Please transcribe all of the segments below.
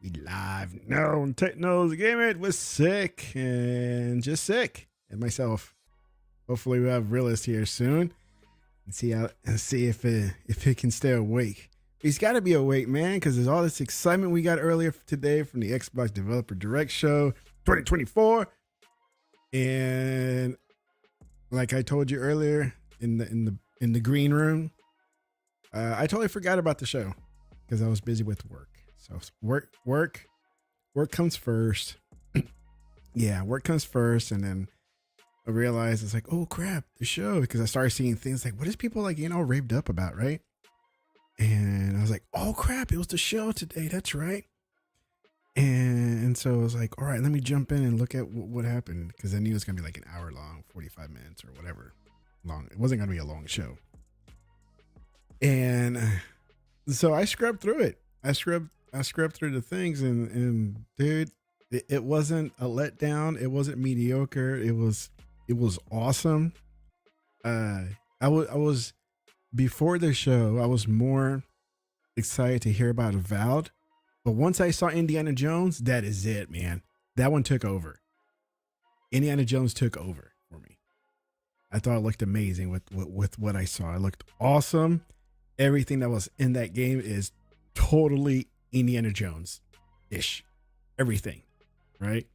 We live now on Techno's Game It with Sick and just Sick and myself. Hopefully we'll have Realist here soon and see if it can stay awake. He's got to be awake, man, because there's all this excitement we got earlier today from the Xbox Developer Direct Show 2024, and like I told you earlier in the green room, I totally forgot about the show because I was busy with work. So work comes first. Yeah, work comes first, and then I realized it's like, oh crap, the show, because I started seeing things like, what is people like, raved up about, right? And I was like, oh crap, it was the show today. That's right. And so I was like, all right, let me jump in and look at what happened, because I knew it was gonna be like an hour long, 45 minutes or whatever long. It wasn't gonna be a long show. And so I scrubbed through it. I scrubbed through the things, and dude, it wasn't a letdown. It wasn't mediocre. It was awesome. I was before the show, I was more excited to hear about Avowed, but once I saw Indiana Jones, that is it, man. That one took over. Indiana Jones took over for me. I thought it looked amazing with what I saw. It looked awesome. Everything that was in that game is totally Indiana Jones-ish. Everything, right?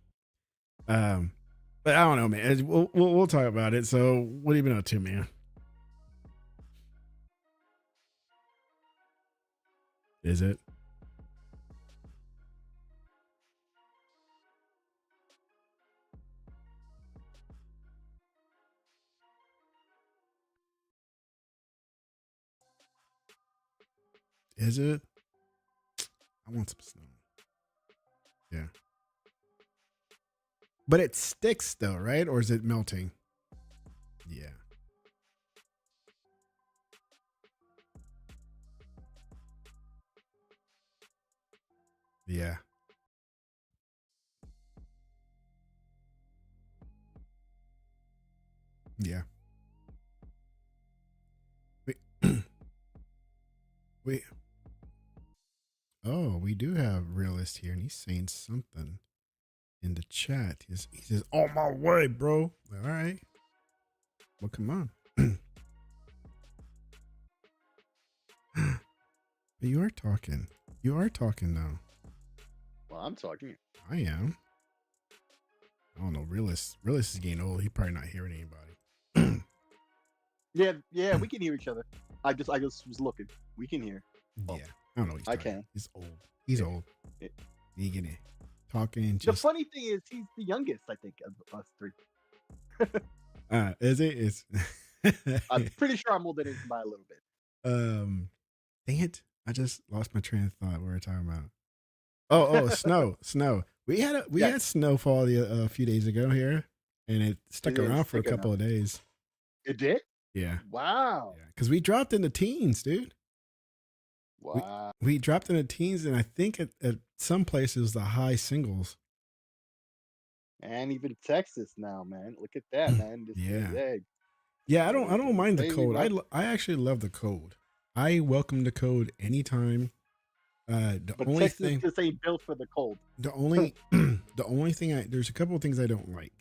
But I don't know, man. We'll talk about it. So, what have you been up to, man? Is it? Is it? I want some snow. Yeah. But it sticks though, right? Or is it melting? Yeah. Yeah. Yeah. Wait. Wait. Oh, we do have Realist here, and he's saying something in the chat. He says, "On my way, bro." All right. Well, come on. But you are talking. You are talking now. Well, I'm talking. I am. I don't know. Realist is getting old. He probably not hearing anybody. Yeah, we can hear each other. I just was looking. We can hear. Yeah. I don't know. I can. He's old. He's old. He getting talking. The funny thing is, he's the youngest, I think, of us three. Is it? It's. I'm pretty sure I'm older than him by a little bit. Dang it! I just lost my train of thought. We were talking about. Oh, snow. We had snowfall a few days ago here, and it stuck around for a couple of days. It did? Yeah. Wow. Yeah, because we dropped in the teens, dude. Wow. We dropped in the teens, and I think at some places the high singles. And even Texas now, man. Look at that, man. Yeah, I don't mind the cold. I actually love the cold. I welcome the cold anytime. But only Texas thing just ain't built for the cold. The only thing there's a couple of things I don't like.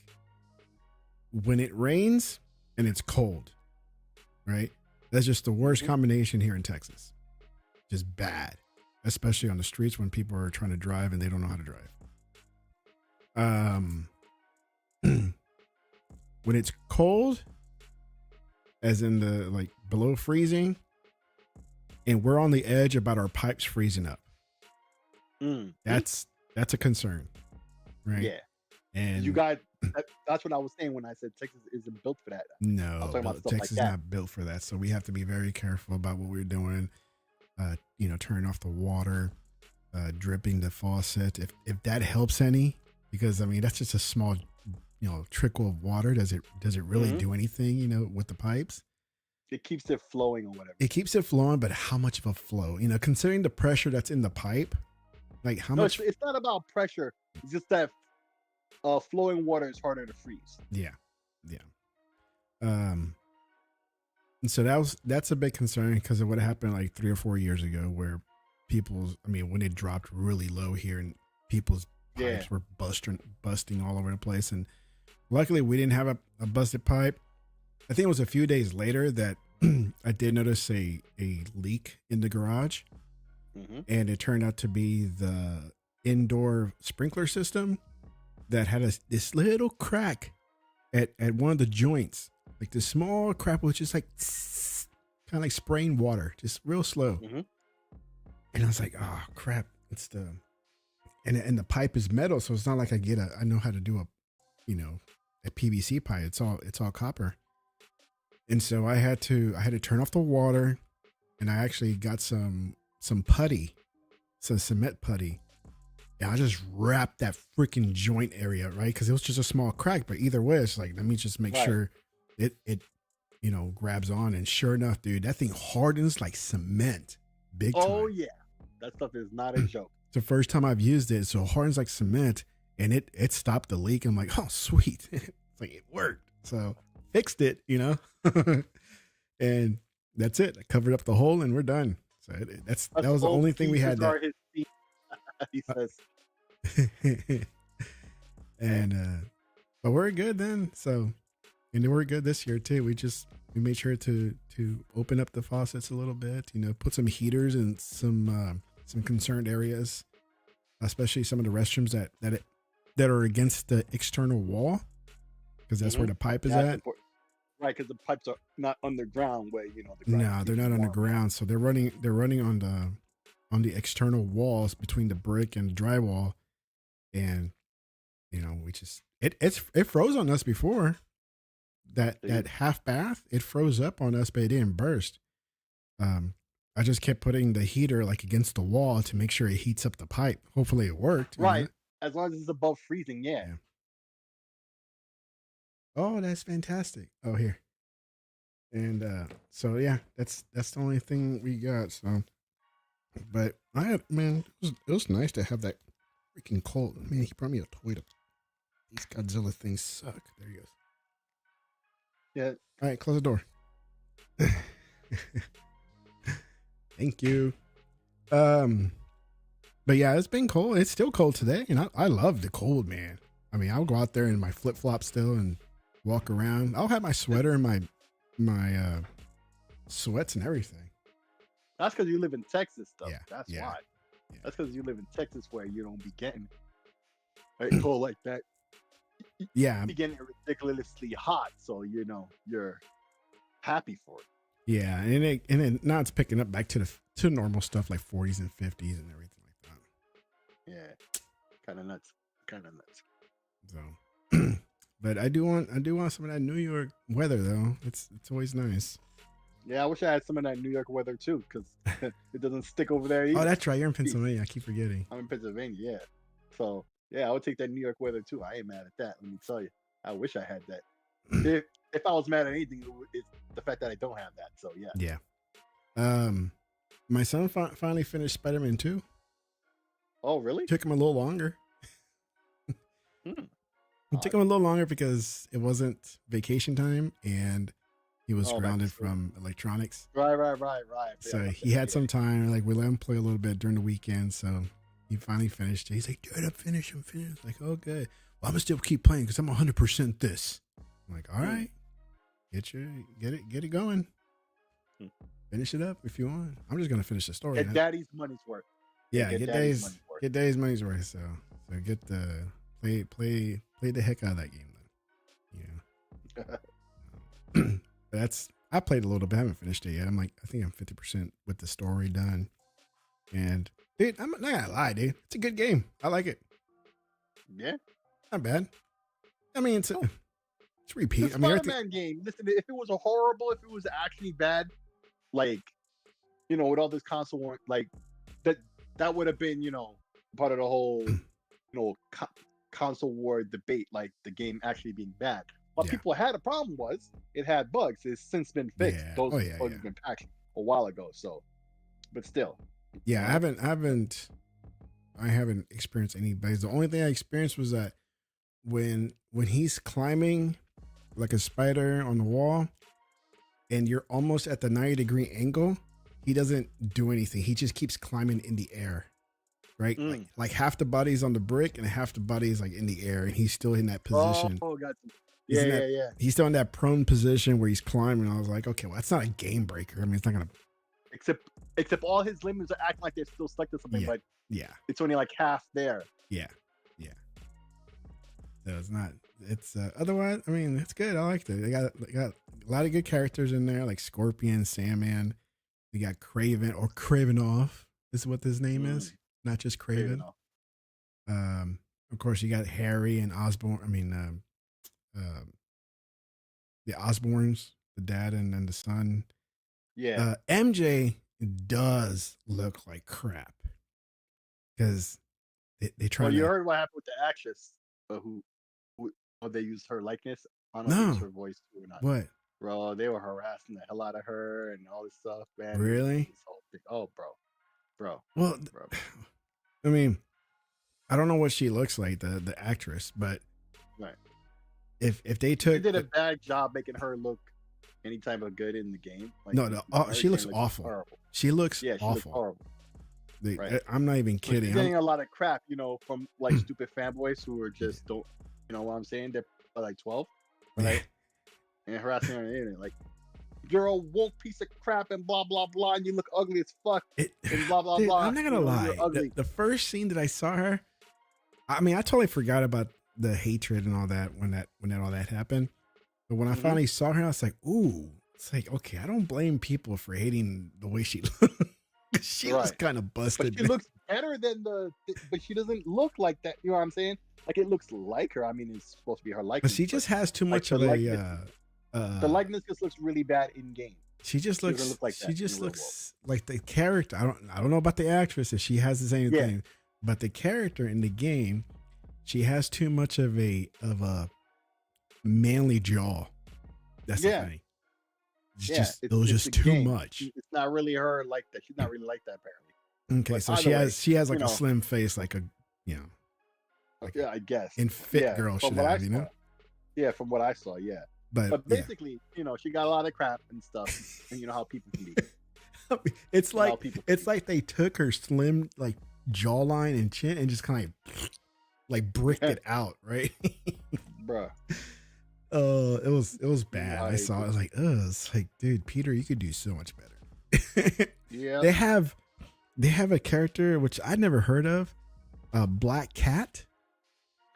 When it rains and it's cold, right? That's just the worst combination here in Texas. Just bad, especially on the streets when people are trying to drive and they don't know how to drive. When it's cold, as in the like below freezing, and we're on the edge about our pipes freezing up. That's a concern, right? Yeah. And you got that's what I was saying when I said Texas isn't built for that. No, Texas is not built for that. So we have to be very careful about what we're doing. Turning off the water, dripping the faucet. If that helps any, because I mean that's just a small, trickle of water. Does it really do anything? With the pipes, it keeps it flowing or whatever. It keeps it flowing, but how much of a flow? Considering the pressure that's in the pipe, like how much? It's not about pressure. It's just that flowing water is harder to freeze. Yeah. And so that's a big concern because of what happened like 3 or 4 years ago, where people's. I mean, when it dropped really low here, and people's Yeah. pipes were busting all over the place, and luckily we didn't have a busted pipe. I think it was a few days later that I did notice a leak in the garage, and it turned out to be the indoor sprinkler system that had this little crack at one of the joints, like this small crack, which is like kind of like spraying water, just real slow. And I was like, oh crap, it's the and the pipe is metal, so it's not like I know how to do a PVC pipe. It's all copper. And so I had to turn off the water, and I actually got some putty, some cement putty. And I just wrapped that freaking joint area, right? Because it was just a small crack. But either way, it's like, let me just make sure it grabs on. And sure enough, dude, that thing hardens like cement. Big time. Oh yeah. That stuff is not a joke. It's the first time I've used it. So it hardens like cement, and it stopped the leak. I'm like, oh, sweet. It's like, it worked. So fixed it, and that's it. I covered up the hole, and we're done. So that was the only thing we had. He says. And but we're good then. So, and we're good this year too. We made sure to open up the faucets a little bit. Put some heaters in some concerned areas, especially some of the restrooms that are against the external wall, because that's where the pipe is at. Right, because the pipes are not underground where No, they're not underground. So they're running on the external walls between the brick and the drywall, and it froze on us before. That half bath, it froze up on us, but it didn't burst. I just kept putting the heater like against the wall to make sure it heats up the pipe. Hopefully it worked. Right, as long as it's above freezing, yeah. Oh, that's fantastic. Oh, here. And so yeah, that's the only thing we got. So, but it was nice to have that freaking cold. Man, he brought me a toy. These Godzilla things suck. There he goes. Yeah. All right, close the door. Thank you. But yeah, it's been cold. It's still cold today, and I love the cold, man. I mean, I'll go out there in my flip flops still and walk around. I'll have my sweater and my sweats and everything. That's because you live in Texas, though. Yeah, That's yeah, why. yeah. That's because you live in Texas, where you don't be getting cold like that. Yeah, be getting ridiculously hot, so you're happy for it. Yeah, and then now it's picking up back to normal stuff like 40s and 50s and everything like that. Yeah, kind of nuts. So, but I do want some of that New York weather though. It's always nice. Yeah, I wish I had some of that New York weather too, because it doesn't stick over there either. Oh, that's right. You're in Pennsylvania. I keep forgetting. I'm in Pennsylvania. Yeah, so yeah, I would take that New York weather too. I ain't mad at that. Let me tell you, I wish I had that. If I was mad at anything, it's the fact that I don't have that. So yeah. Yeah. My son finally finished Spider-Man 2. Oh, really? Took him a little longer. It took him a little longer because it wasn't vacation time and he was grounded from electronics. Right. So he had some time. Like, we let him play a little bit during the weekend. So he finally finished it. He's like, dude, I'm finished. Like, oh, good. Well, I'm gonna still keep playing because I'm 100% this. I'm like, all right, get it going. Finish it up if you want. I'm just gonna finish the story. Get daddy's money's worth. Yeah, get daddy's money's worth. So get the play the heck out of that game then. Yeah. I played a little bit. I haven't finished it yet. I think I'm 50% with the story done. And dude, I'm not gonna lie, dude. It's a good game. I like it. Yeah. Not bad. I mean, it's repeat. It's a Spider-Man game. Listen, if it was if it was actually bad, like, with all this console war, like that would have been, part of the whole, console war debate, like the game actually being bad. What people had a problem was it had bugs. It's since been fixed. Yeah. Those bugs have been patched a while ago. So, but still. Yeah, I haven't experienced any bugs. The only thing I experienced was that when he's climbing like a spider on the wall and you're almost at the 90-degree angle, he doesn't do anything. He just keeps climbing in the air, right? Like half the body's on the brick and half the body is like in the air, and he's still in that position. Oh, got you. Yeah. He's still in that prone position where he's climbing. I was like, okay, well, that's not a game breaker. I mean, it's not gonna. Except all his limbs are acting like they're still stuck to something, but it's only like half there. Yeah. So it's not. It's otherwise. I mean, it's good. I liked it. They got a lot of good characters in there, like Scorpion, Sandman. We got Craven or Cravenoff. This is what his name is, not just Craven. Of course, you got Harry and Osborn. I mean, the Osborns, the dad and the son. Yeah. MJ does look like crap because they try. Well, you heard what happened with the actress who they used her likeness. I don't know if it's her voice too or not. What? Bro, they were harassing the hell out of her and all this stuff, man. Really? This whole thing. Oh, bro. Well, I mean, I don't know what she looks like, the actress, but if they took, they did a bad job making her look any type of good in the game. Like, she looks awful. Horrible. She looks awful. Looks horrible. I'm not even kidding. She's getting a lot of crap, from like stupid fanboys who are just don't, you know what I'm saying? They're like 12, right? And harassing her on the internet, like, you're a woke piece of crap and blah blah blah, and you look ugly as fuck and blah blah dude, blah. I'm not gonna lie. The first scene that I saw her, I mean, I totally forgot about the hatred and all that when all that happened. But when I finally saw her, I was like, ooh, it's like, okay, I don't blame people for hating the way she looked. She was kind of busted. But she looks better than but she doesn't look like that. You know what I'm saying? Like, it looks like her. I mean, it's supposed to be her likeness. But she just has too much of the likeness just looks really bad in game. She just looks look like that. She just looks like the character. I don't know about the actress if she has the same thing, but the character in the game, she has too much of a manly jaw. That's the thing. It was just too much. It's not really her like that. She's not really like that apparently. Okay, but so she has like a slim face, like a like I guess in fit girl should have, Yeah, from what I saw, yeah. But basically, she got a lot of crap and stuff, and you know how people can be. It's like they took her slim like jawline and chin and just kind of like bricked it out, right? Bruh. It was bad. I saw it. I was like, it's like, dude, Peter, you could do so much better. Yeah. They have a character which I'd never heard of, Black Cat.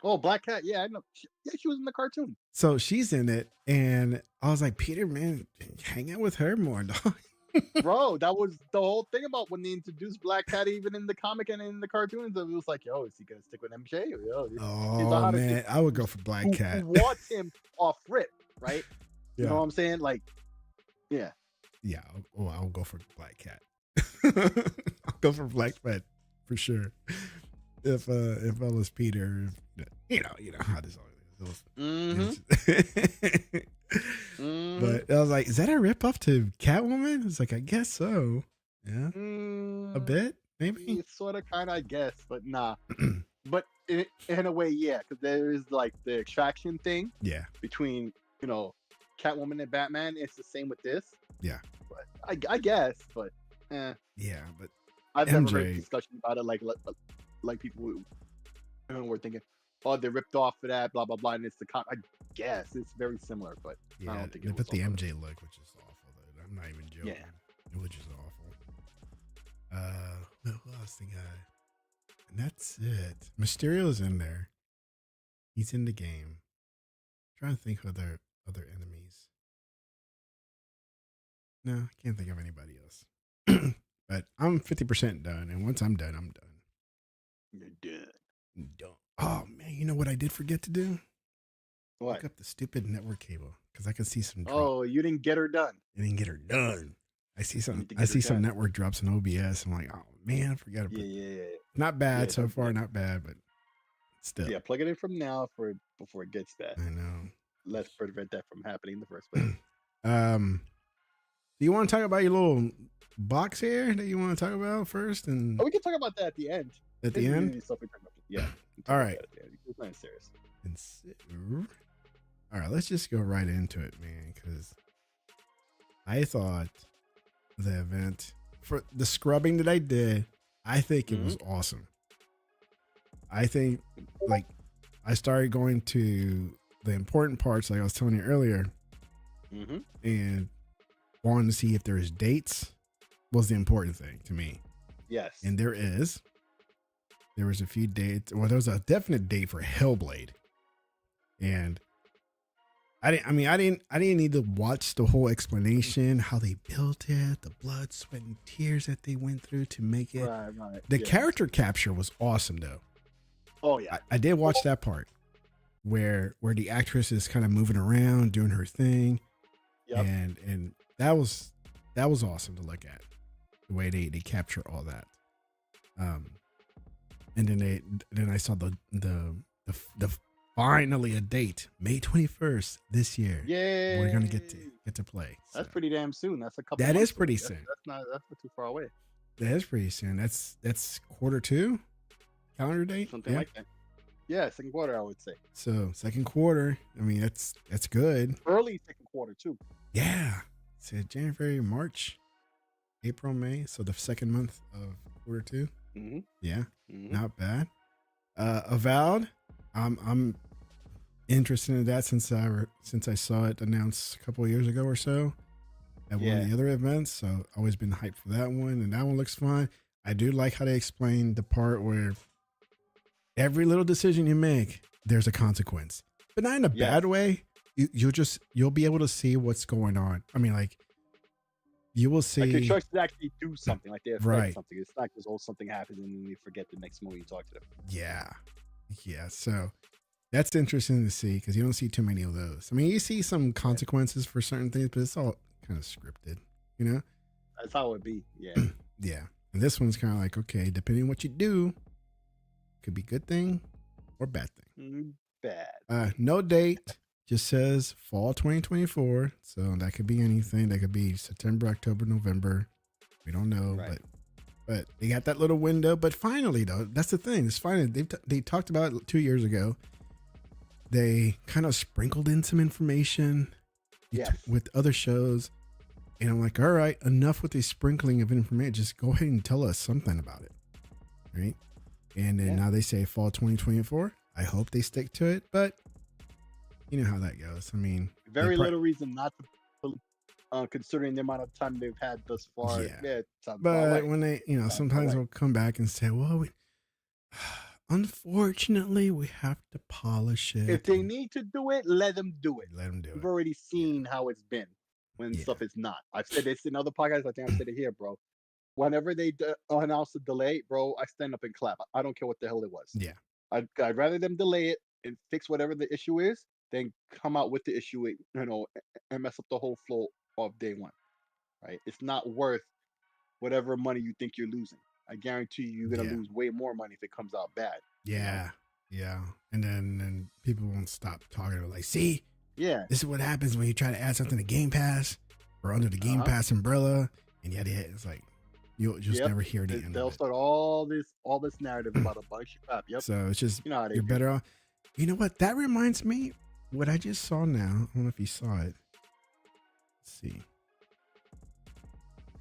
Oh, Black Cat. Yeah, I know. She was in the cartoon. So she's in it, and I was like, Peter, man, hang out with her more, dog. Bro, that was the whole thing about when they introduced Black Cat, even in the comic and in the cartoons. It was like, yo, is he gonna stick with MJ? Oh man, I would go for Black Cat. Who wants him off rip, right? You know what I'm saying? Like, yeah. I'll go for Black Cat. I'll go for Black Cat for sure. If I was Peter, you know how this always is. But I was like, is that a ripoff to Catwoman? It's like, I guess so. Yeah, a bit, maybe. It's sort of, kind of, I guess, but nah. But in a way, yeah, because there is like the extraction thing. Yeah. Between Catwoman and Batman, it's the same with this. Yeah. But I guess, but yeah, but I've never heard a discussion about it like people were thinking, oh, they ripped off for that, blah blah blah, and it's I guess it's very similar, but I don't think but the MJ look, which is awful, though. I'm not even joking. Yeah. Which is awful. Who else they got? And that's it. Mysterio's in there. He's in the game. I'm trying to think of other enemies. No, I can't think of anybody else. But I'm 50% done, and once I'm done, I'm done. You're done. Oh man, you know what I did forget to do? What? Look up the stupid network cable because I could see some. Oh, you didn't get her done. I didn't get her done. I see some network drops in OBS. I'm like, oh man, I forgot about. Yeah. Not bad so far, not bad, but still. Yeah, plug it in from now before it gets bad. I know. Let's prevent that from happening in the first place. Do you want to talk about your little box here that you want to talk about first? And we can talk about that at the end. At the end? Yeah. All right. It's not serious. All right, let's just go right into it, man, because I thought the event for the scrubbing that I did, I think it was awesome. I think like I started going to the important parts, like I was telling you earlier, and wanting to see if there's dates was the important thing to me. Yes. And there was a few dates. Well, there was a definite date for Hellblade. And I didn't need to watch the whole explanation, how they built it, the blood, sweat, and tears that they went through to make it. Right. The character capture was awesome though. Oh yeah. I did watch that part where the actress is kind of moving around, doing her thing. Yep. And that was awesome to look at. The way they capture all that. And then I saw the finally a date, May 21st this year. Yeah, we're gonna get to play. That's pretty damn soon. That's a couple. That months is pretty away. soon. That's not too far away. That is pretty soon. That's Q2 calendar date. Something like that. Yeah, second quarter, I would say. So second quarter. I mean, that's good. Early second quarter too. Yeah. So January, March, April, May. So the second month of Q2. Yeah. Not bad. Avowed. I'm interested in that since I saw it announced a couple of years ago or so at one of the other events. So always been hyped for that one, and that one looks fun. I do like how they explain the part where every little decision you make, there's a consequence, but not in a bad way. You'll be able to see what's going on. I mean, like you will see. Like your choices actually do something. Like they affect something. It's not just something happens and then you forget the next moment you talk to them. Yeah. So that's interesting to see because you don't see too many of those. I mean, you see some consequences for certain things, but it's all kind of scripted, you know? That's how it would be. Yeah. Yeah. And this one's kind of like, okay, depending on what you do, could be good thing or bad thing. Bad. No date, just says fall 2024. So that could be anything. That could be September, October, November. We don't know, but they got that little window. But finally, though, that's the thing. It's finally they talked about it 2 years ago. They kind of sprinkled in some information with other shows, and I'm like, all right, enough with the sprinkling of information. Just go ahead and tell us something about it, right? And then now they say fall 2024. I hope they stick to it, but you know how that goes. I mean, very little reason not to, considering the amount of time they've had thus far. Yeah, but when they, sometimes they'll come back and say, well, unfortunately, we have to polish it. If they need to do it, let them do it. Let them do it. We've already seen how it's been when stuff is not. I've said this in other podcasts. I think I've said it here, bro. Whenever they announce a delay, bro, I stand up and clap. I don't care what the hell it was. Yeah. I'd rather them delay it and fix whatever the issue is than come out with the issue, and mess up the whole flow of day one. Right? It's not worth whatever money you think you're losing. I guarantee you're gonna lose way more money if it comes out bad. Yeah. Yeah. And then people won't stop talking about, like, see, this is what happens when you try to add something to Game Pass or under the Game Pass umbrella, and it's like you'll just never hear the end. They'll start all this narrative about a bunch of crap. Yep. So it's just you're better off. You know what? That reminds me what I just saw now. I don't know if you saw it. Let's see.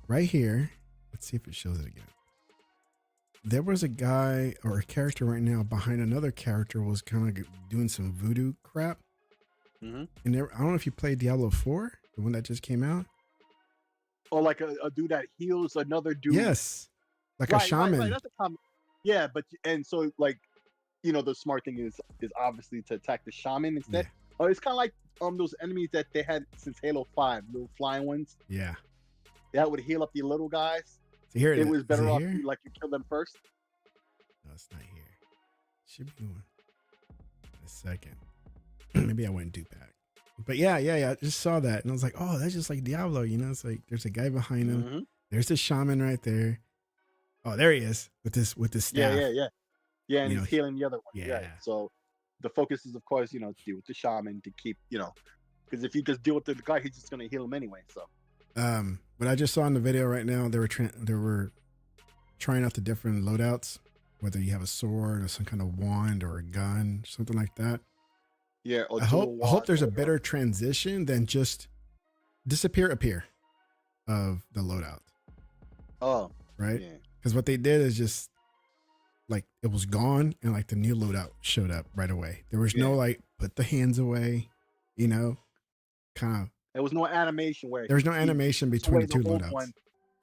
Right here. Let's see if it shows it again. There was a guy or a character right now behind another character was kind of doing some voodoo crap. And I don't know if you played Diablo 4, the one that just came out. Or like a dude that heals another dude. Yes. Like a shaman. Right. That's a common. Yeah, but so like, the smart thing is obviously to attack the shaman instead. Yeah. It's kind of like those enemies that they had since Halo 5, little flying ones. Yeah. That would heal up the little guys. So here it was better off you kill them first. No, it's not here. Should be one. A second. Maybe I went Dupac. But yeah. I just saw that and I was like, oh, that's just like Diablo. It's like there's a guy behind him. There's the shaman right there. Oh, there he is with this staff. Yeah, and he's healing the other one. Yeah. So the focus is, of course, to deal with the shaman to keep, because if you just deal with the guy, he's just gonna heal him anyway. So. But I just saw in the video right now they were trying out the different loadouts, whether you have a sword or some kind of wand or a gun, something like that. Yeah. I hope there's a better transition than just appear of the loadout. Oh, right? yeah. Because what they did is just like it was gone, and like the new loadout showed up right away. There was no Yeah. like put the hands away, you know, kind of. There was no animation where There was no he animation puts between away the two old loadouts. one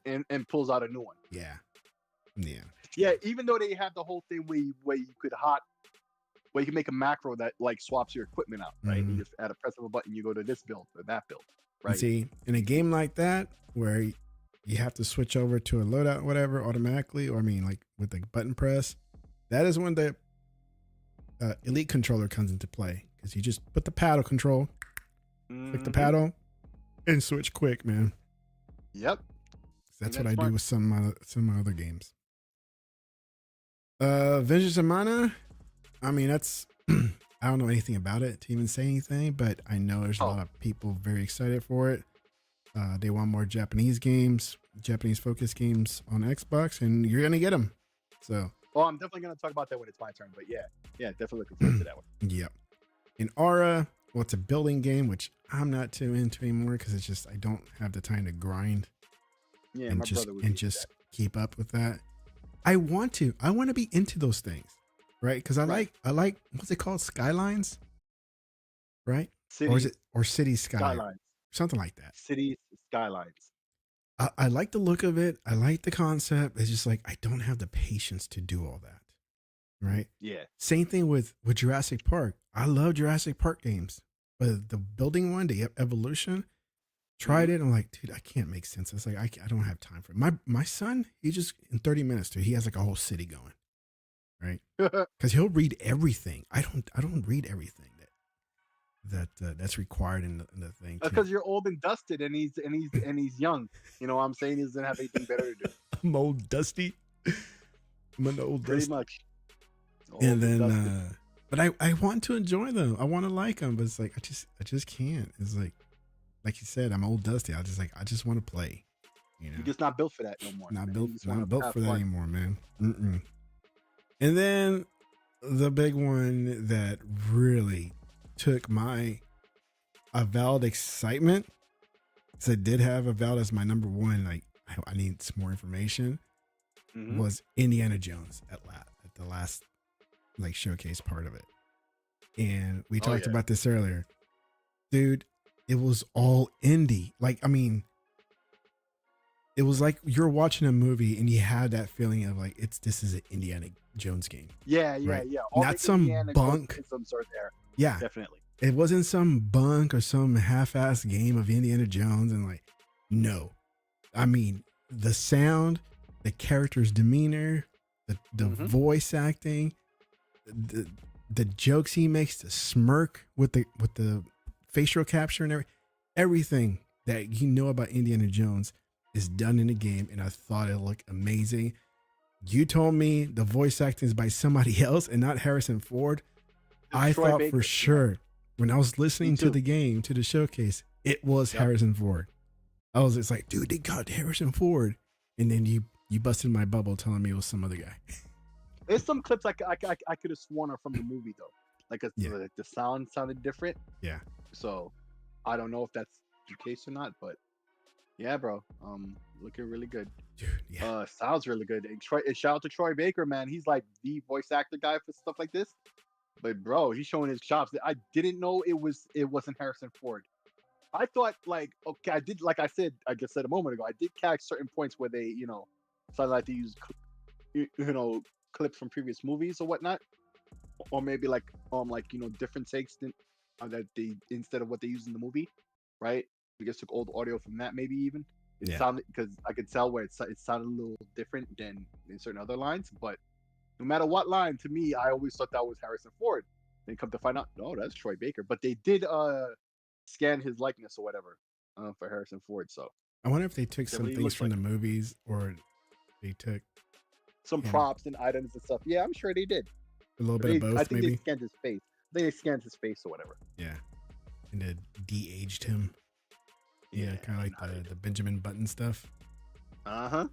and pulls out a new one. Yeah, yeah, Yeah, even though they had the whole thing where you could where you can make a macro that like swaps your equipment out, right? Mhm. You just at a press of a button, you go to this build or that build, And right? see, in a game like that where you have to switch over to a loadout, whatever, automatically, or I mean, like with the button press, that is when the elite controller comes into play because you just put the paddle control, click the paddle, and switch quick, man. Yep. That's And what I that's do with some of my other games. Vengeance of Mana. I mean, that's I don't know anything about it to even say anything, but I know there's a lot of people very excited for it. They want more Japanese games, Japanese focused games on Xbox, and you're gonna get them. So, well, I'm definitely gonna talk about that when it's my turn. But yeah, definitely looking forward to that one. yep. In Aura, well, it's a building game, which I'm not too into anymore because it's just I don't have the time to grind Yeah, and my just brother would keep up with that. I want to be into those things, right? Because I like what's it called, Skylines, right? Or is it City Skylines, something like that? City Skylines. I like the look of it. I like the concept. It's just like I don't have the patience to do all that, right? Yeah. Same thing with Jurassic Park. I love Jurassic Park games, but the building one, the Evolution, tried it. I'm like, dude, I can't make sense. It's like I don't have time for it. My son, he just in 30 minutes, dude, he has like a whole city going, right? Because he'll read everything. I don't read everything that's required in the thing. Because you're old and dusted, and he's young. You know what I'm saying? He doesn't have anything better to do. I'm old dusty. I'm an old Pretty dusty. much. And then, but I want to enjoy them. I want to like them, but it's like I just can't. It's like you said, I'm old dusty. I just want to play. You know, You're just not built for that no more. not man. built for that anymore, man. Mm-mm. And then the big one that really took my Avowed excitement, because I did have Avowed as my number one. Like I need some more information. Was Indiana Jones at the last like showcase part of it, and we talked about this earlier, dude. It was all indie. Like, I mean, it was like you're watching a movie and you had that feeling of like this is an Indiana Jones game. Yeah. All Not the some Indiana bunk. Jones are there. Yeah, Definitely. it wasn't some bunk or some half-assed game of Indiana Jones. And like, no, I mean the sound, the character's demeanor, the voice acting, the jokes he makes, the smirk with the facial capture and everything that you know about Indiana Jones is done in the game, and I thought it looked amazing. You told me the voice acting is by somebody else and not Harrison Ford. I thought Baker, for sure when I was listening to the game, to the showcase, it was Harrison Ford. I was just like, dude, they got Harrison Ford. And then you busted my bubble telling me it was some other guy. There's some clips I could have sworn are from the movie though. Like the sound sounded different. Yeah. So I don't know if that's the case or not, but yeah, bro. Looking really good. Dude, yeah. Sounds really good. And shout out to Troy Baker, man. He's like the voice actor guy for stuff like this. But bro, he's showing his chops. I didn't know it wasn't Harrison Ford. I thought like, okay, I did, like I said a moment ago, I did catch certain points where they, sounded like they use, clips from previous movies or whatnot, or maybe like different takes that they instead of what they used in the movie, right? We just took old audio from that, maybe even. It sounded, because I could tell where it sounded a little different than in certain other lines, but no matter what line, to me, I always thought that was Harrison Ford. Then come to find out, no, that's Troy Baker. But they did scan his likeness or whatever for Harrison Ford. So I wonder if they took some things from the movies, or they took some props and items and stuff. Yeah, I'm sure they did. A little bit of both, I think maybe. They scanned his face. They scanned his face or whatever. Yeah, and they de-aged him. Yeah, kind of like the Benjamin Button stuff. But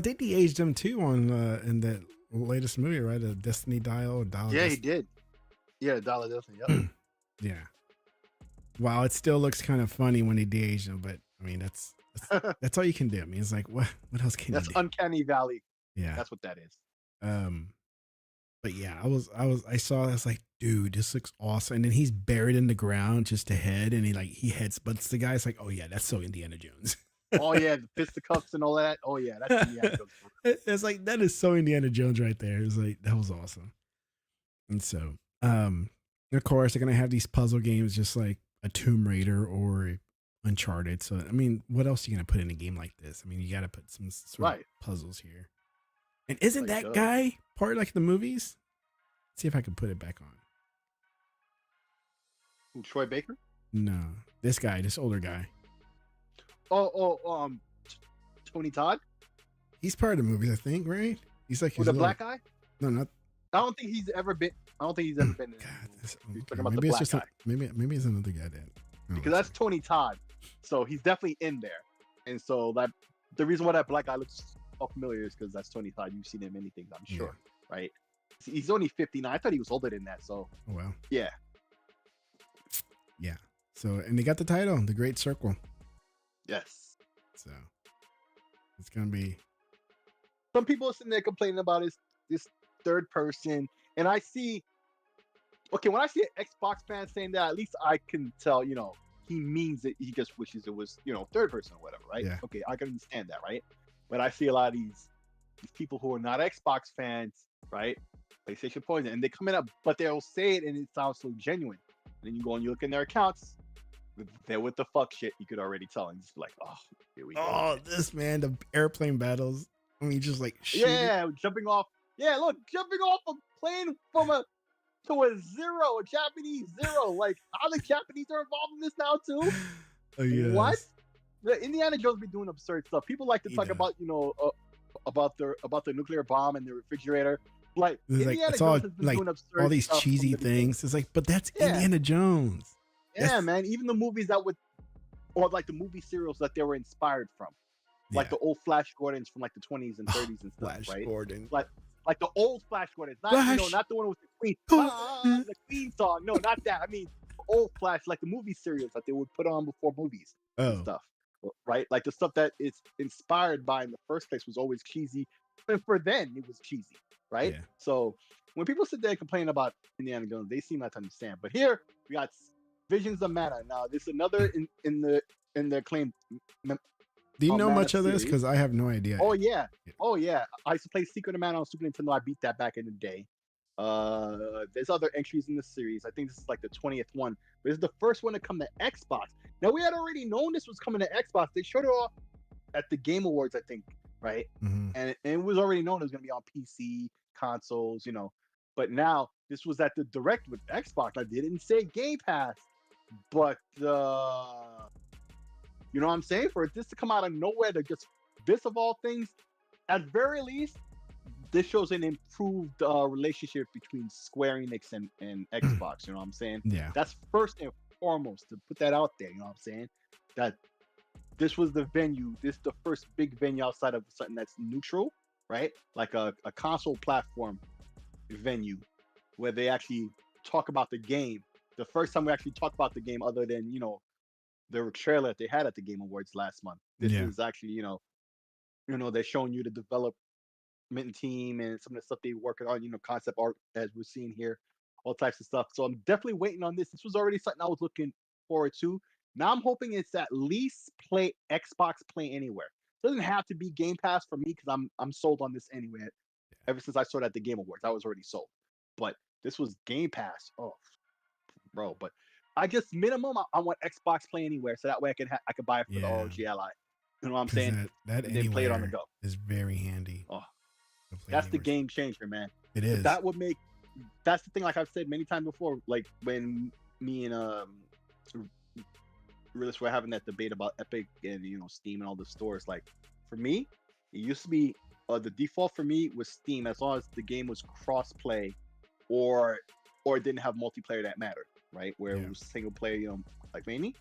they de-aged him too on in that latest movie, right? The Destiny Dial. Yeah, he did. Yeah, Dial of Destiny. Yep. Yeah. Wow, it still looks kind of funny when they de-aged him, but I mean that's That's all you can do. I mean, it's like what else can That's you do? uncanny valley. Yeah. That's what that is. Um, but yeah, I saw. I was like, dude, this looks awesome. And then he's buried in the ground just ahead, and he headbutts the guy. It's like, oh yeah, that's so Indiana Jones. Oh yeah, the fisticuffs and all that. Oh yeah, that's Indiana Jones. It's like that is so Indiana Jones right there. It's like that was awesome. And so, of course, they're gonna have these puzzle games, just like a Tomb Raider or Uncharted. So, I mean, what else are you gonna put in a game like this? I mean, you got to put some sort of puzzles here. And isn't Like, that guy part of, like, the movies? Let's see if I can put it back on. Who, Troy Baker? No, this guy, this older guy. Tony Todd. He's part of the movies, I think, right? He's like With the black guy. No, not. I don't think he's ever been. I don't think he's ever been. God, maybe it's just guy. Maybe it's another guy then. Because that's Tony Todd, so he's definitely in there. And so that the reason why that black guy looks so familiar is because that's Tony Todd. You've seen him in many things, I'm sure, right? He's only 59. I thought he was older than that. So, oh well, yeah. So, and they got the title, The Great Circle. Yes. So it's gonna be. Some people are sitting there complaining about this third person, and I see. Okay, when I see an Xbox fan saying that, at least I can tell, he means it. He just wishes it was, third person or whatever, right? Yeah. Okay, I can understand that, right? But I see a lot of these people who are not Xbox fans, right? PlayStation Poison, and they come in up, but they'll say it and it sounds so genuine. And then you go and you look in their accounts, they're with the fuck shit. You could already tell, and just be like, oh, here we go. Oh, this man, the airplane battles. I mean, just like jumping off. Yeah, look, jumping off a plane to a zero, a Japanese zero. Like, how the Japanese are involved in this now too? Oh, yes. What? The Indiana Jones be doing absurd stuff. People like to talk about, about the nuclear bomb and the refrigerator. Like, Indiana Jones has been doing absurd all these cheesy things. It's like, but that's Indiana Jones. Yeah, man. Even the movies or like the movie serials that they were inspired from, like the old Flash Gordons from like the 20s and 30s and stuff, Flash right? Gordon. Like the old Flash Gordons, not not the one with the Queen, the Queen song. No, not that. I mean, old Flash, like the movie serials that they would put on before movies and stuff, right? Like the stuff that it's inspired by in the first place was always cheesy, and for then it was cheesy, right? Yeah. So when people sit there and complain about Indiana Jones, they seem not to understand. But here we got Visions of Mana. Now this is another in the acclaimed. Do you know much of this? Because I have no idea. Oh yeah. I used to play Secret of Mana on Super Nintendo. I beat that back in the day. There's other entries in the series. I think this is like the 20th one. This is the first one to come to Xbox. Now we had already known this was coming to Xbox. They showed it off at the Game Awards, I think, right? Mm-hmm. And it was already known it was going to be on PC, consoles, But now this was at the Direct with Xbox. I didn't say Game Pass, but you know what I'm saying? For this to come out of nowhere, to just this of all things, at very least, this shows an improved relationship between Square Enix and Xbox. You know what I'm saying? Yeah. That's first and foremost to put that out there. You know what I'm saying? That this was the venue. This is the first big venue outside of something that's neutral, right? Like a console platform venue where they actually talk about the game. The first time we actually talk about the game, other than the trailer that they had at the Game Awards last month. This is actually, they're showing you the development team and some of the stuff they're working on, concept art as we're seeing here, all types of stuff. So I'm definitely waiting on this. This was already something I was looking forward to. Now I'm hoping it's at least play Xbox Play Anywhere. It doesn't have to be Game Pass for me because I'm sold on this anyway. Ever since I saw it at the Game Awards, I was already sold. But this was Game Pass. Oh, bro, but I guess minimum I want Xbox Play Anywhere, so that way I can buy it for the ROG Ally. You know what I'm saying? That and then play it on the go. Is very handy. Oh, that's the game changer, man. It is. That would make. That's the thing. Like I've said many times before, like when me and Realist were having that debate about Epic and Steam and all the stores. Like for me, it used to be the default for me was Steam, as long as the game was cross play, or it didn't have multiplayer that mattered. Right, where it was single player, like me,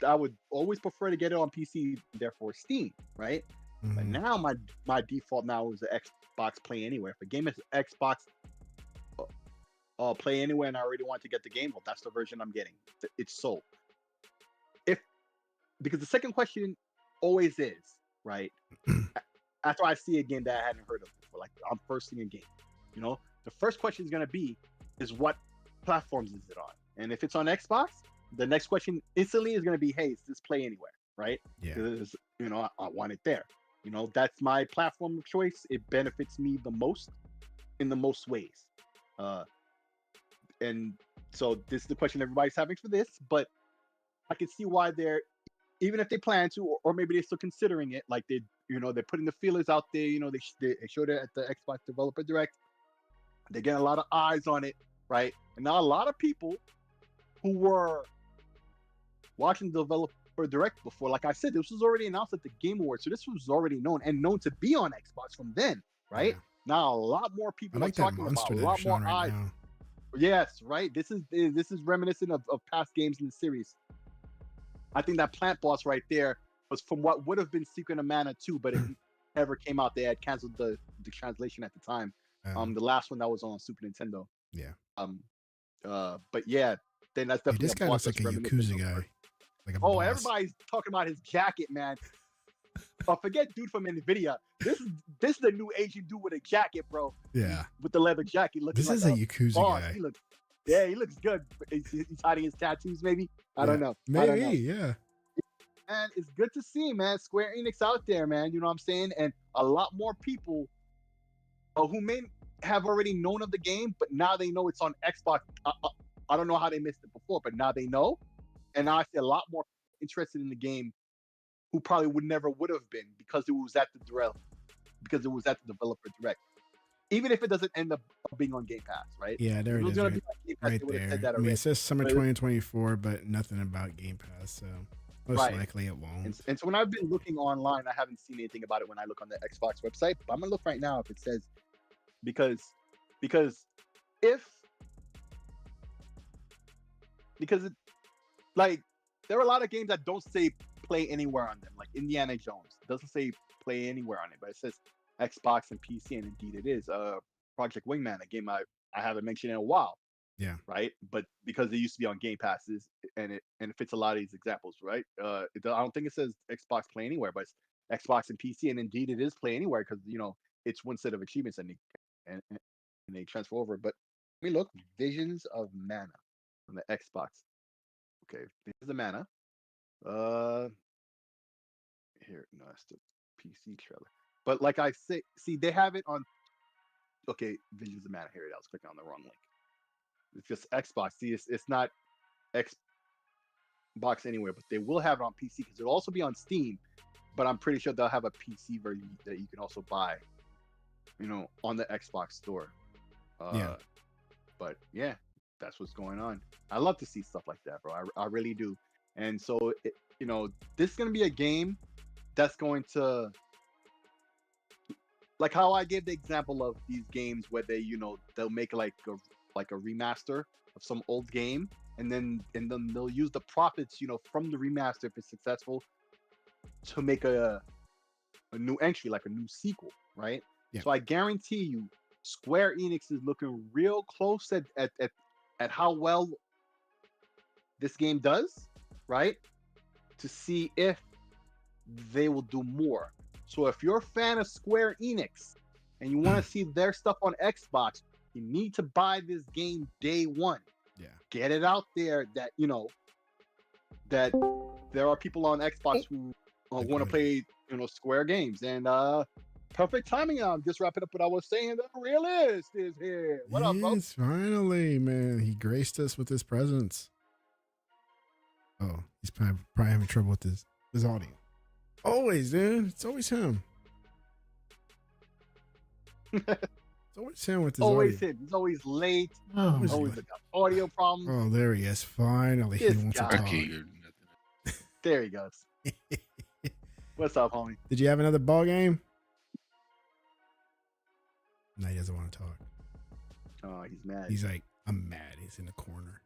I would always prefer to get it on PC, therefore Steam, right? Mm-hmm. But now my default now is the Xbox Play Anywhere. If a game is Xbox Play Anywhere and I already want to get the game, well, that's the version I'm getting. It's sold. Because the second question always is, right? After I see a game that I hadn't heard of before, like I'm first seeing a game, you know, the first question is gonna be, is what platforms is it on? And if it's on Xbox, the next question instantly is gonna be, hey, is this play anywhere, right? Yeah. Because I want it there. That's my platform of choice. It benefits me the most in the most ways. And so this is the question everybody's having for this, but I can see why they're, even if they plan to, or maybe they're still considering it, like they're putting the feelers out there. They showed it at the Xbox Developer Direct. They're getting a lot of eyes on it, right? And now a lot of people who were watching the Developer Direct before, like I said, this was already announced at the Game Awards, so this was already known to be on Xbox from then, right? Yeah. Now a lot more people I like are that talking monster about a they're lot more showing right eyes. now. Yes, right. This is reminiscent of past games in the series. I think that plant boss right there was from what would have been Secret of Mana 2, but it never came out. They had canceled the translation at the time. The last one that was on Super Nintendo. Yeah. But yeah, then that's Dude, definitely this guy looks like a Yakuza guy. Like a boss. Everybody's talking about his jacket, man. Oh, forget dude from NVIDIA. This is the new Asian dude with a jacket, bro. Yeah. With the leather jacket, looking This like is a Yakuza boss. guy. He looks good. He's hiding his tattoos, maybe. I don't know. Maybe, yeah. And it's good to see, man. Square Enix out there, man. You know what I'm saying? And a lot more people who may have already known of the game, but now they know it's on Xbox. I don't know how they missed it before, but now they know. And now I see a lot more interested in the game who probably would have been because it was at the Developer Direct. Even if it doesn't end up being on Game Pass, right? Yeah, there it is. Right there. I mean, it says summer 2024, but nothing about Game Pass, so most likely it won't. And so when I've been looking online, I haven't seen anything about it when I look on the Xbox website. But I'm gonna look right now if it says, because like there are a lot of games that don't say play anywhere on them, like Indiana Jones doesn't say play anywhere on it, but it says Xbox and PC, and indeed it is. Project Wingman, a game I haven't mentioned in a while. Yeah. Right. But because it used to be on Game Passes, and it fits a lot of these examples, right? I don't think it says Xbox Play Anywhere, but it's Xbox and PC, and indeed it is Play Anywhere because it's one set of achievements and they transfer over. But let me look. Visions of Mana from the Xbox. Okay, Visions of Mana. Here, no, that's the PC trailer. But like I say, see, they have it on. Okay, Visions of Mana. Here it is. I was clicking on the wrong link. It's just Xbox. See, it's not Xbox Anywhere, but they will have it on PC because it'll also be on Steam. But I'm pretty sure they'll have a PC version that you can also buy, on the Xbox store. Yeah. But yeah, that's what's going on. I love to see stuff like that, bro. I really do. And so, this is going to be a game that's going to, like how I gave the example of these games where they'll make like a remaster of some old game, and then they'll use the profits, from the remaster if it's successful, to make a new entry, like a new sequel, right? Yeah. So I guarantee you, Square Enix is looking real close at how well this game does, right? To see if they will do more. So if you're a fan of Square Enix and you want to see their stuff on Xbox, you need to buy this game day one. Yeah. Get it out there that, that there are people on Xbox who want to play, Square games. And perfect timing. I'm just wrapping up what I was saying. The realist is here. What up, bro? Finally, man. He graced us with his presence. Oh, he's probably having trouble with his audio. Always, dude. It's always him. It's always him with his always audio. him. He's always late. Oh, always got audio problems. Oh, there he is. Finally, he wants to talk. There he goes. What's up, homie? Did you have another ball game? No, he doesn't want to talk. Oh, he's mad. He's like, I'm mad. He's in the corner.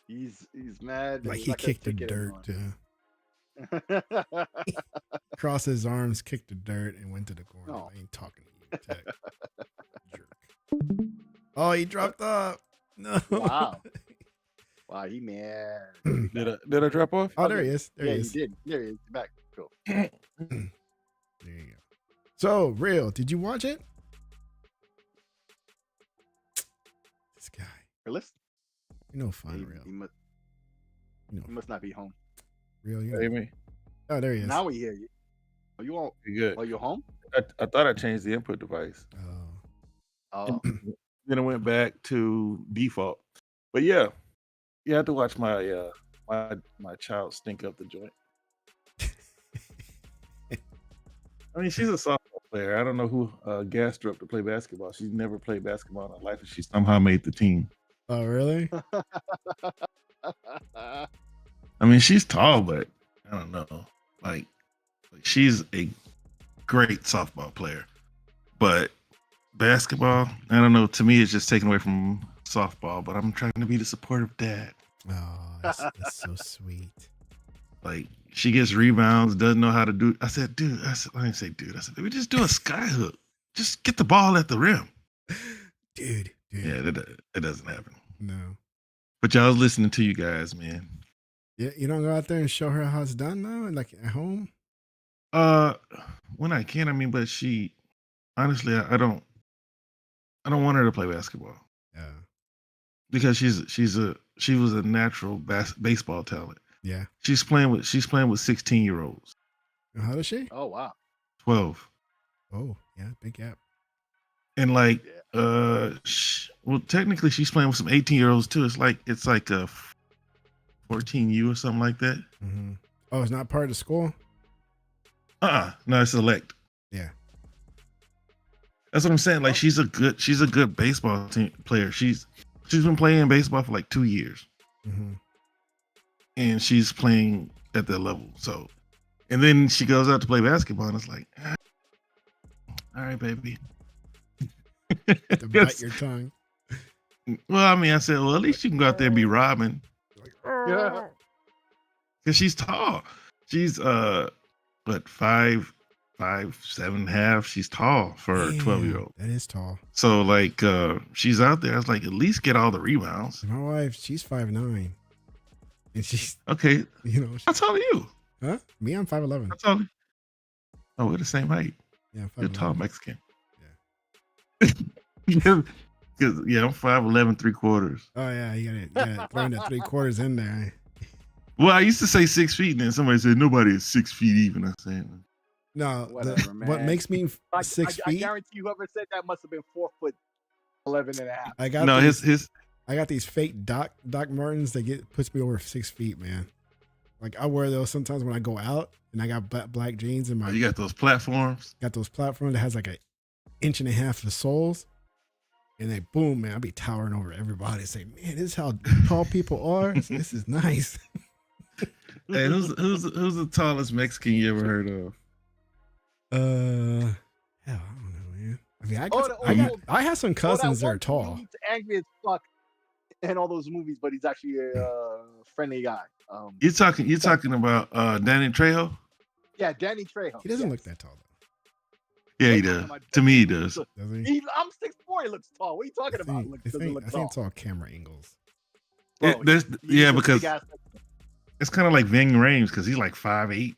He's mad. Like he kicked the dirt too. Crossed his arms, kicked the dirt, and went to the corner. Oh. I ain't talking to you, Tech. Jerk. Oh, he dropped off. No. Wow. Wow, he mad. Did I drop off? Oh, there he is. There he is. You did. There he is. Back. Cool. There you go. So, real, did you watch it? This guy. Listen, You know, fun, he, real. he must You know, he must not be home. real. You Hey, know. me. Oh, there he is. Now we hear you. Are you on? You good? Are you home? I thought I changed the input device. Oh, Then I went back to default. But yeah, you have to watch my my child stink up the joint. I mean, she's a softball player. I don't know who gassed her up to play basketball. She's never played basketball in her life, and she somehow made the team. Oh, really? I mean, she's tall, but I don't know. Like she's a great softball player, but basketball, I don't know. To me, it's just taken away from softball. But I'm trying to be the supportive dad. Oh, that's so sweet. Like she gets rebounds, doesn't know how to do. I said, dude. I didn't say, dude. I said, we just do a sky hook. Just get the ball at the rim. Dude. Yeah, it doesn't happen. No. But y'all was listening to you guys, man. Yeah, you don't go out there and show her how it's done now, like at home. When I can, I mean, but she, honestly, I don't want her to play basketball. Yeah. Because she was a natural baseball talent. Yeah. She's playing with 16-year-olds. How does she? oh wow. 12. Oh, yeah, big gap. And like, well, technically she's playing with some 18-year-olds too. It's like a 14U or something like that. Mm-hmm. Oh, it's not part of the school? No, it's elect. Yeah. That's what I'm saying. Like she's a good baseball team player. She's been playing baseball for like 2 years. Mm-hmm. And she's playing at that level. So, and then she goes out to play basketball and it's like, all right, baby. To bite your tongue. Well, I mean, I said, well, at least you can go out there and be Robin. Yeah. Because she's tall. She's what, 5'7.5". She's tall for a 12-year-old. That is tall. So like she's out there. I was like, at least get all the rebounds. My wife, she's 5'9". And she's Okay. you know. How tall are you? Huh? Me, I'm 5'11". How tall? Oh, we're the same height. Yeah, You're 5'11". tall Mexican. Yeah. Because I'm 5'11" 3/4. Oh yeah, you gotta throw that 3/4 in there. Well, I used to say 6 feet, and then somebody said nobody is 6 feet even. I said, No, Whatever, what man. makes me I 6 I feet? guarantee whoever said that must have been 4'11" and a half. I got no, these, his I got these fake Doc Martens that puts me over 6 feet, man. Like I wear those sometimes when I go out, and I got black jeans and you got those platforms. got those platforms that has like an 1.5 inches of soles, and they boom, man, I be towering over everybody. Say, man, this is how tall people are. This is nice. Hey, who's the tallest Mexican you ever heard of? Hell, I don't know, man. I mean, I have some cousins that are tall. He's angry as fuck in all those movies, but he's actually a friendly guy. You're talking about Danny Trejo? Yeah, Danny Trejo. He doesn't look that tall Yeah, he does. To me, he does. though, does he? I'm 6'4". He looks tall. What are you talking about? I think it's all camera angles. Bro, Because big-ass- it's kind of like Ving Rhames because he's like 5'8",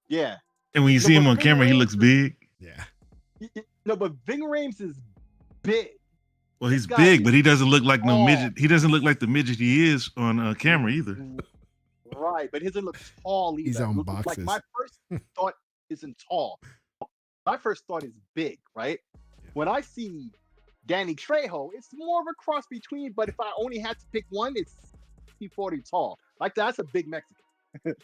yeah. and when you No, see him but on Ving camera, he Rhames looks big. Yeah. No, but Ving Rhames is big. Well, he's guy big, is but he doesn't look like no tall. midget. He doesn't look like the midget he is on camera either. Right, but he doesn't look tall either. He's on Like boxes. my first thought isn't tall. My first thought is big, right? Yeah. When I see Danny Trejo, it's more of a cross between, but if I only had to pick one, it's C40 tall. Like that's a big Mexican.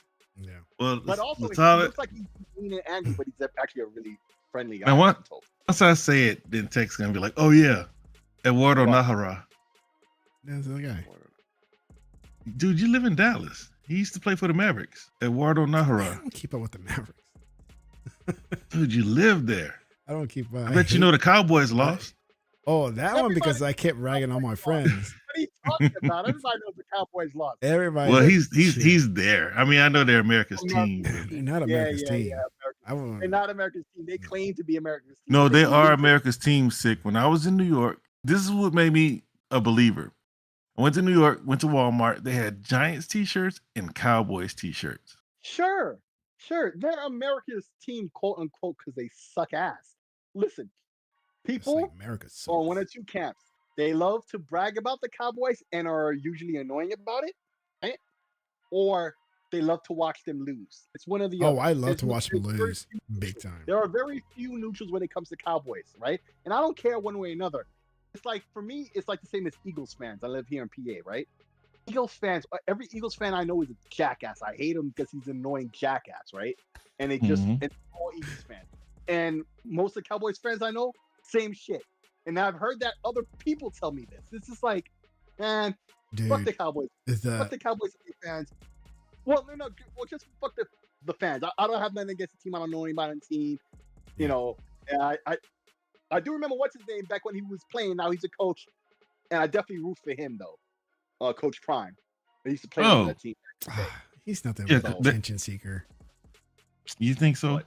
Yeah. Well, But also, the he tall- looks like he's mean and angry, but he's actually a really friendly guy. Now what? I'm told. once I say it, then Tech's gonna be like, "Oh yeah, Eduardo What? Nahara, That's the guy. dude, you live in Dallas. He used to play for the Mavericks. Eduardo I Nahara, don't keep up with the Mavericks. dude, you live there. I don't keep up. I bet you know the Cowboys lost. Oh, that one because I kept ragging on my friends. What are you talking about? Everybody knows the Cowboys lost. Everybody. Well, Shit. he's there. I mean, I know they're America's team. They're not Yeah, America's yeah, team. yeah. I won't. They're not America's team. They claim to be America's team. No, they are America's team. Sick. When I was in New York, this is what made me a believer. I went to New York, went to Walmart. They had Giants t-shirts and Cowboys t-shirts. Sure. Sure, they're America's team, quote unquote, because they suck ass. Listen, It's like people America are on sucks. one of two camps. They love to brag about the Cowboys and are usually annoying about it, right? Or they love to watch them lose. It's one or the Oh, other. I love There's to no, watch them there's very lose few big neutrals. time. There are very few neutrals when it comes to Cowboys, right? And I don't care one way or another. It's like for me, it's like the same as Eagles fans. I live here in PA, right? Eagles fans, every Eagles fan I know is a jackass. I hate him because he's an annoying jackass, right? And Mhm. it's all Eagles fans. And most of the Cowboys fans I know, same shit. And I've heard that other people tell me this. This is like, man, fuck the Dude, Cowboys. is Fuck that the Cowboys fans. Well, no, well, just fuck the fans. I don't have nothing against the team. I don't know anybody on the team. You yeah. know, and I do remember what's his name back when he was playing. Now he's a coach, and I definitely root for him though. Coach Prime. He used to play on Oh, that team back in the day. He's nothing yeah. but an So attention seeker. You think so? what?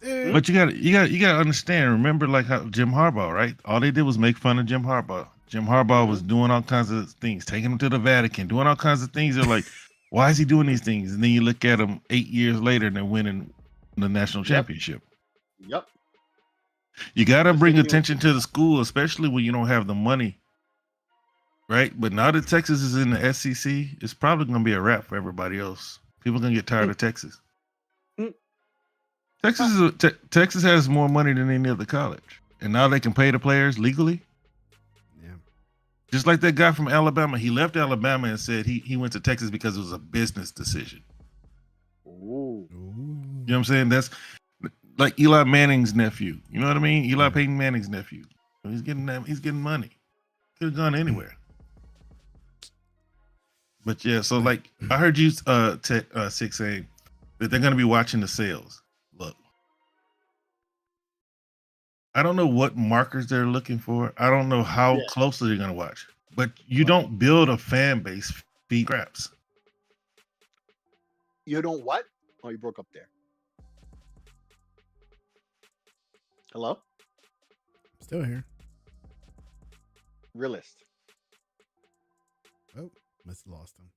Dude, But you got to understand. Remember, like how Jim Harbaugh, right? All they did was make fun of Jim Harbaugh. Jim Harbaugh was Mhm. doing all kinds of things, taking him to the Vatican, doing all kinds of things. They're like, why is he doing these things? And then you look at him 8 years later, and they're winning the national Yep. championship. Yep. You got to The bring same thing with attention to the school, especially when you don't have the money, right? But now that Texas is in the SEC, it's probably going to be a wrap for everybody else. People going to get tired Mm, of Texas. mm. Texas has more money than any other college, and now they can pay the players legally. yeah. Just like that guy from Alabama, he left Alabama and said he went to Texas because it was a business decision. Ooh. Ooh. You know what I'm saying? That's like Eli Manning's nephew. You know what I mean? Eli Yeah. Peyton Manning's nephew. He's getting money. Could have gone anywhere. But yeah, so like I heard you Six saying that they're gonna be watching the sales. Look, I don't know what markers they're looking for. I don't know how Yeah. closely they're gonna watch. But you Right. don't build a fan base feed scraps. You don't what? Oh, you broke up there. Hello? Still here. Realist. Oh, must have lost him.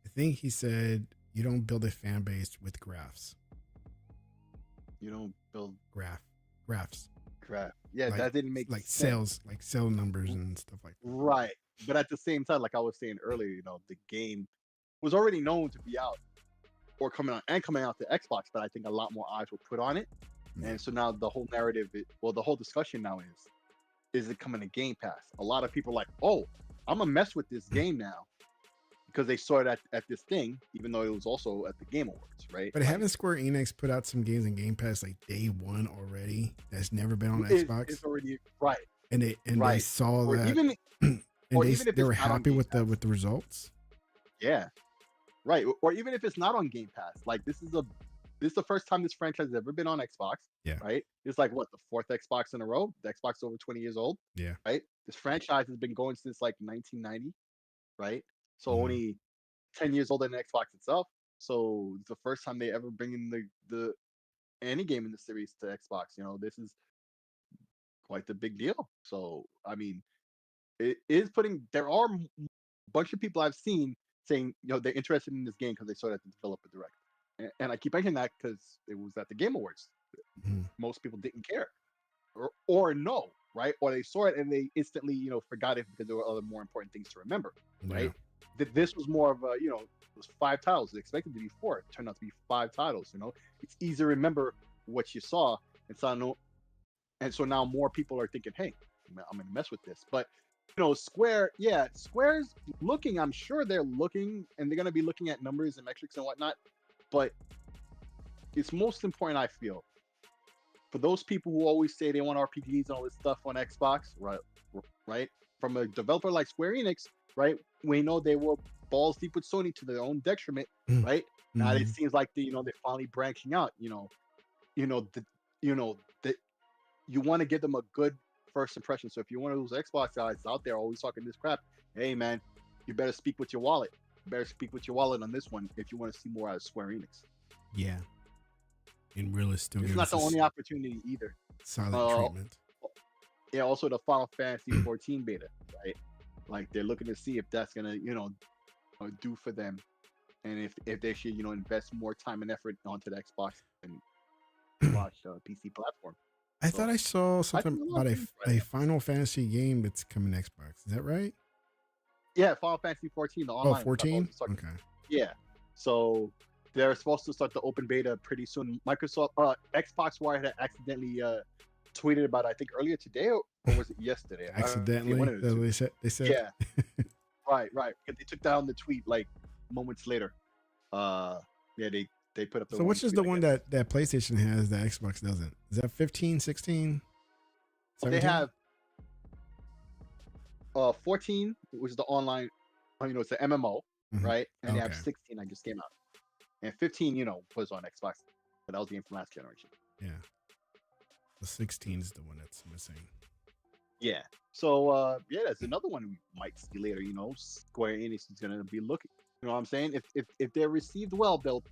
I think he said you don't build a fan base with graphs. You don't build Graphs. crap. Yeah, Like, that didn't make like sense. sales, like sale numbers and stuff like that. Right. But at the same time, like I was saying earlier, the game was already known to be out or coming out to Xbox, but I think a lot more eyes were put on it. Yeah. And so now the whole narrative, the whole discussion now is it coming to Game Pass? A lot of people are like, oh, I'm gonna mess with this game now because they saw it at this thing, even though it was also at the Game Awards, right? But haven't Square Enix put out some games in Game Pass like day one already that's never been on It- Xbox? It's already right. And they Right. saw Or that even and or they even if they it's were not on happy Game with Pass. the results. Yeah. Right. Or even if it's not on Game Pass. Like this is the first time this franchise has ever been on Xbox. Yeah. Right. It's like what, the fourth Xbox in a row? The Xbox over 20 years old. Yeah. Right. This franchise has been going since like 1990. Right. So Mhm. only 10 years older than Xbox itself. So it's the first time they ever bring in the any game in the series to Xbox. This is quite the big deal. So I mean, it is putting. There are a bunch of people I've seen saying they're interested in this game because they saw it at the developer direct, and I keep mentioning that because it was at the Game Awards. Mhm. Most people didn't care, or no, right? Or they saw it and they instantly forgot it because there were other more important things to remember, right? This was more of a it was 5 titles. It expected to be 4. It turned out to be 5 titles. It's easy to remember what you saw, and so now more people are thinking, hey, I'm gonna mess with this. But Square's looking. I'm sure they're looking, and they're gonna be looking at numbers and metrics and whatnot. But it's most important, I feel, for those people who always say they want RPGs and all this stuff on Xbox, right? Right? From a developer like Square Enix, right? We know they were balls deep with Sony to their own detriment, Mm. right? Now it Mhm. seems like they're finally branching out. That you want to give them a good first impression. So if you're one of those Xbox guys out there always talking this crap, hey man, you better speak with your wallet. You better speak with your wallet on this one if you want to see more out of Square Enix. Yeah. And Realist still It's gives not the us only opportunity either. silent treatment. Yeah, also the Final Fantasy 14 beta, right? Like they're looking to see if that's gonna, do for them and if they should invest more time and effort onto the Xbox and watch PC platform. I thought I saw I something think a lot about of a, things right a now. Final Fantasy game that's coming to Xbox. Is that right? Yeah, Final Fantasy 14, the Oh, online. 14? Okay. Yeah. So they're supposed to start the open beta pretty soon. Microsoft, Xbox Wire had accidentally tweeted about it, I think earlier today or was it yesterday? I forget, one Accidentally, of the that's two. what they said. Yeah, right. Because they took down the tweet like moments later. Yeah, they put up the So wrong which is tweet, the I one guess. that PlayStation has that Xbox doesn't? Is that 15, 16, They 17? have 14, which is the online, it's an MMO, Mhm. right? And they have Okay. 16 that just came out. And 15, was on Xbox, but that was the game from last generation. Yeah. The 16 is the one that's missing. Yeah. So yeah, that's another one we might see later. Square Enix is gonna be looking. You know what I'm saying? If they're received well, they'll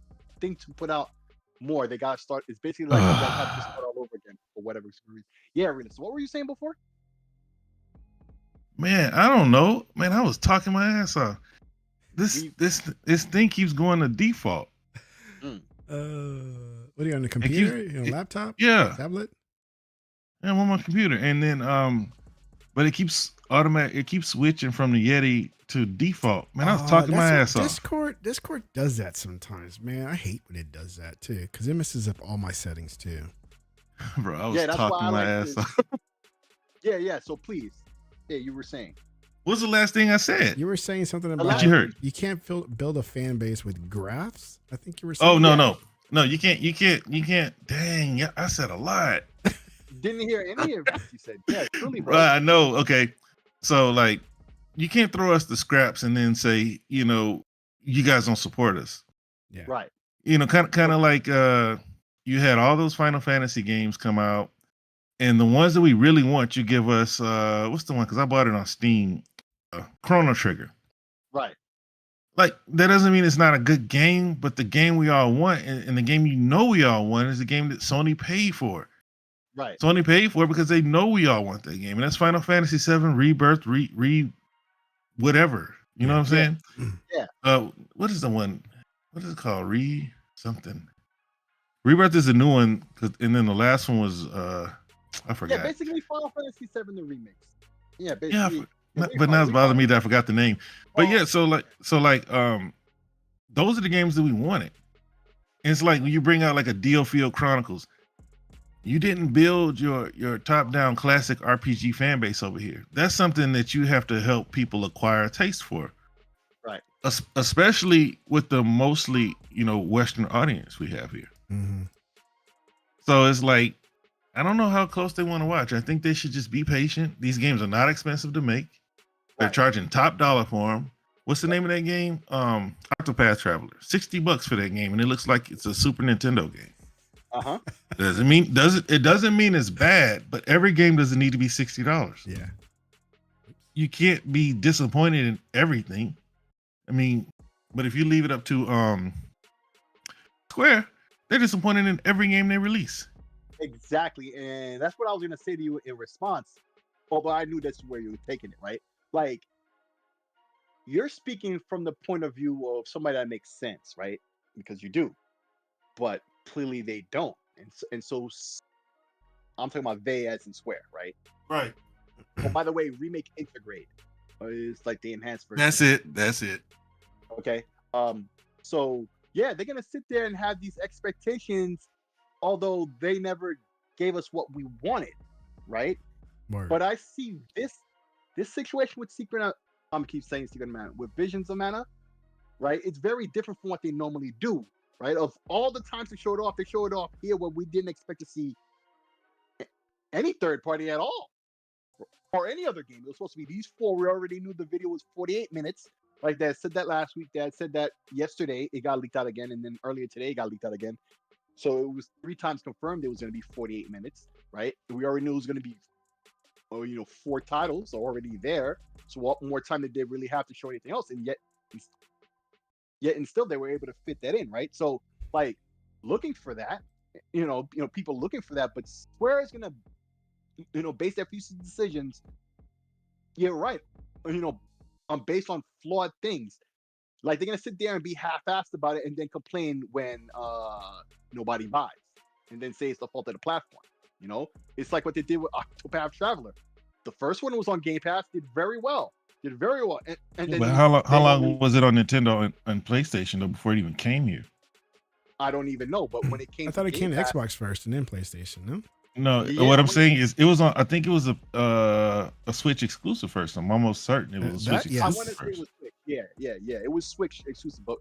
think to put out more. They gotta start. It's basically like you guys have to start all over again for whatever reason. Yeah, Rita. So what were you saying before? Man, I don't know. Man, I was talking my ass off. This thing keeps going to default. What are you on the computer? You on a laptop? Yeah. Tablet? Yeah, I'm on my computer. And then but it keeps switching from the Yeti to default. Man, I was talking my ass off. Discord does that sometimes, man. I hate when it does that too, because it messes up all my settings too. Bro, I was talking my ass off. Yeah. So please. Yeah, you were saying. What's the last thing I said? You were saying something about What you heard? You can't build a fan base with graphs. I think you were saying. Oh no, you can't. Dang, yeah, I said a lot. Didn't hear any of what you said. Yeah, truly, bro. I know. Okay, so like, you can't throw us the scraps and then say, you guys don't support us. Yeah. Right. Kind of like you had all those Final Fantasy games come out, and the ones that we really want, you give us what's the one? Because I bought it on Steam, Chrono Trigger. Right. Like, that doesn't mean it's not a good game, but the game we all want, and the game we all want, is the game that Sony paid for. Right. Sony paid for it because they know we all want that game, and that's Final Fantasy VII Rebirth, whatever. You know what I'm saying? Yeah. What is the one? What is it called? Something. Rebirth is a new one, and then the last one was I forgot. Yeah, basically Final Fantasy VII the remix. Yeah, basically. Yeah, but now it's bothering me that I forgot the name. But yeah, so like those are the games that we wanted. And it's like when you bring out like a DioField Chronicles, you didn't build your top-down classic RPG fan base over here. That's something that you have to help people acquire a taste for. Right. Especially with the mostly, Western audience we have here. Mm-hmm. So it's like, I don't know how close they want to watch. I think they should just be patient. These games are not expensive to make. They're charging top dollar for them. What's the name of that game? Octopath Traveler. $60 for that game, and it looks like it's a Super Nintendo game. Uh-huh. It doesn't mean it's bad, but every game doesn't need to be $60. Yeah. You can't be disappointed in everything. I mean, but if you leave it up to Square, they're disappointed in every game they release. Exactly. And that's what I was gonna say to you in response. Although I knew that's where you were taking it, right? Like, you're speaking from the point of view of somebody that makes sense, right? Because you do. But clearly they don't. And so I'm talking about they as in Square, right? Right. Oh, by the way, Remake Integrate is like the enhanced version. That's it. Okay. So yeah, they're gonna sit there and have these expectations, although they never gave us what we wanted, right? Word. But I see this situation with Secret. I'm keep saying Secret of Mana with Visions of Mana, right? It's very different from what they normally do, right? Of all the times they show it off here where we didn't expect to see any third party at all, or any other game. It was supposed to be these four. We already knew the video was 48 minutes. Like Dad said that last week. Dad said that yesterday. It got leaked out again, and then earlier today it got leaked out again. So it was 3 times confirmed it was going to be 48 minutes, right? We already knew it was going to be, 4 titles already there. So what more time did they really have to show anything else? And yet and still they were able to fit that in, right? So like looking for that, people looking for that, but Square is going to, base their future decisions. Yeah, right. Based on flawed things. Like they're gonna sit there and be half-assed about it and then complain when nobody buys, and then say it's the fault of the platform. You know, it's like what they did with Octopath Traveler. The first one was on Game Pass, did very well, and then But how they long was it on Nintendo and PlayStation though before it even came here? I don't even know, but when it came, I thought it Game came to Pass, Xbox first and then PlayStation. No, No, Yeah, what I'm when- saying is it was on. I think it was a Switch exclusive first. I'm almost certain it was a That- Switch yes. I exclusive want to say it first. was Switch. Yeah. It was Switch exclusive, but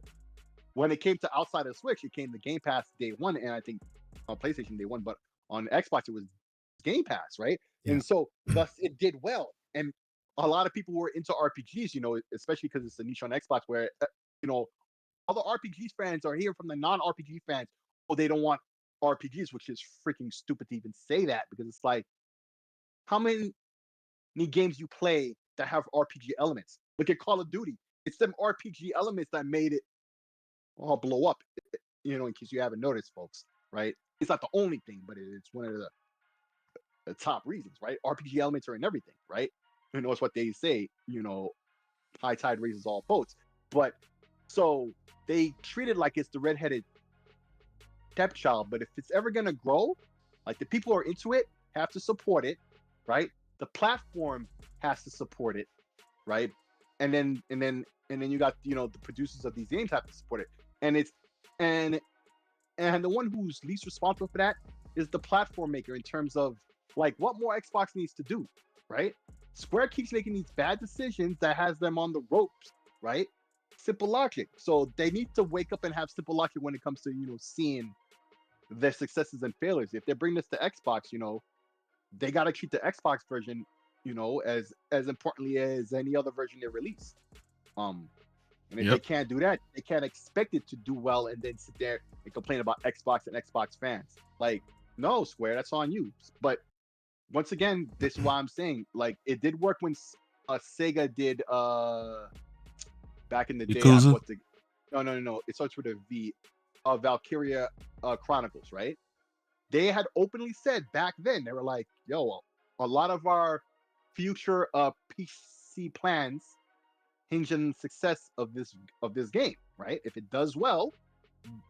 when it came to outside of Switch, it came to Game Pass day one, and I think on PlayStation day one, but on Xbox it was Game Pass, right? Yeah. And so thus it did well, and a lot of people were into RPGs, you know, especially because it's a niche on Xbox where you know all the RPG fans are hearing from the non-RPG fans, oh, they don't want RPGs, which is freaking stupid to even say that because it's like, how many games you play that have RPG elements? Look at Call of Duty. It's them RPG elements that made it all blow up. You know, in case you haven't noticed, folks, right? It's not the only thing, but it's one of the top reasons, right? RPG elements are in everything, right? You know, it's what they say, you know, high tide raises all boats. But so they treat it like it's the redheaded stepchild. But if it's ever gonna grow, like the people who are into it have to support it, right? The platform has to support it, right? And then you got, you know, the producers of these games have to support it. And it's and the one who's least responsible for that is the platform maker in terms of like what more Xbox needs to do, right? Square keeps making these bad decisions that has them on the ropes, right? Simple logic. So they need to wake up and have simple logic when it comes to, you know, seeing their successes and failures. If they bring this to Xbox, you know, they got to treat the Xbox version, you know, as importantly as any other version they release. And if they can't do that, they can't expect it to do well and then sit there and complain about Xbox and Xbox fans. Like, no, Square, that's on you. But once again, this is why I'm saying, like, it did work when Sega did back in the day. Yakuza? No. It starts with a V. Valkyria Chronicles, right? They had openly said back then, they were like, yo, a lot of our future PC plans hinge on the success of this game, right? If it does well,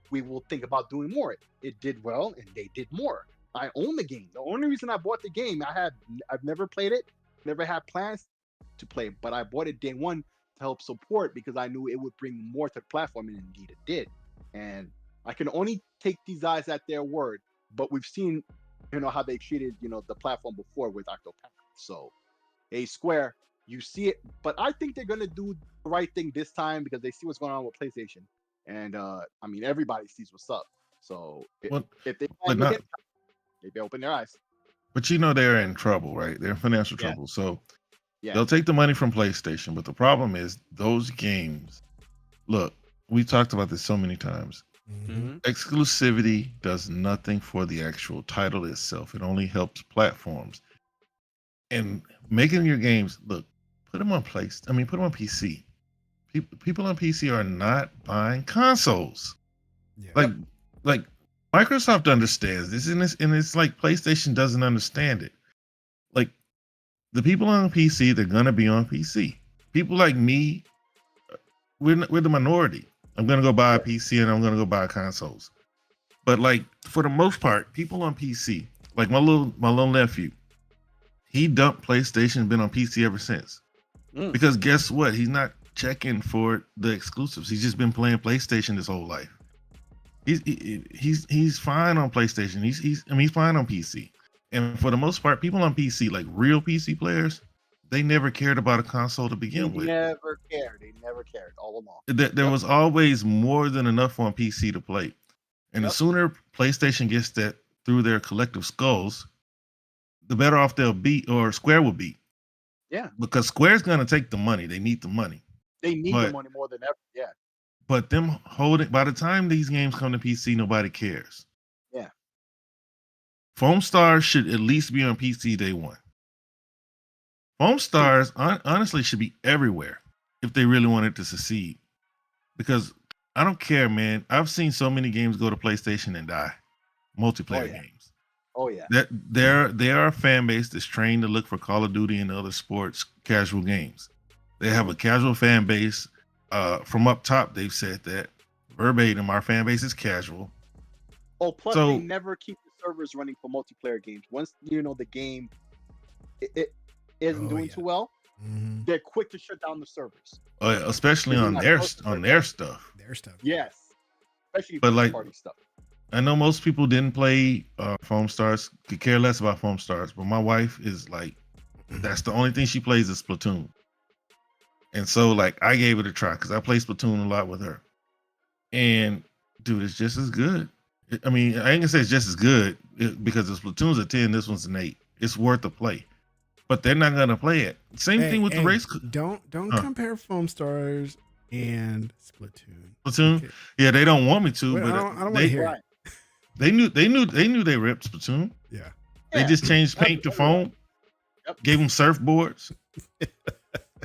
we will think about doing more. It did well, and they did more. I own the game. The only reason I bought the game, I've never played it, never had plans to play, but I bought it day one to help support because I knew it would bring more to the platform, and indeed it did. And I can only take these guys at their word, but we've seen, you know, how they treated, you know, the platform before with Octopath. So, hey, Square, you see it, but I think they're gonna do the right thing this time because they see what's going on with PlayStation, and I mean everybody sees what's up. So if they can't look at, maybe open their eyes. But you know they're in trouble, right? They're in financial trouble. So Yeah. they'll take the money from PlayStation, but the problem is those games. Look, we talked about this so many times. Mhm. Exclusivity does nothing for the actual title itself. It only helps platforms. And making your games, look, put them on put them on PC. People on PC are not buying consoles. Yeah. Like Microsoft understands this, and it's like PlayStation doesn't understand it. Like the people on PC, they're gonna be on PC. People like me, we're the minority. I'm gonna go buy a PC and I'm gonna go buy consoles. But like for the most part, people on PC, like my little nephew, he dumped PlayStation, been on PC ever since. Because guess what? He's not checking for the exclusives. He's just been playing PlayStation his whole life. He's fine on PlayStation. He's fine on PC. And for the most part, people on PC, like real PC players, they never cared about a console to begin with. They never cared all along. There was always more than enough on PC to play. And the sooner PlayStation gets that through their collective skulls, the better off they'll be, or Square will be. Yeah. Because Square's going to take the money. They need the money. They need the money more than ever. Yeah. But them holding, by the time these games come to PC, nobody cares. Yeah. Foam Stars should at least be on PC day one. Foam Stars honestly should be everywhere if they really wanted to succeed. Because I don't care, man. I've seen so many games go to PlayStation and die. Multiplayer games. Oh yeah. They are a fan base that's trained to look for Call of Duty and other sports casual games. They have a casual fan base from up top, they've said that verbatim, our fan base is casual. Oh, plus So- they never keep the servers running for multiplayer games. Once the game it isn't Oh, doing yeah. too well, Mhm. they're quick to shut down the servers. Especially They're on not their supposed to on shut their down. stuff. Their stuff. Yes, especially But, first like, party stuff. I know most people didn't play Foam Stars, could care less about Foam Stars, but my wife is like, that's the only thing she plays is Splatoon. And so, like, I gave it a try because I play Splatoon a lot with her. And, dude, it's just as good. I mean, I ain't gonna say it's just as good because the Splatoon's a 10, this one's an 8. It's worth a play. But they're not gonna play it. Same thing with the race. Don't Huh. compare Foam Stars and Splatoon. Splatoon? Okay. Yeah, they don't want me to, Wait, but I don't want to they, hear Right. it. they knew they ripped Splatoon. Yeah. They Yeah, just changed paint to absolutely. foam. Yep. Gave them surfboards.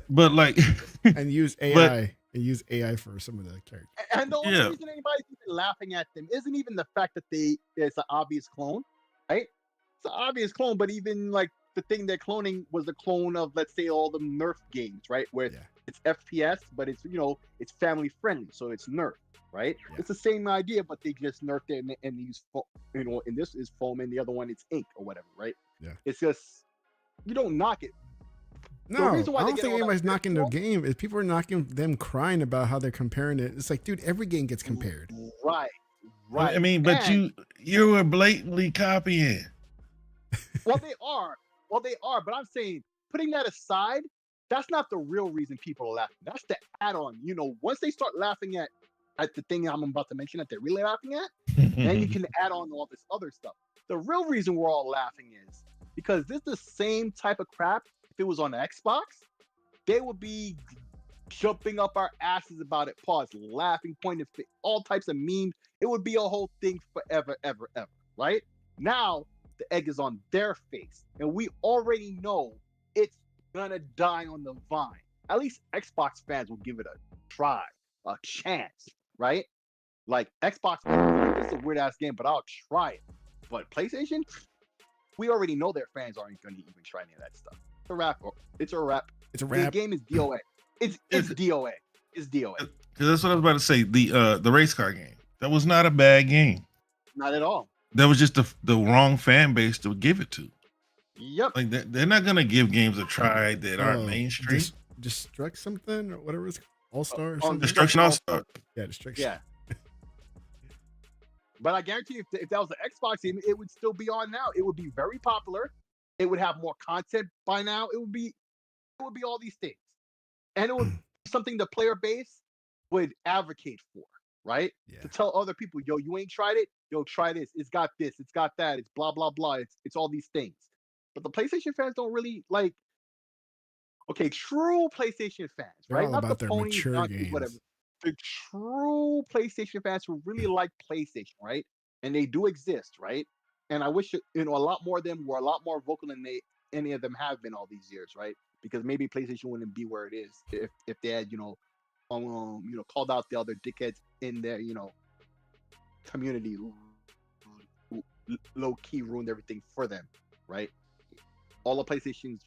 But like, And use AI. And use AI for some of the characters. And the only Yeah. reason anybody's even laughing at them isn't even the fact that it's an obvious clone, right? It's an obvious clone, but even like the thing they're cloning was the clone of, let's say, all the Nerf games, right? Where Yeah. it's FPS, but it's family friendly, so it's Nerf, right? Yeah. It's the same idea, but they just nerfed it and use and this is foam, and the other one it's ink or whatever, right? Yeah. It's just you don't knock it. No, reason why I they don't get think all that anybody's knocking the vitriol- game. Is people are knocking them crying about how they're comparing it. It's like, dude, every game gets compared. Right. Right. I mean, but And- you were blatantly copying. Well, they are. But I'm saying, putting that aside, that's not the real reason people are laughing. That's the add-on. Once they start laughing at the thing I'm about to mention that they're really laughing at, then you can add on all this other stuff. The real reason we're all laughing is because this is the same type of crap. If it was on the Xbox, they would be jumping up our asses about it, pause, laughing, pointing, all types of memes. It would be a whole thing forever, ever, ever, right? Now, the egg is on their face, and we already know it's gonna die on the vine. At least Xbox fans will give it a try, a chance, right? Like Xbox, it's a weird ass game, but I'll try it. But PlayStation, we already know their fans aren't gonna even try any of that stuff. It's a wrap. It's a wrap. It's a The wrap. game is DOA. It's DOA. It's DOA. Because that's what I was about to say. The race car game, that was not a bad game. Not at all. That was just the wrong fan base to give it to. Yep. Like they're not gonna give games a try that aren't Oh, mainstream. Destruct something or whatever it's All Star or on something. Destruction All Star. Yeah, Destruction. Yeah. But I guarantee you, if that was an Xbox game, it would still be on now. It would be very popular. It would have more content by now. It would be all these things, and it would be something the player base would advocate for, right? Yeah. To tell other people, yo, you ain't tried it, yo, try this. It's got this, it's got that, it's blah blah blah. It's all these things. But the PlayStation fans don't really like. Okay, true PlayStation fans, They're right? all Not about the their phony, mature not games. whatever. The true PlayStation fans who really like PlayStation, right? And they do exist, right? And I wish a lot more of them were a lot more vocal than any of them have been all these years, right? Because maybe PlayStation wouldn't be where it is if they had called out the other dickheads in their community, low key ruined everything for them, right? All the PlayStation's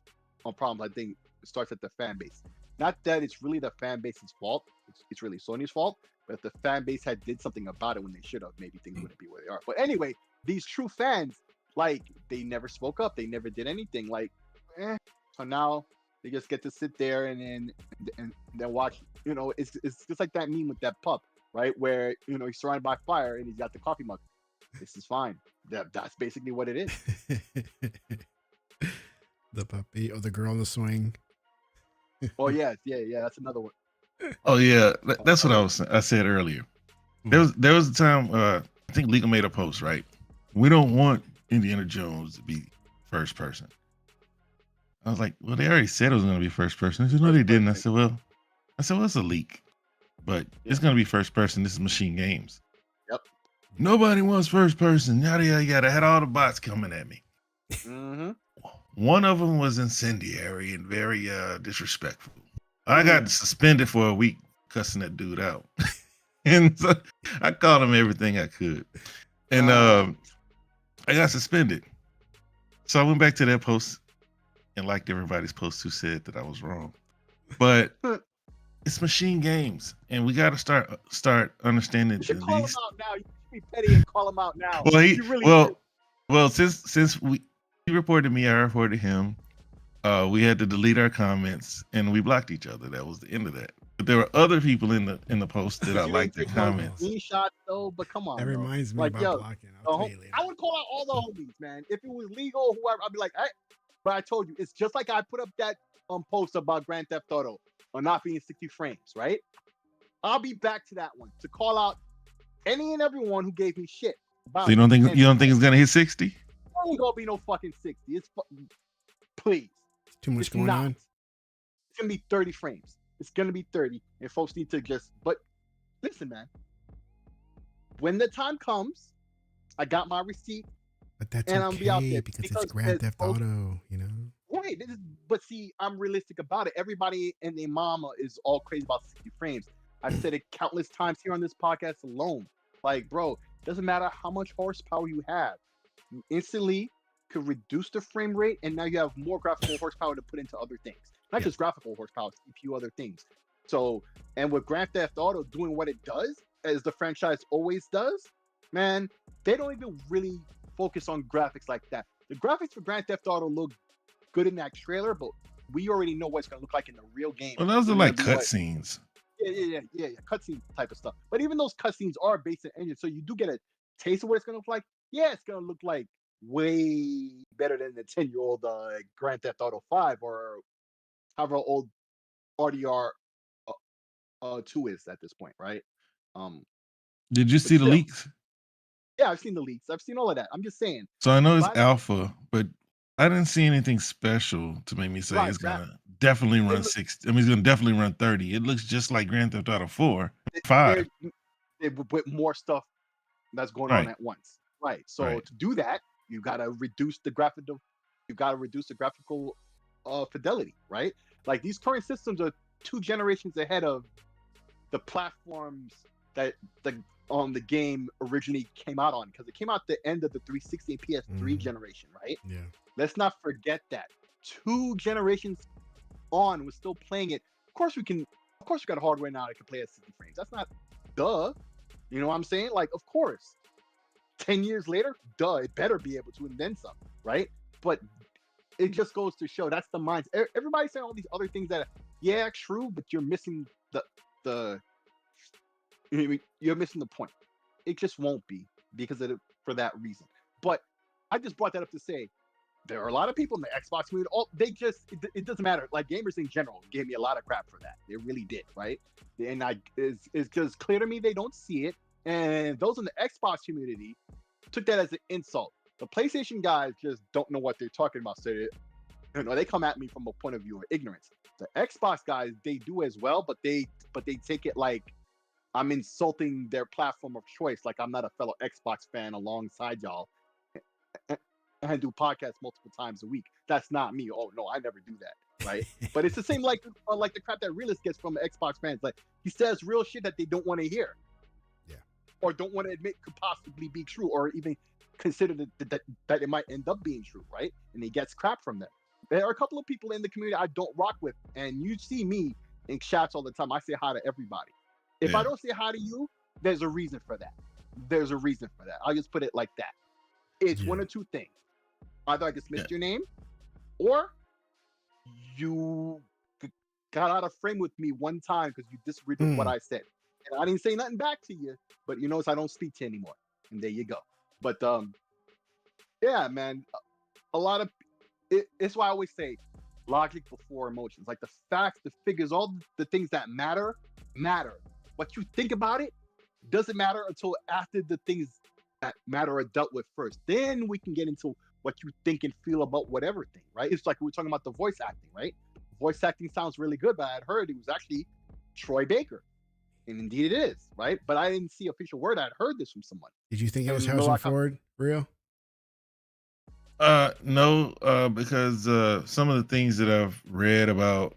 problems, I think, starts at the fan base. Not that it's really the fan base's fault. It's really Sony's fault. But if the fan base had did something about it when they should have, maybe things wouldn't be where they are. But anyway, these true fans, like, they never spoke up. They never did anything. Like, so now they just get to sit there and then watch. It's just like that meme with that pup, right? Where he's surrounded by fire and he's got the coffee mug. This is fine. That's basically what it is. The puppy or the girl on the swing. Oh yeah. That's another one. Oh yeah, that's what I said earlier. There was a time I think Legal made a post, right? We don't want Indiana Jones to be first person. I was like, well, they already said it was going to be first person. They said, no, they didn't. I said, well, it's a leak, but it's going to be first person. This is Machine Games. Yep. Nobody wants first person. Yada yada yada. I had all the bots coming at me. Mm-hmm. One of them was incendiary and very disrespectful. I got suspended for a week cussing that dude out. And so I called him everything I could. And I got suspended. So I went back to that post and liked everybody's post who said that I was wrong. But it's machine games, and we got to start understanding You should that call him these. out now. You should be petty and call him out now. Well, You really should. since he reported me, I reported him. We had to delete our comments, and we blocked each other. That was the end of that. But there were other people in the post that I You liked didn't their take no comments. screenshots though, but come on, That bro. reminds me Like, about yo, blocking. I'll tell you later. I would call out all the homies, man. If it was legal, whoever, I'd be like, hey. But I told you, it's just like I put up that post about Grand Theft Auto or not being 60 frames, right? I'll be back to that one to call out any and everyone who gave me shit about. So you don't think it's gonna hit 60? It ain't gonna be no fucking 60. Please. Too much It's going not. on. It's gonna be 30 frames. It's gonna be 30, and folks need to just. But listen, man. When the time comes, I got my receipt. But that's And I'll be out okay there because because it's Grand Theft folks- Auto, you know. Right. But see, I'm realistic about it. Everybody and their mama is all crazy about 60 frames. I've said it countless times here on this podcast alone. Like, bro, doesn't matter how much horsepower you have, you instantly could reduce the frame rate, and now you have more graphical horsepower to put into other things. Not just graphical horsepower, CPU, other things. So, and with Grand Theft Auto doing what it does, as the franchise always does, man, they don't even really focus on graphics like that. The graphics for Grand Theft Auto look good in that trailer, but we already know what it's gonna look like in the real game. Well, those are It's like gonna be like- cutscenes. Yeah, cutscene type of stuff. But even those cutscenes are based in engine, so you do get a taste of what it's gonna look like. Yeah, it's gonna look like way better than the 10-year-old Grand Theft Auto 5 or however old RDR 2 is at this point, right? Did you see the still. leaks? Yeah, I've seen the leaks. I've seen all of that. I'm just saying. So I know it's But- alpha, but I didn't see anything special to make me say Right, it's gonna definitely run look- 60. I mean, it's gonna definitely run 30. It looks just like Grand Theft Auto 4, 5. They're with more stuff that's going on Right. at once. Right. So Right. to do that, you gotta reduce the graphical fidelity, right? Like these current systems are 2 generations ahead of the platforms that the game originally came out on, because it came out the end of the 360 and PS3 generation, right? Yeah. Let's not forget that 2 generations on, we're still playing it. Of course we got hardware now that can play at 60 frames. That's not duh. You know what I'm saying? Like, of course. 10 years later, duh, it better be able to, and then some, right? But it just goes to show that's the mindset. Everybody's saying all these other things that, yeah, true, but you're missing you're missing the point. It just won't be because of for that reason. But I just brought that up to say there are a lot of people in the Xbox community. It doesn't matter. Like gamers in general gave me a lot of crap for that. They really did, right? And it's just clear to me they don't see it. And those in the Xbox community took that as an insult. The PlayStation guys just don't know what they're talking about. So they come at me from a point of view of ignorance. The Xbox guys, they do as well, but they take it like I'm insulting their platform of choice. Like I'm not a fellow Xbox fan alongside y'all and do podcasts multiple times a week. That's not me. Oh no, I never do that. Right. But it's the same like the crap that realist gets from the Xbox fans. Like he says real shit that they don't want to hear. Yeah. Or don't want to admit could possibly be true, or even consider that it might end up being true, right? And he gets crap from them. There are a couple of people in the community I don't rock with, and you see me in chats all the time. I say hi to everybody. If I don't say hi to you, there's a reason for that. There's a reason for that. I'll just put it like that. It's one or two things. Either I dismissed your name, or you got out of frame with me one time because you disagreed with what I said. And I didn't say nothing back to you, but you notice I don't speak to you anymore. And there you go. But yeah, man, a lot of it's why I always say logic before emotions. Like the facts, the figures, all the things that matter. What you think about it doesn't matter until after the things that matter are dealt with first. Then we can get into what you think and feel about whatever thing, right? It's like we were talking about the voice acting, right? Voice acting sounds really good, but I had heard it was actually Troy Baker. And indeed it is, right? But I didn't see official word. I had heard this from someone. Did you think it was Harrison Ford, real? No, because some of the things that I've read about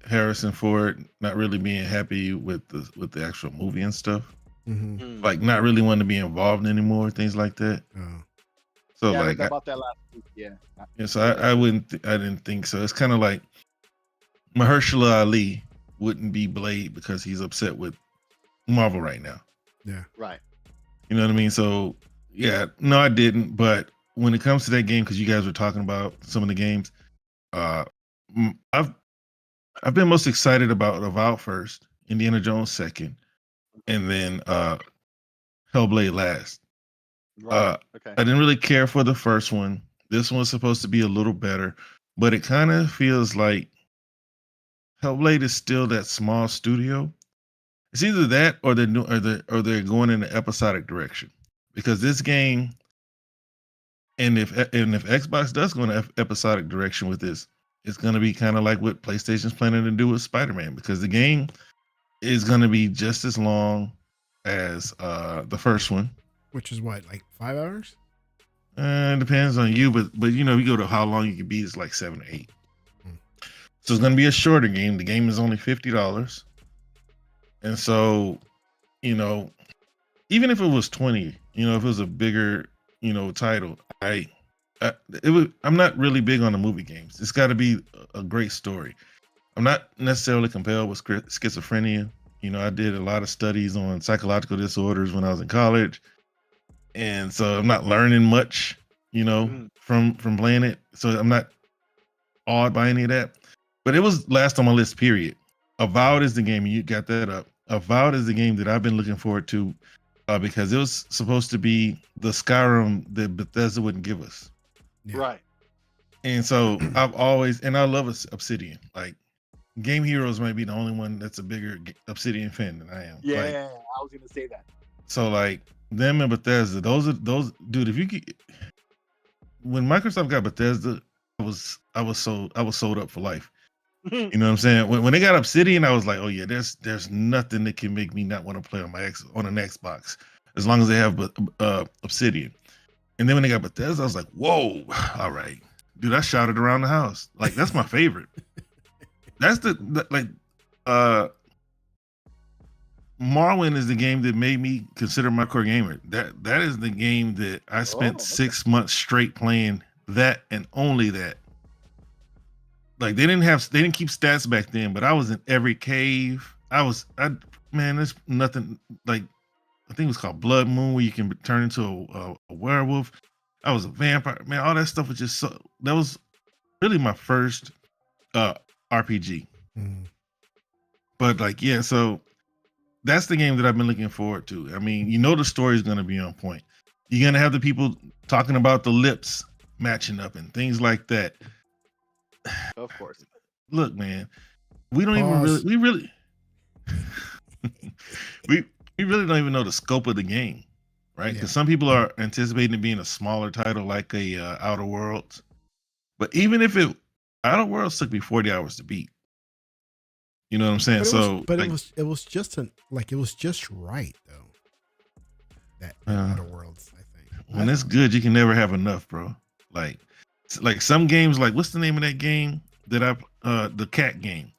Harrison Ford not really being happy with the actual movie and stuff, like not really wanting to be involved anymore, things like that. So yeah, like I heard about that last week. Yeah. So I didn't think so. It's kind of like Mahershala Ali. wouldn't be Blade because he's upset with Marvel right now. Yeah. Right. You know what I mean? So yeah, no, I didn't. But when it comes to that game, because you guys were talking about some of the games, I've been most excited about Avowed first, Indiana Jones second, and then Hellblade last. Right. Okay. I didn't really care for the first one. This one's supposed to be a little better, but it kind of feels like Hellblade is still that small studio. It's either that or they're going in the episodic direction. Because this game, and if Xbox does go in an episodic direction with this, it's going to be kind of like what PlayStation's planning to do with Spider-Man, because the game is going to be just as long as the first one. Which is what, like 5 hours? It depends on you, but you know, you go to how long you can beat, it's like 7 or 8. So it's going to be a shorter game. The game is only $50, and so, you know, even if it was 20, you know, if it was a bigger, you know, title, I'm not really big on the movie games. It's got to be a great story. I'm not necessarily compelled with schizophrenia. You know, I did a lot of studies on psychological disorders when I was in college, and so I'm not learning much, you know, from playing it. So I'm not awed by any of that. But it was last on my list, period. Avowed is the game, and you got that up. Avowed is the game that I've been looking forward to because it was supposed to be the Skyrim that Bethesda wouldn't give us. Yeah. Right. And so I've always, and I love Obsidian. Like, Game Heroes might be the only one that's a bigger Obsidian fan than I am. Yeah, like, I was gonna say that. So like them and Bethesda, those dude. If you get, when Microsoft got Bethesda, I was sold up for life. You know what I'm saying? When they got Obsidian, I was like, oh yeah, there's nothing that can make me not want to play on on an Xbox as long as they have Obsidian. And then when they got Bethesda, I was like, whoa, all right, dude, I shouted around the house. Like, that's my favorite. That's Morrowind is the game that made me consider my core gamer. That is the game that I spent 6 months straight playing, that and only that. Like, they didn't keep stats back then, but I was in every cave. There's nothing like, I think it was called Blood Moon, where you can turn into a werewolf. I was a vampire, man. All that stuff was just that was really my first RPG. But like, yeah, so that's the game that I've been looking forward to. I mean, you know, the story is going to be on point. You're going to have the people talking about the lips matching up and things like that. Of course. Look, man, we don't even really we really don't even know the scope of the game, right? Because some people are anticipating it being a smaller title like a Outer Worlds. But even if Outer Worlds took me 40 hours to beat. You know what I'm saying? It was just right though. That Outer Worlds, I think. When it's good, you can never have enough, bro. Like some games, like, what's the name of that game that the cat game?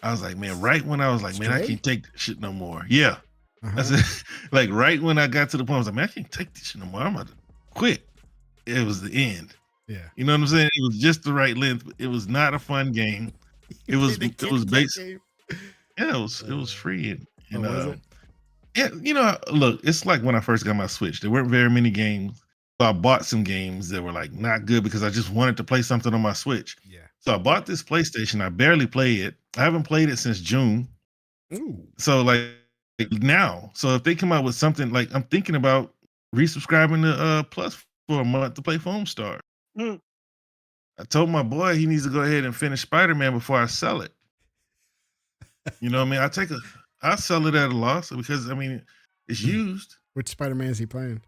I was like, man, right when I was like, man, I can't take this shit no more. Yeah. I said, like, right when I got to the point, I was like, man, I can't take this shit no more. I'm about to quit. It was the end. Yeah. You know what I'm saying? It was just the right length. It was not a fun game. It was based. Yeah, it was free. And yeah, you know, look, it's like when I first got my Switch, there weren't very many games. So I bought some games that were like not good because I just wanted to play something on my Switch. Yeah. So I bought this PlayStation. I barely play it. I haven't played it since June. Ooh. So like now, so if they come out with something, like, I'm thinking about resubscribing to Plus for a month to play Foam Star. I told my boy he needs to go ahead and finish Spider-Man before I sell it. You know what I mean? I sell it at a loss because, I mean, it's used. Which Spider-Man is he playing?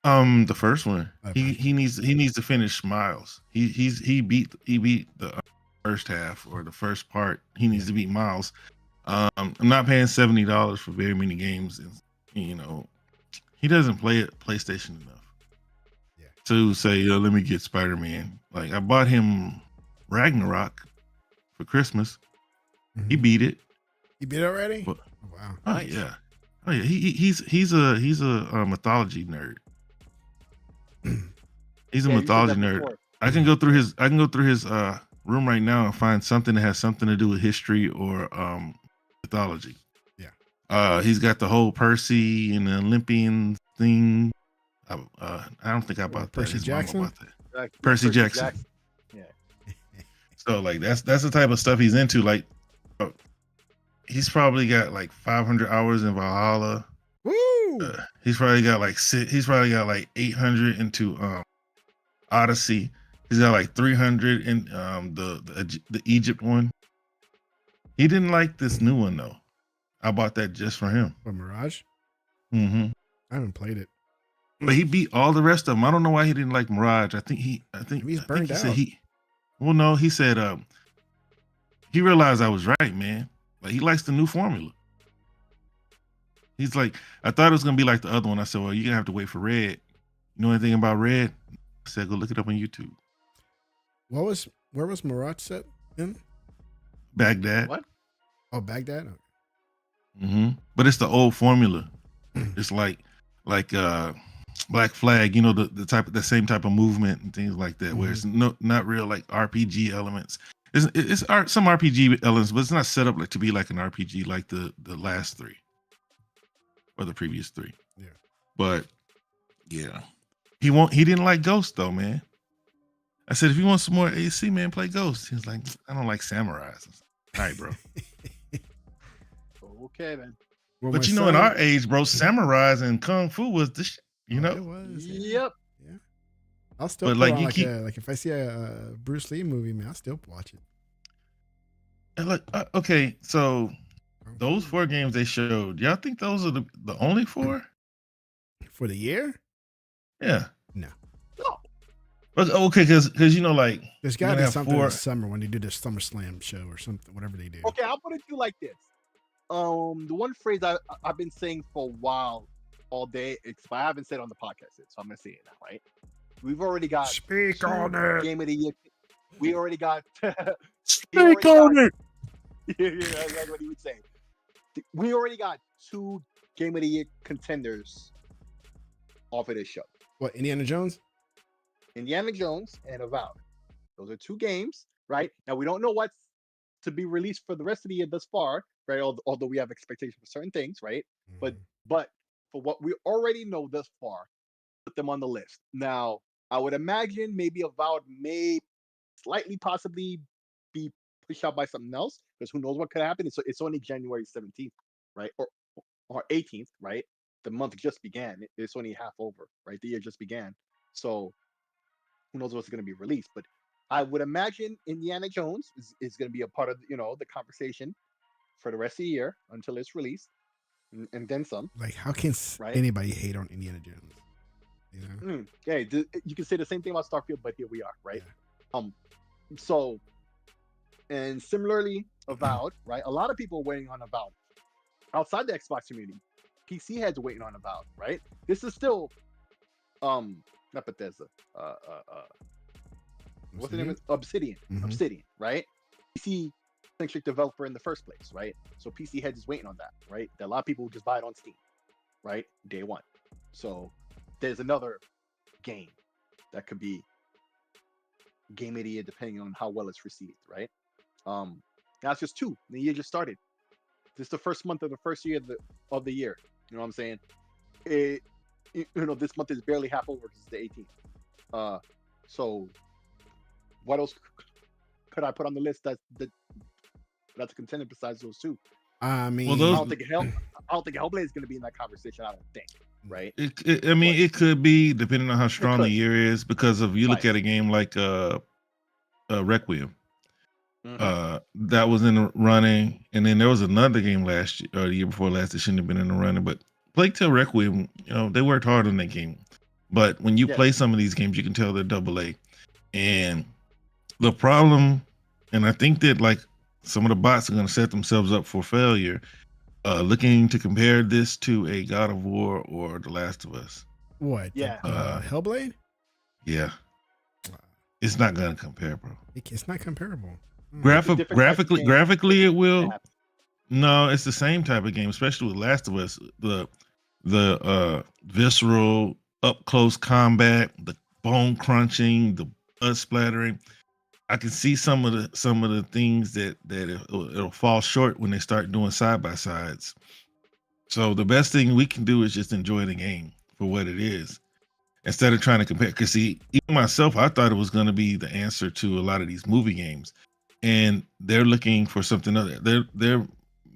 The first one. He needs to finish Miles. He beat the first half or the first part. He needs to beat Miles. I'm not paying $70 for very many games, and you know, he doesn't play it PlayStation enough to say, yo, let me get Spider-Man. Like, I bought him Ragnarok for Christmas. He beat it. He beat it already? But, wow. Oh yeah. Oh yeah. He's a mythology nerd. He's a mythology nerd. I can go through his room right now and find something that has something to do with history or mythology. Yeah. He's got the whole Percy and the Olympian thing. I don't think I bought that. Percy His mama Jackson? bought that. Like, Percy Jackson. Yeah. So like that's the type of stuff he's into. Like he's probably got like 500 hours in Valhalla. Woo! He's probably got like 800 into Odyssey. He's got like 300 in the Egypt one. He didn't like this new one though. I bought that just for him. What, Mirage? Mm-hmm. I haven't played it. But he beat all the rest of them. I don't know why he didn't like Mirage. I think Maybe he's burned he said out. well, no, he said he realized I was right, man. Like he likes the new formula. He's like, I thought it was gonna be like the other one. I said, well, you're gonna have to wait for Red. You know anything about Red? I said, go look it up on YouTube. Where was Mirage set in? Baghdad. What? Oh, Baghdad? Mm-hmm. But it's the old formula. It's like Black Flag, you know, the same type of movement and things like that, where it's not real like RPG elements. It's some RPG elements, but it's not set up like to be like an RPG like the last three or the previous three. Yeah. But yeah, he didn't like Ghost though, man. I said, if you want some more AC, man, play Ghost. He was like, I don't like samurais. All right, bro. Okay, then. Well, But my you know, in son- our age, bro, samurais and kung fu was the shit, you know? It was. Yep. Yeah. I'll still But, put like, on you like keep- like if I see a Bruce Lee movie, man, I'll still watch it. And look, okay, so those 4 games they showed, y'all think those are the only 4? For the year? Yeah. No. No. Okay, because you know, like There's you're got to gonna be have something 4. in the summer when they do the SummerSlam show or something, whatever they do. Okay, I'll put it to you like this. The one phrase I've been saying for a while, all day, I haven't said it on the podcast yet, so I'm gonna say it now, right? We've already got Speak 2 on it. Game of the Year. We already got. Speak on it. Yeah, that's what he would say. We already got 2 Game of the Year contenders off of this show. What, Indiana Jones? Indiana Jones and Avowed. Those are 2 games, right? Now we don't know what's to be released for the rest of the year thus far, right? Although we have expectations for certain things, right? But for what we already know thus far, put them on the list. Now, I would imagine maybe Avowed may slightly possibly be pushed out by something else, because who knows what could happen. It's only January 17th, right? Or 18th, right? The month just began. It's only half over, right? The year just began. So who knows what's going to be released. But I would imagine Indiana Jones is going to be a part of, the conversation for the rest of the year until it's released, and then some. Like, how can Right? anybody hate on Indiana Jones? You know? Yeah, you can say the same thing about Starfield, but here we are, right? So, and similarly, Avowed, right? A lot of people are waiting on Avowed outside the Xbox community. PC heads are waiting on Avowed, right? This is still, not Bethesda. What's the name? Of Obsidian. Mhm. Obsidian, right? PC centric developer in the first place, right? So PC heads is waiting on that, right? A lot of people just buy it on Steam, right? Day one. So there's another game that could be game of the year depending on how well it's received, right? That's just 2. The year just started. This is the first month of the first year of the year. You know what I'm saying? This month is barely half over because it's the 18th. So what else could I put on the list that's a contender besides those 2? I mean, Well, I don't think Hellblade is going to be in that conversation. I don't think, right? It could be depending on how strong the could. year is, because if you look Right. at a game like Requiem, Mhm. that was in the running, and then there was another game last year or the year before last that shouldn't have been in the running. But Plague Tale Requiem, they worked hard on that game. But when you Yes. play some of these games, you can tell they're AA. And the problem, and I think that like some of the bots are going to set themselves up for failure, looking to compare this to a God of War or The Last of Us. what? Yeah. Hellblade? Yeah, it's not going to compare, bro. It's not comparable. different type of game. Graphically, it will. Yeah. No, it's the same type of game, especially with Last of Us. The visceral, up close combat, the bone crunching, the blood splattering. I can see some of the things that it'll fall short when they start doing side by sides. So the best thing we can do is just enjoy the game for what it is instead of trying to compare. Because see, even myself, I thought it was going to be the answer to a lot of these movie games, and they're looking for something other. They're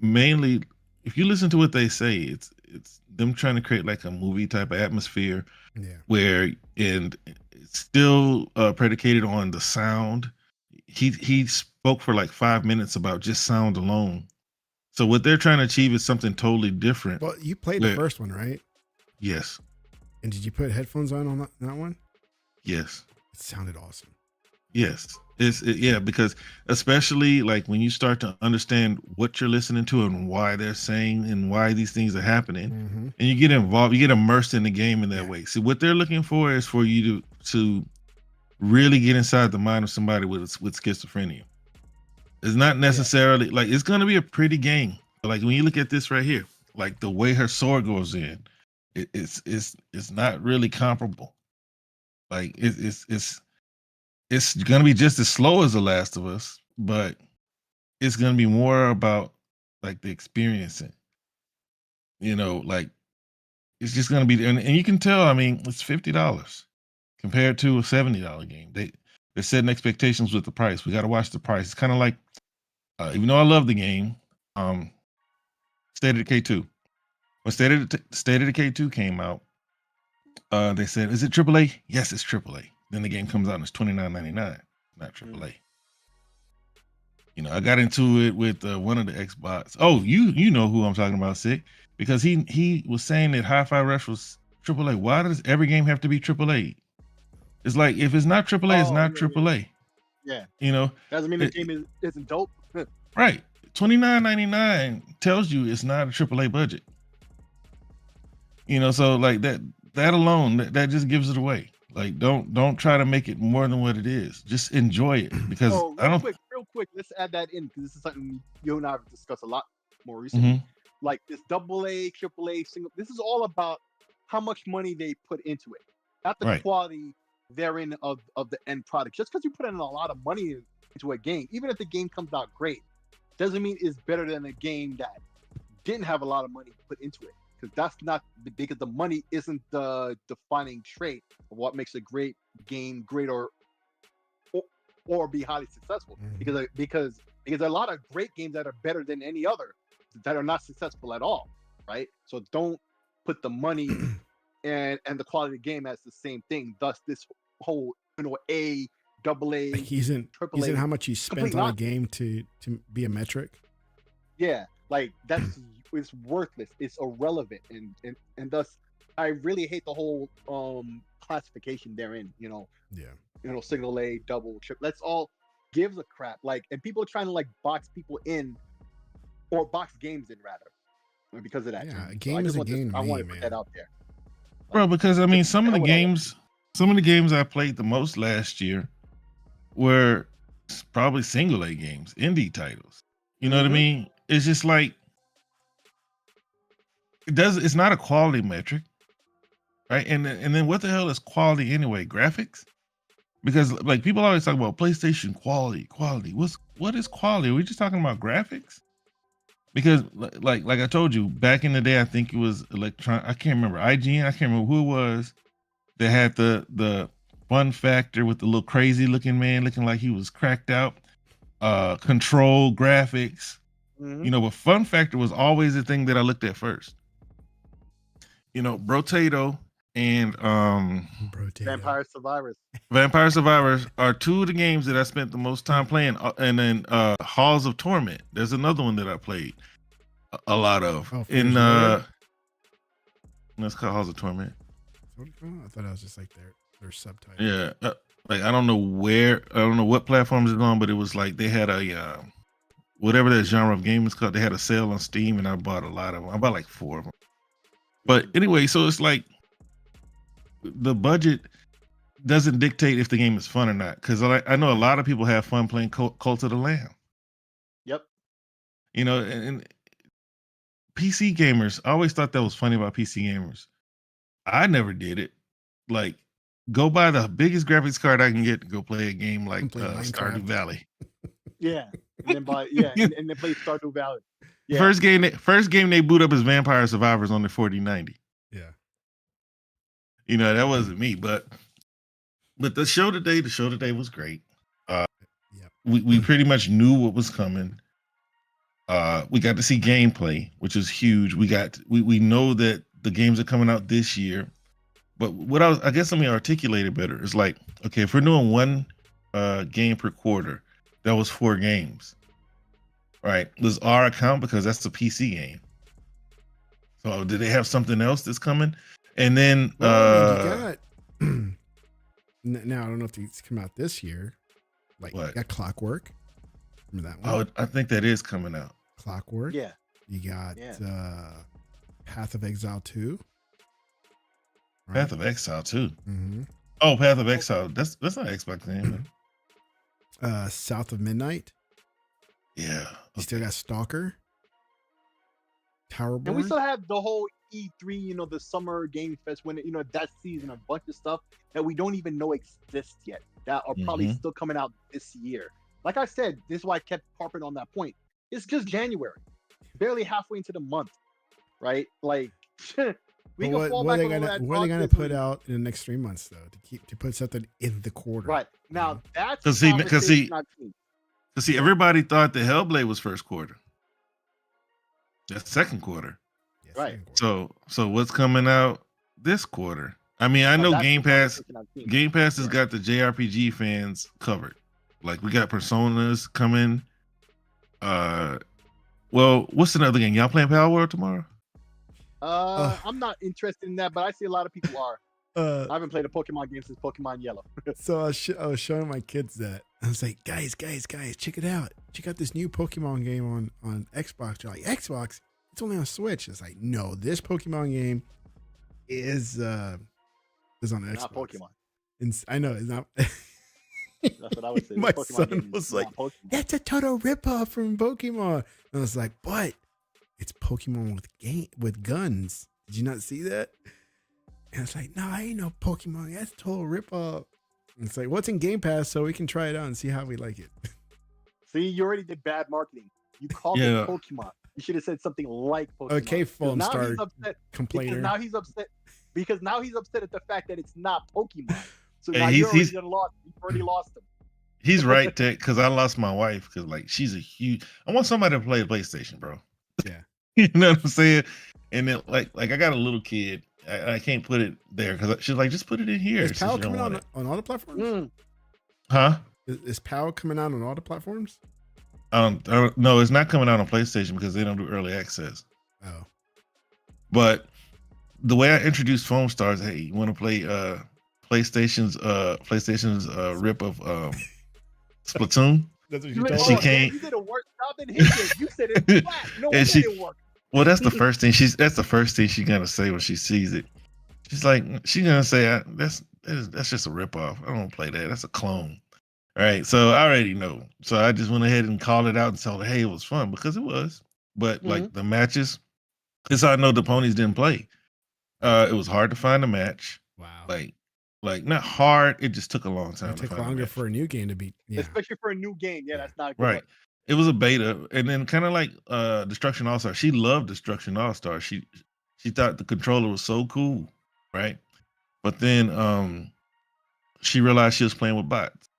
mainly, if you listen to what they say, it's them trying to create like a movie type of atmosphere Yeah. where and it's still predicated on the sound. He spoke for like 5 minutes about just sound alone. So what they're trying to achieve is something totally different. Well, you played the first one, right? Yes. And did you put headphones on that one? Yes. It sounded awesome. Yes. Yeah, because especially like when you start to understand what you're listening to and why they're saying and why these things are happening, and you get involved, you get immersed in the game in that way. See, what they're looking for is for you to really get inside the mind of somebody with schizophrenia. It's not necessarily like it's going to be a pretty game. Like when you look at this right here, like the way her sword goes in, it's not really comparable. Like it's going to be just as slow as The Last of Us, but it's going to be more about like the experiencing. You know, like it's just going to be, and you can tell. I mean, it's $50 compared to a $70 game. They're setting expectations with the price. We got to watch the price. It's kind of like, even though I love the game, State of Decay 2. When State of Decay 2 came out, they said, "Is it AAA?" Yes, it's AAA. Then the game comes out and it's $29.99, not AAA. You know, I got into it with one of the Xbox. Oh, you know who I'm talking about, Sick, because he was saying that Hi-Fi Rush was AAA. Why does every game have to be AAA? It's like if it's not AAA, it's not AAA. Yeah. You know, doesn't mean the game isn't dope. Right. $29.99 tells you it's not a AAA budget. You know, so like that alone, that just gives it away. Like don't try to make it more than what it is. Just enjoy it because real quick, let's add that in because this is something you and I have discussed a lot more recently. Like this AA, AAA, single. This is all about how much money they put into it, not the quality therein of the end product. Just because you put in a lot of money into a game, even if the game comes out great, doesn't mean it's better than a game that didn't have a lot of money put into it. Because that's not because the money isn't the defining trait of what makes a great game great or be highly successful. Because there are a lot of great games that are better than any other that are not successful at all, right? So don't put the money and the quality of the game as the same thing. Thus, this whole A, AA, isn't how much you spent on a game to be a metric. Yeah, like that's it's worthless. It's irrelevant, and thus I really hate the whole classification therein. Single A, double, triple. Let's all gives a crap. Like, and people are trying to like box people in, or box games in rather, because of that. Yeah, a game is a game. I want to put that out there, bro. Because I mean, some of the games I played the most last year were probably single A games, indie titles. You know what I mean? It's just like it's not a quality metric, right? And then what the hell is quality anyway? Graphics? Because like people always talk about PlayStation quality. What is quality? Are we just talking about graphics? Because like I told you back in the day, I think it was Electron. I can't remember IGN. I can't remember who it was that had the fun factor with the little crazy looking man looking like he was cracked out. Control graphics. But fun factor was always the thing that I looked at first. Brotato and Vampire Survivors. Vampire Survivors are two of the games that I spent the most time playing. And then Halls of Torment. There's another one that I played a lot of. Let's call Halls of Torment. I thought it was just like their subtitle. Yeah, like I don't know what platforms it's on, but it was like they had a whatever that genre of game is called. They had a sale on Steam, and I bought a lot of them. I bought like 4 of them. But anyway, so it's like the budget doesn't dictate if the game is fun or not. Because I know a lot of people have fun playing Cult of the Lamb. Yep. And PC gamers, I always thought that was funny about PC gamers. I never did it. Like go buy the biggest graphics card I can get to go play a game like Play Stardew Minecraft. Valley. Yeah, and then and then play Stardew Valley. Yeah. First game they boot up is Vampire Survivors on the 4090. Yeah. You know, that wasn't me, but the show today was great. We pretty much knew what was coming. We got to see gameplay, which is huge. We know that the games are coming out this year. But what I guess let me articulate it better. It's like, okay, if we're doing one game per quarter, that was 4 games. Right? Does R count because that's the PC game? So do they have something else that's coming? And then you got now I don't know if it's come out this year. Like what? You got Clockwork. Remember that one? Oh, I think that is coming out. Clockwork. Yeah. You got Path of Exile 2. Right? Path of Exile 2. Mm-hmm. Oh, Path of Exile. That's not an Xbox game. South of Midnight. Yeah. You still got Stalker. Towerborn. And we still have the whole E3, you know, the summer game fest when you know that season, a bunch of stuff that we don't even know exists yet that are probably still coming out this year. Like I said, this is why I kept harping on that point. It's just January, barely halfway into the month, right? Like we can fall back on that. What are they gonna put out in the next 3 months though to put something in the quarter? Right now, that's because see, everybody thought the Hellblade was first quarter. That's second quarter. Yes, right. So what's coming out this quarter? I mean, I know Game Pass has got the JRPG fans covered. Like we got Personas coming. Well, what's another game? Y'all playing Power World tomorrow? I'm not interested in that, but I see a lot of people are. I haven't played a Pokemon game since Pokemon Yellow. So I was showing my kids that. I was like, guys, check it out. Check out this new Pokemon game on Xbox. They're like, Xbox? It's only on Switch. It's like, no, this Pokemon game is on Xbox. Not Pokemon. And I know it's not. That's what I would say. My son was like, that's a total ripoff from Pokemon. And I was like, but it's Pokemon with guns. Did you not see that? And it's like, no, I ain't no Pokemon. That's total ripoff. And it's like, what's in Game Pass so we can try it out and see how we like it. See, you already did bad marketing. You called it Pokemon. You should have said something like Pokemon. Okay, Foam Star complainer. Because now he's upset at the fact that it's not Pokemon. So now you've already lost him. He's right, Tech, because I lost my wife because like she's a huge. I want somebody to play PlayStation, bro. Yeah, you know what I'm saying. And then like I got a little kid. I can't put it there because she's like, just put it in here. Is PAL coming on all the platforms? Huh? Is PAL coming out on all the platforms? No, it's not coming out on PlayStation because they don't do early access. Oh. But the way I introduced Foam Stars, hey, you want to play PlayStation's rip of Splatoon? That's what you told she me. came. You did a worse job than he did. You said it flat. No wonder it worked. Well, that's the first thing she's gonna say when she sees it. She's gonna say that's just a ripoff. I don't play that. That's a clone. All right. So I already know. So I just went ahead and called it out and told her, hey, it was fun because it was. But like the matches, this how I know the ponies didn't play. It was hard to find a match. Wow. Like not hard. It just took a long time. It took longer for a new game to beat. Yeah. Especially for a new game. Yeah, that's not good. Right. It was a beta, and then kind of like Destruction All Star. She loved Destruction All Star. She thought the controller was so cool, right? But then she realized she was playing with bots.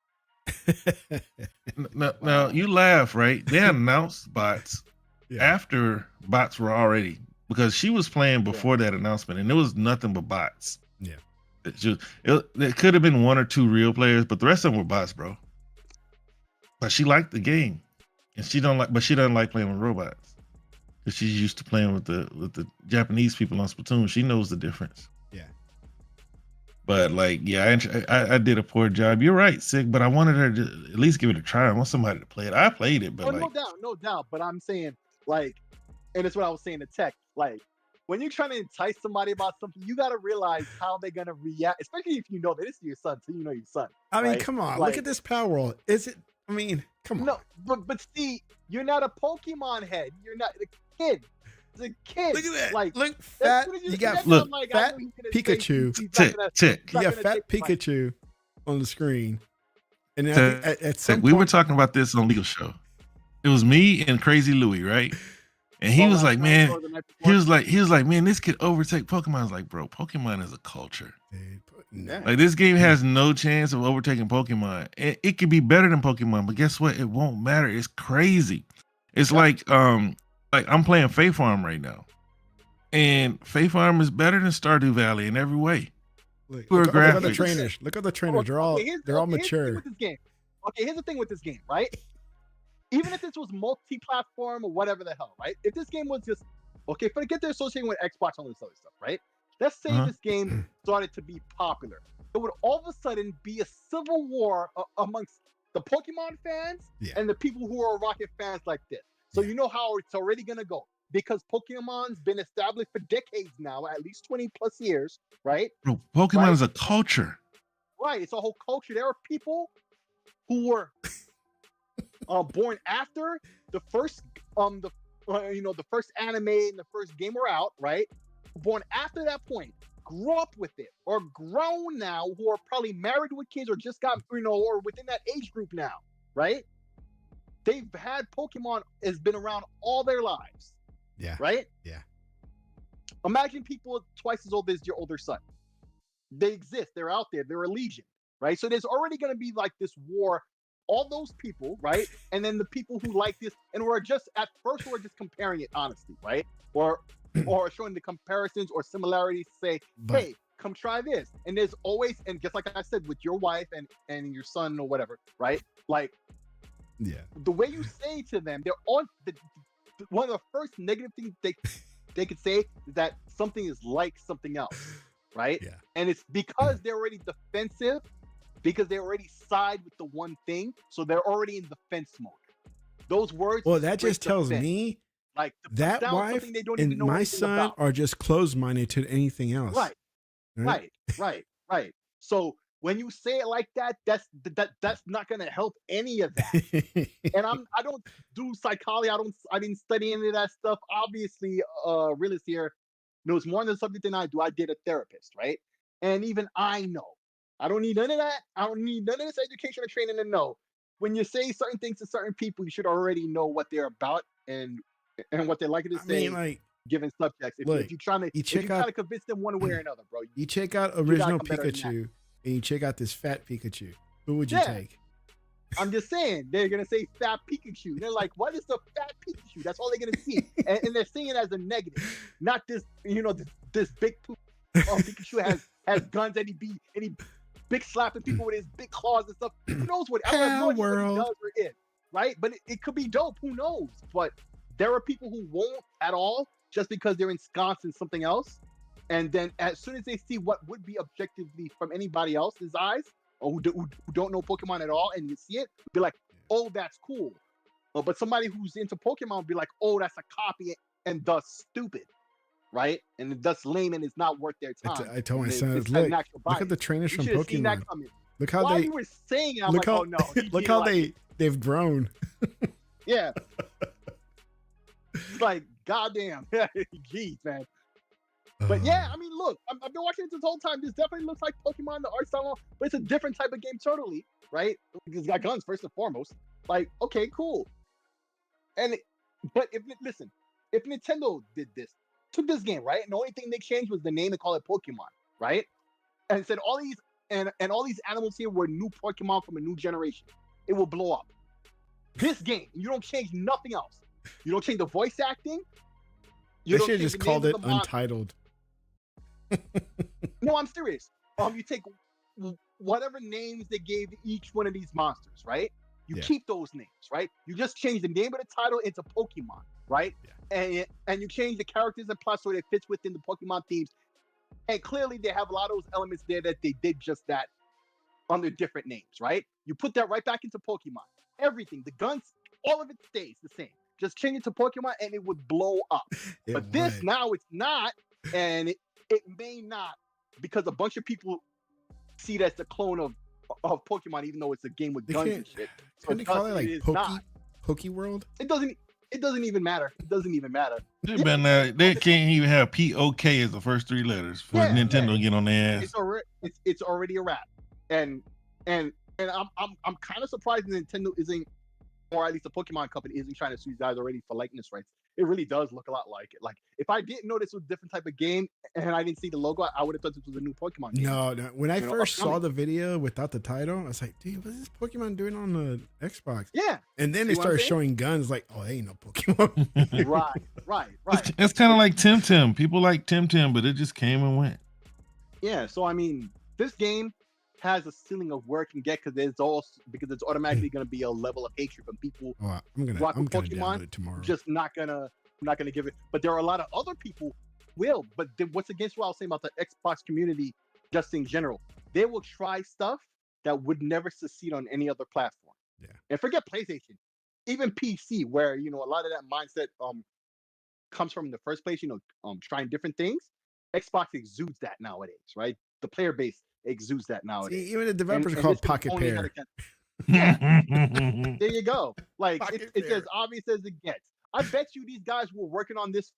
Now you laugh, right? They announced bots after bots were already, because she was playing before that announcement, and it was nothing but bots. Yeah, it could have been 1 or 2 real players, but the rest of them were bots, bro. But she liked the game. And she doesn't like playing with robots because she's used to playing with the Japanese people on Splatoon. She knows the difference. Yeah. But like, yeah, I did a poor job. You're right, Sig. But I wanted her to at least give it a try. I want somebody to play it. I played it, but no doubt. But I'm saying like, and it's what I was saying to Tech. Like, when you're trying to entice somebody about something, you got to realize how they're gonna react, especially if you know that it's your son, so you know your son. I mean, come on, look at this Power World. Is it? I mean, come on. No, but see, you're not a Pokemon head. You're not a kid. as a kid. Look at that. Like, Look, as fat. soon as You said got that, look, I'm like, fat I know he's gonna say Pikachu. he's not Tick, gonna- tick. he's You not got gonna fat take my- Pikachu on the screen, and then Tick, at tick. some We were point, talking about this on Legal Show. It was me and Crazy Louie, right? And he Well, was last like, night man, or the night before. he was like, man, this could overtake Pokemon. I was like, bro, Pokemon is a culture. dude, Yeah. Like this game has no chance of overtaking Pokemon. It could be better than Pokemon, but guess what? It won't matter. It's crazy. It's like I'm playing Faith Farm right now. And Faith Farm is better than Stardew Valley in every way. look Pure at the graphics. trainers. Look at the trainers. They're all Here's they're all the thing mature. with this game. Okay, here's the thing with this game, right? Even if this was multi-platform or whatever the hell, right? If this game was just forget they're associating with Xbox and all this other stuff, right? Let's say Uh-huh. this game started to be popular. It would all of a sudden be a civil war amongst the Pokemon fans Yeah. and the people who are Rocket fans like this. So Yeah. you know how it's already gonna go. Because Pokemon's been established for decades now, at least 20 plus years, right? Bro, Pokemon Right. is a culture. Right, it's a whole culture. There are people who were born after the first the first anime and the first game were out, right? Born after that point, grew up with it, or grown now, who are probably married with kids or just got or within that age group now, right? They've had Pokemon has been around all their lives, Yeah. right? Yeah. Imagine people twice as old as your older son. They exist. They're out there. They're a legion, right? So there's already going to be like this war. All those people, right? And then the people who like this, and we're just comparing it honestly, right? Or showing the comparisons or similarities to say, But hey, come try this. And there's always, and just like I said, with your wife and your son or whatever, right? Like yeah. the way you say to them, they're on one of the first negative things they could say is that something is like something else, right? Yeah. And it's because they're already defensive, because they already side with the one thing, so they're already in defense mode. Those words. Well, that break just tells defense. me like to put that down wife something they don't even and know my anything son about. are just closed-minded to anything else. Right. So when you say it like that, that's not gonna help any of that. And I don't do psychology. I didn't study any of that stuff. Obviously, realist here knows more on the subject than I do. I did a therapist, right? And even I know. I don't need none of that. I don't need none of this education or training to know. When you say certain things to certain people, you should already know what they're about and what they're likely to I say, mean, like, given subjects. If look, you're trying to convince them one way or another, bro. you check out gotta original come better than Pikachu and you check out this fat Pikachu. Who would you Yeah. take? I'm just saying they're gonna say fat Pikachu. They're like, what is the fat Pikachu? That's all they're gonna see, and they're seeing it as a negative, not this. This big poop. Oh, Pikachu has guns and he big slapping people with his big claws and stuff. Who knows what? I have no idea what he does or is, right? But it could be dope. Who knows? But there are people who won't at all just because they're ensconced in something else, and then as soon as they see what would be objectively from anybody else's eyes, or who don't know Pokemon at all, and you see it, be like, oh, that's cool. But somebody who's into Pokemon would be like, oh, that's a copy and thus stupid, right? And thus lame and it's not worth their time. I told my And son, it's look natural at the bias. trainers You from should have seen that Pokemon. coming. Look how While they you were saying it, I'm look like, how oh no. look how they've grown. Yeah. It's like, goddamn. Jeez, man. But yeah, I mean, look, I've been watching it this whole time. This definitely looks like Pokemon, the art style, but it's a different type of game totally, right? Because it's got guns first and foremost. Like, okay, cool. But if Nintendo did this, took this game, right, and the only thing they changed was the name and call it Pokemon, right? And said all these all these animals here were new Pokemon from a new generation, it will blow up. This game, you don't change nothing else. You don't change the voice acting. They should have just called it Untitled. No, I'm serious. You take whatever names they gave each one of these monsters, right? You keep those names, right? You just change the name of the title into Pokemon, right? Yeah. And you change the characters and plots so it fits within the Pokemon themes. And clearly they have a lot of those elements there that they did just that under different names, right? You put that right back into Pokemon. Everything, the guns, all of it stays the same. Just change it to Pokemon and it would blow up. But this now it's not, and it may not, because a bunch of people see it as the clone of Pokemon, even though it's a game with guns and shit. So they call it like Poke World? It doesn't. It doesn't even matter. It doesn't even matter. They can't even have POK as the first three letters for Nintendo to get on their ass. It's already a wrap. And I'm kind of surprised Nintendo isn't, or at least the Pokemon company isn't trying to sue you guys already for likeness rights. It really does look a lot like it. Like if I didn't know this was a different type of game and I didn't see the logo, I would have thought this was a new Pokemon game. No. When I first saw the video without the title, I was like, dude, what's this Pokemon doing on the Xbox? Yeah. And then they started showing guns, like, oh, ain't no Pokemon. Right. It's kind of like Tim. People like Tim, but it just came and went. Yeah. So I mean, this game has a ceiling of where it can get because it's automatically going to be a level of hatred from people. Oh, I'm gonna download it tomorrow. Just not gonna give it. But there are a lot of other people will. But what's against what I was saying about the Xbox community, just in general, they will try stuff that would never succeed on any other platform. Yeah. And forget PlayStation, even PC, where a lot of that mindset comes from in the first place. Trying different things. Xbox exudes that nowadays, right? The player base exudes that nowadays. See, even the developers are called Pocket Pair. Yeah. There you go. Like it's as obvious as it gets. I bet you these guys were working on this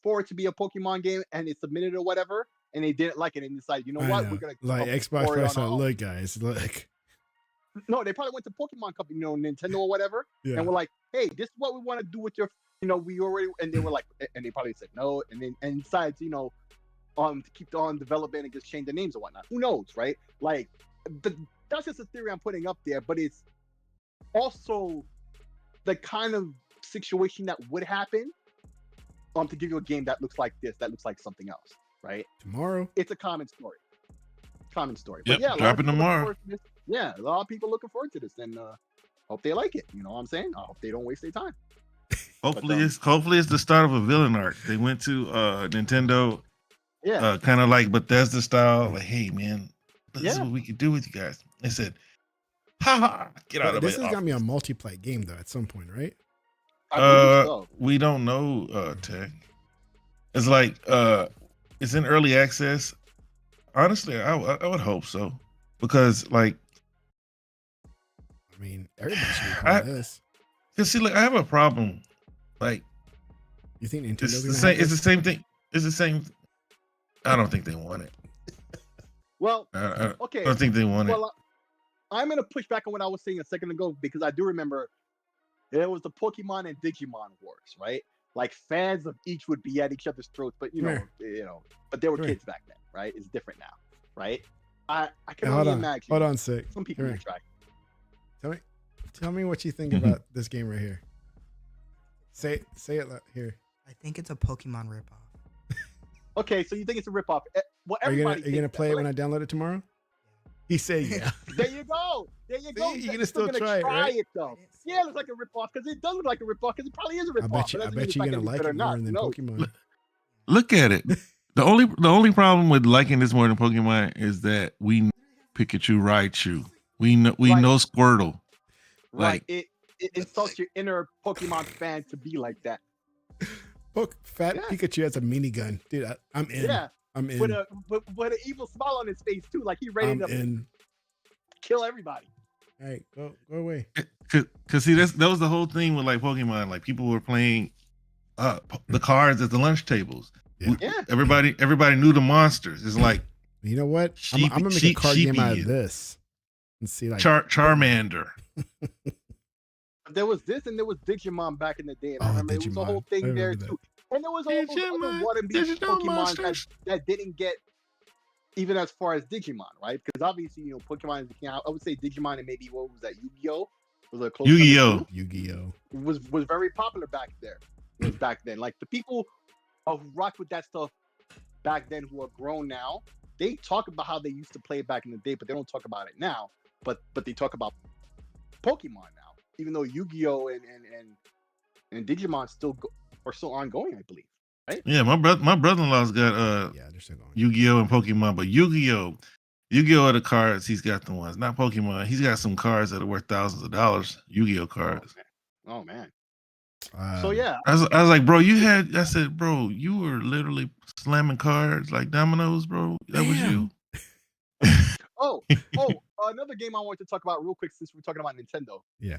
for it to be a Pokemon game and they submitted it or whatever and they didn't like it and decided, we're gonna like Xbox. Look, guys, look. No, they probably went to Pokemon company, Nintendo or whatever, and were like, hey, this is what we want to do with your, we already, and they were like, and they probably said no, and decided, to keep on development and just change the names and whatnot. Who knows, right? Like, that's just a theory I'm putting up there, but it's also the kind of situation that would happen to give you a game that looks like this, that looks like something else, right? Tomorrow. It's a common story. Yep, But yeah, dropping tomorrow. Yeah, a lot of people looking forward to this, and hope they like it. You know what I'm saying? I hope they don't waste their time. Hopefully it's the start of a villain arc. They went to Nintendo, yeah, kind of like Bethesda style. Like, hey man, this is what we can do with you guys. They said, "Ha, get out of this my is gonna be a multiplayer game though at some point, right? We don't know, Tech. It's like it's in early access. Honestly, I would hope so, because like, I mean, everybody should be playing this. Cause see, like, I have a problem. Like, you think Nintendo's it's the same? It's the same thing. It's the same. I don't think they want it. Well, okay. I don't think they want it. I'm gonna push back on what I was saying a second ago because I do remember there was the Pokemon and Digimon wars, right? Like fans of each would be at each other's throats, but but they were kids back then, right? It's different now, right? I can only imagine. Hold on, Sick. Some people will try. Tell me what you think about this game right here. Say it here. I think it's a Pokemon ripoff. Okay, so you think it's a ripoff? Well, are you gonna play it when I download it tomorrow? He said, "Yeah." There you go. You're gonna still try it, right? Though. Yeah, it looks like a ripoff because it does look like a ripoff because it probably is a ripoff. I bet you're gonna like it more than Pokemon. Look at it. The only problem with liking this more than Pokemon is that we know Pikachu, Raichu. We know Squirtle. Right. Like, it insults your inner Pokemon fan to be like that. Pikachu has a minigun, dude. I'm in. Yeah, I'm in. With an evil smile on his face too, like he ready to kill everybody. All right, go away. Cause see, that was the whole thing with like Pokemon. Like people were playing the cards at the lunch tables. Yeah. Everybody knew the monsters. It's like, you know what? I'm gonna make a card game out of this and see like Charmander. There was this and there was Digimon back in the day, and I remember it was a whole thing there too. And there was all those other Water Beast Pokemon that didn't get even as far as Digimon, right? Because obviously, Pokemon is, I would say Digimon and maybe what was that, Yu-Gi-Oh? Was a close Yu-Gi-Oh was very popular back there. It was back then. Like the people who rocked with that stuff back then who are grown now, they talk about how they used to play it back in the day, but they don't talk about it now. But they talk about Pokemon now, even though Yu-Gi-Oh and Digimon are still ongoing, I believe. Right? Yeah, my brother-in-law's got they're still going. Yu-Gi-Oh and Pokemon, but Yu-Gi-Oh are the cards. He's got the ones, not Pokemon. He's got some cards that are worth thousands of dollars. Yu-Gi-Oh cards. Oh man. So yeah, I was like, bro, I said, bro, you were literally slamming cards like dominoes, bro. That was you. Oh, another game I wanted to talk about real quick since we're talking about Nintendo. Yeah.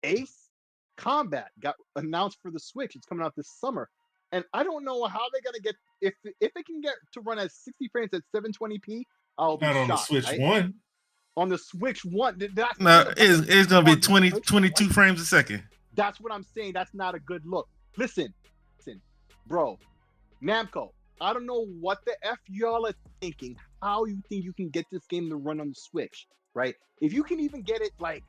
Ace Combat got announced for the Switch. It's coming out this summer, and I don't know how they're gonna get if it can get to run at 60 frames at 720p. I'll be Not on the shocked, Switch right? One. On the Switch One, that's No, the it's gonna be on the 20, Switch 22 One. frames a second. That's what I'm saying. That's not a good look. Listen, bro, Namco. I don't know what the F y'all are thinking. How you think you can get this game to run on the Switch, right? If you can even get it like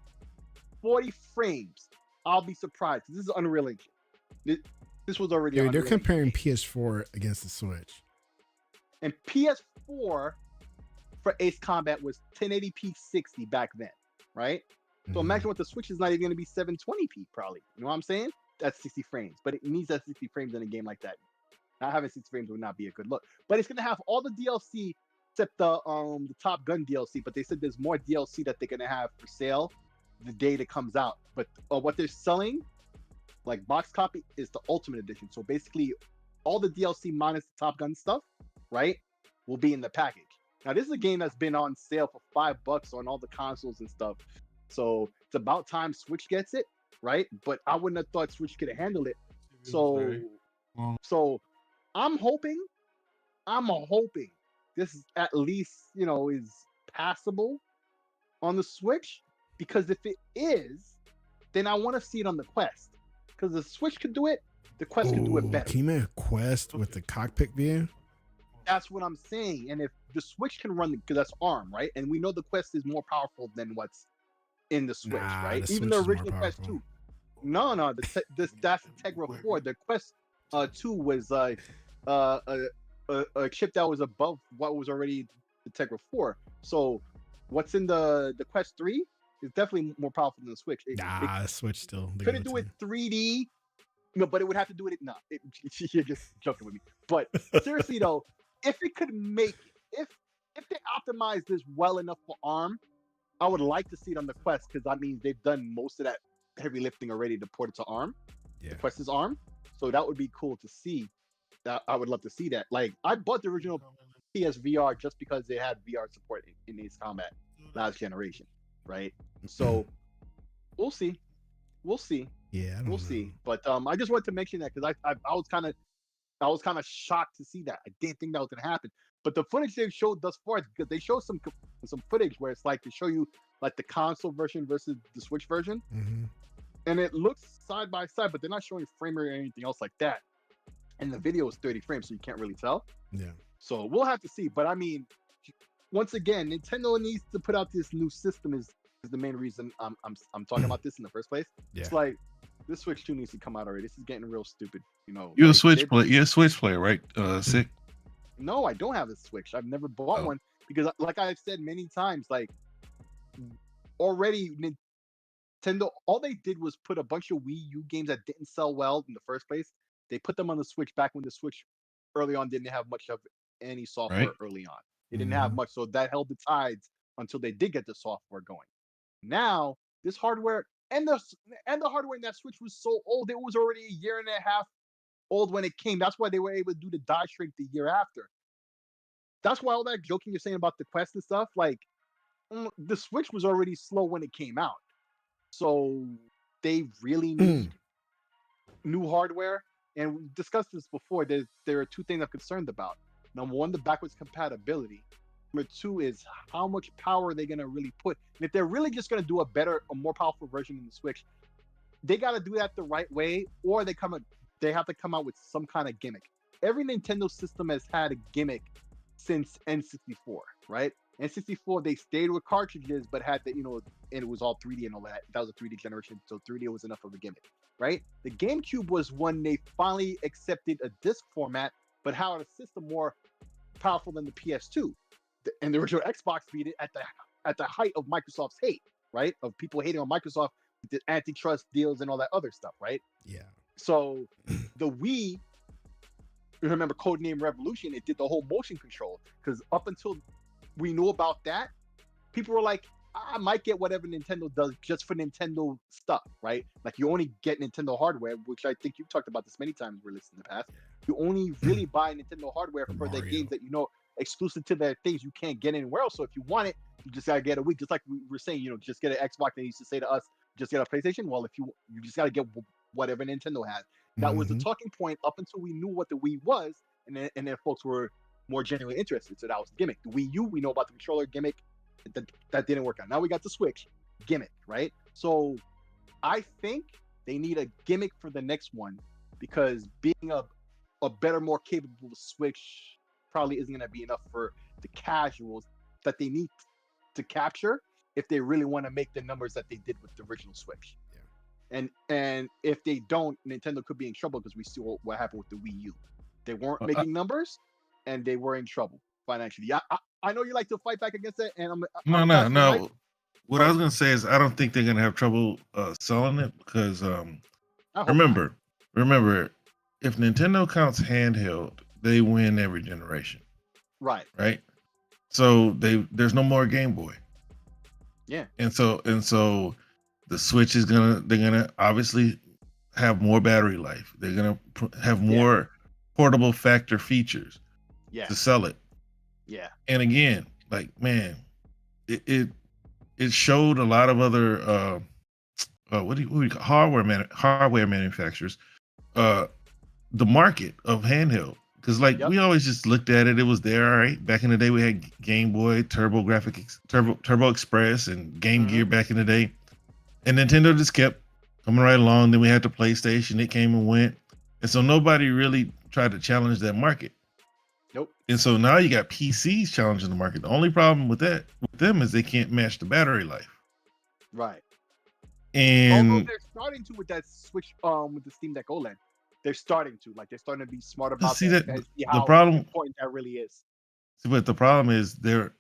40 frames, I'll be surprised. This is Unreal Engine. This was already. Dude, they're Unreal comparing Engine. PS4 against the Switch. And PS4 for Ace Combat was 1080p 60 back then, right? So imagine what the Switch is not even going to be 720p probably. You know what I'm saying? That's 60 frames, but it needs that 60 frames in a game like that. Not having 60 frames would not be a good look. But it's going to have all the DLC except the Top Gun DLC. But they said there's more DLC that they're going to have for sale the day that comes out. But what they're selling, like box copy, is the Ultimate Edition. So basically, all the DLC minus the Top Gun stuff, right, will be in the package. Now, this is a game that's been on sale for $5 on all the consoles and stuff. So it's about time Switch gets it, right? But I wouldn't have thought Switch could have handled it. So I'm hoping this is at least, is passable on the Switch, because if it is, then I want to see it on the Quest, because the Switch could do it, the Quest can do it better. Can you make a Quest with the cockpit view? That's what I'm saying. And if the Switch can run, because that's ARM, right? And we know the Quest is more powerful than what's in the Switch, right? Even the original Quest 2. No, that's the Tegra 4. The Quest 2 was a chip that was above what was already the Tegra 4. So what's in the Quest 3 is definitely more powerful than the Switch. The Switch still. Could it do it 3D? No, but it would have to do it. No, you're just joking with me. But seriously though, if it could make it, if they optimize this well enough for ARM, I would like to see it on the Quest, because that means they've done most of that heavy lifting already to port it to ARM. Yeah. The Quest is ARM, so that would be cool to see. That I would love to see that. Like, I bought the original PSVR just because they had VR support in Ace Combat last generation, right? So we'll see. Yeah, we'll see. But I just wanted to mention that because I was kind of shocked to see that. I didn't think that was gonna happen. But the footage they've showed thus far, because they show some footage where it's like to show you like the console version versus the Switch version, and it looks side by side, but they're not showing frame rate or anything else like that. And the video is 30 frames, so you can't really tell. Yeah. So we'll have to see. But I mean, once again, Nintendo needs to put out this new system. Is the main reason I'm talking about this in the first place. Yeah. It's like this Switch 2 needs to come out already. This is getting real stupid. You're a Switch player. You're a Switch player, right? Sick. No, I don't have a Switch. I've never bought one because, like I've said many times, like already Nintendo, all they did was put a bunch of Wii U games that didn't sell well in the first place. They put them on the Switch back when the Switch early on didn't have much of any software early on. They didn't have much, so that held the tides until they did get the software going. Now, this hardware and the hardware in that Switch was so old, it was already a year and a half old when it came. That's why they were able to do the die shrink the year after. That's why all that joking you're saying about the Quest and stuff, like the Switch was already slow when it came out. So they really need new hardware. And we discussed this before. There are two things I'm concerned about. Number one, the backwards compatibility. Number two is how much power they're gonna really put. And if they're really just gonna do a more powerful version than the Switch, they gotta do that the right way, or they have to come out with some kind of gimmick. Every Nintendo system has had a gimmick since N64, right? N64, they stayed with cartridges, but had the, and it was all 3D and all that. That was a 3D generation, so 3D was enough of a gimmick, right? The GameCube was when they finally accepted a disc format, but had a system more powerful than the PS2. And the original Xbox beat it at the height of Microsoft's hate, right? Of people hating on Microsoft, the antitrust deals and all that other stuff, right? Yeah. So the Wii, remember Codename Revolution, it did the whole motion control, because up until we knew about that, people were like, I might get whatever Nintendo does just for Nintendo stuff, right? Like you only get Nintendo hardware, which I think you've talked about this many times we're listening in the past. You only really buy Nintendo hardware for the games that exclusive to their things you can't get anywhere else. So if you want it, you just gotta get a Wii. Just like we were saying, just get an Xbox. They used to say to us, just get a PlayStation. Well, if you just gotta get whatever Nintendo has. That was the Mhm. talking point up until we knew what the Wii was, and then folks were more genuinely interested. So that was the gimmick. The Wii U, we know about the controller gimmick. That didn't work out. Now we got the Switch gimmick, right? So I think they need a gimmick for the next one because being a better, more capable Switch probably isn't going to be enough for the casuals that they need to capture if they really want to make the numbers that they did with the original Switch. Yeah. And if they don't, Nintendo could be in trouble because we saw what happened with the Wii U. They weren't I, making numbers, and they were in trouble financially. I know you like to fight back against it, and no, I'm no, passing the mic. no. What I was gonna say is I don't think they're gonna have trouble selling it because I hope not. remember, if Nintendo counts handheld, they win every generation, Right. right? So there's no more Game Boy. Yeah. And so the Switch they're gonna obviously have more battery life. They're gonna have more portable factor features Yeah. to sell it. Yeah. And again, like man, it showed a lot of other what do you call hardware manufacturers the market of handheld. Because like we always just looked at it, it was there, all right. Back in the day, we had Game Boy, Turbo Express, and Game Gear back in the day, and Nintendo just kept coming right along. Then we had the PlayStation; it came and went, and so nobody really tried to challenge that market. Nope. And so now you got PCs challenging the market. The only problem with them is they can't match the battery life. Right. And although they're starting to with that Switch, with the Steam Deck OLED, they're starting to be smart about see that that and see the how problem, important that really is. but the problem is they're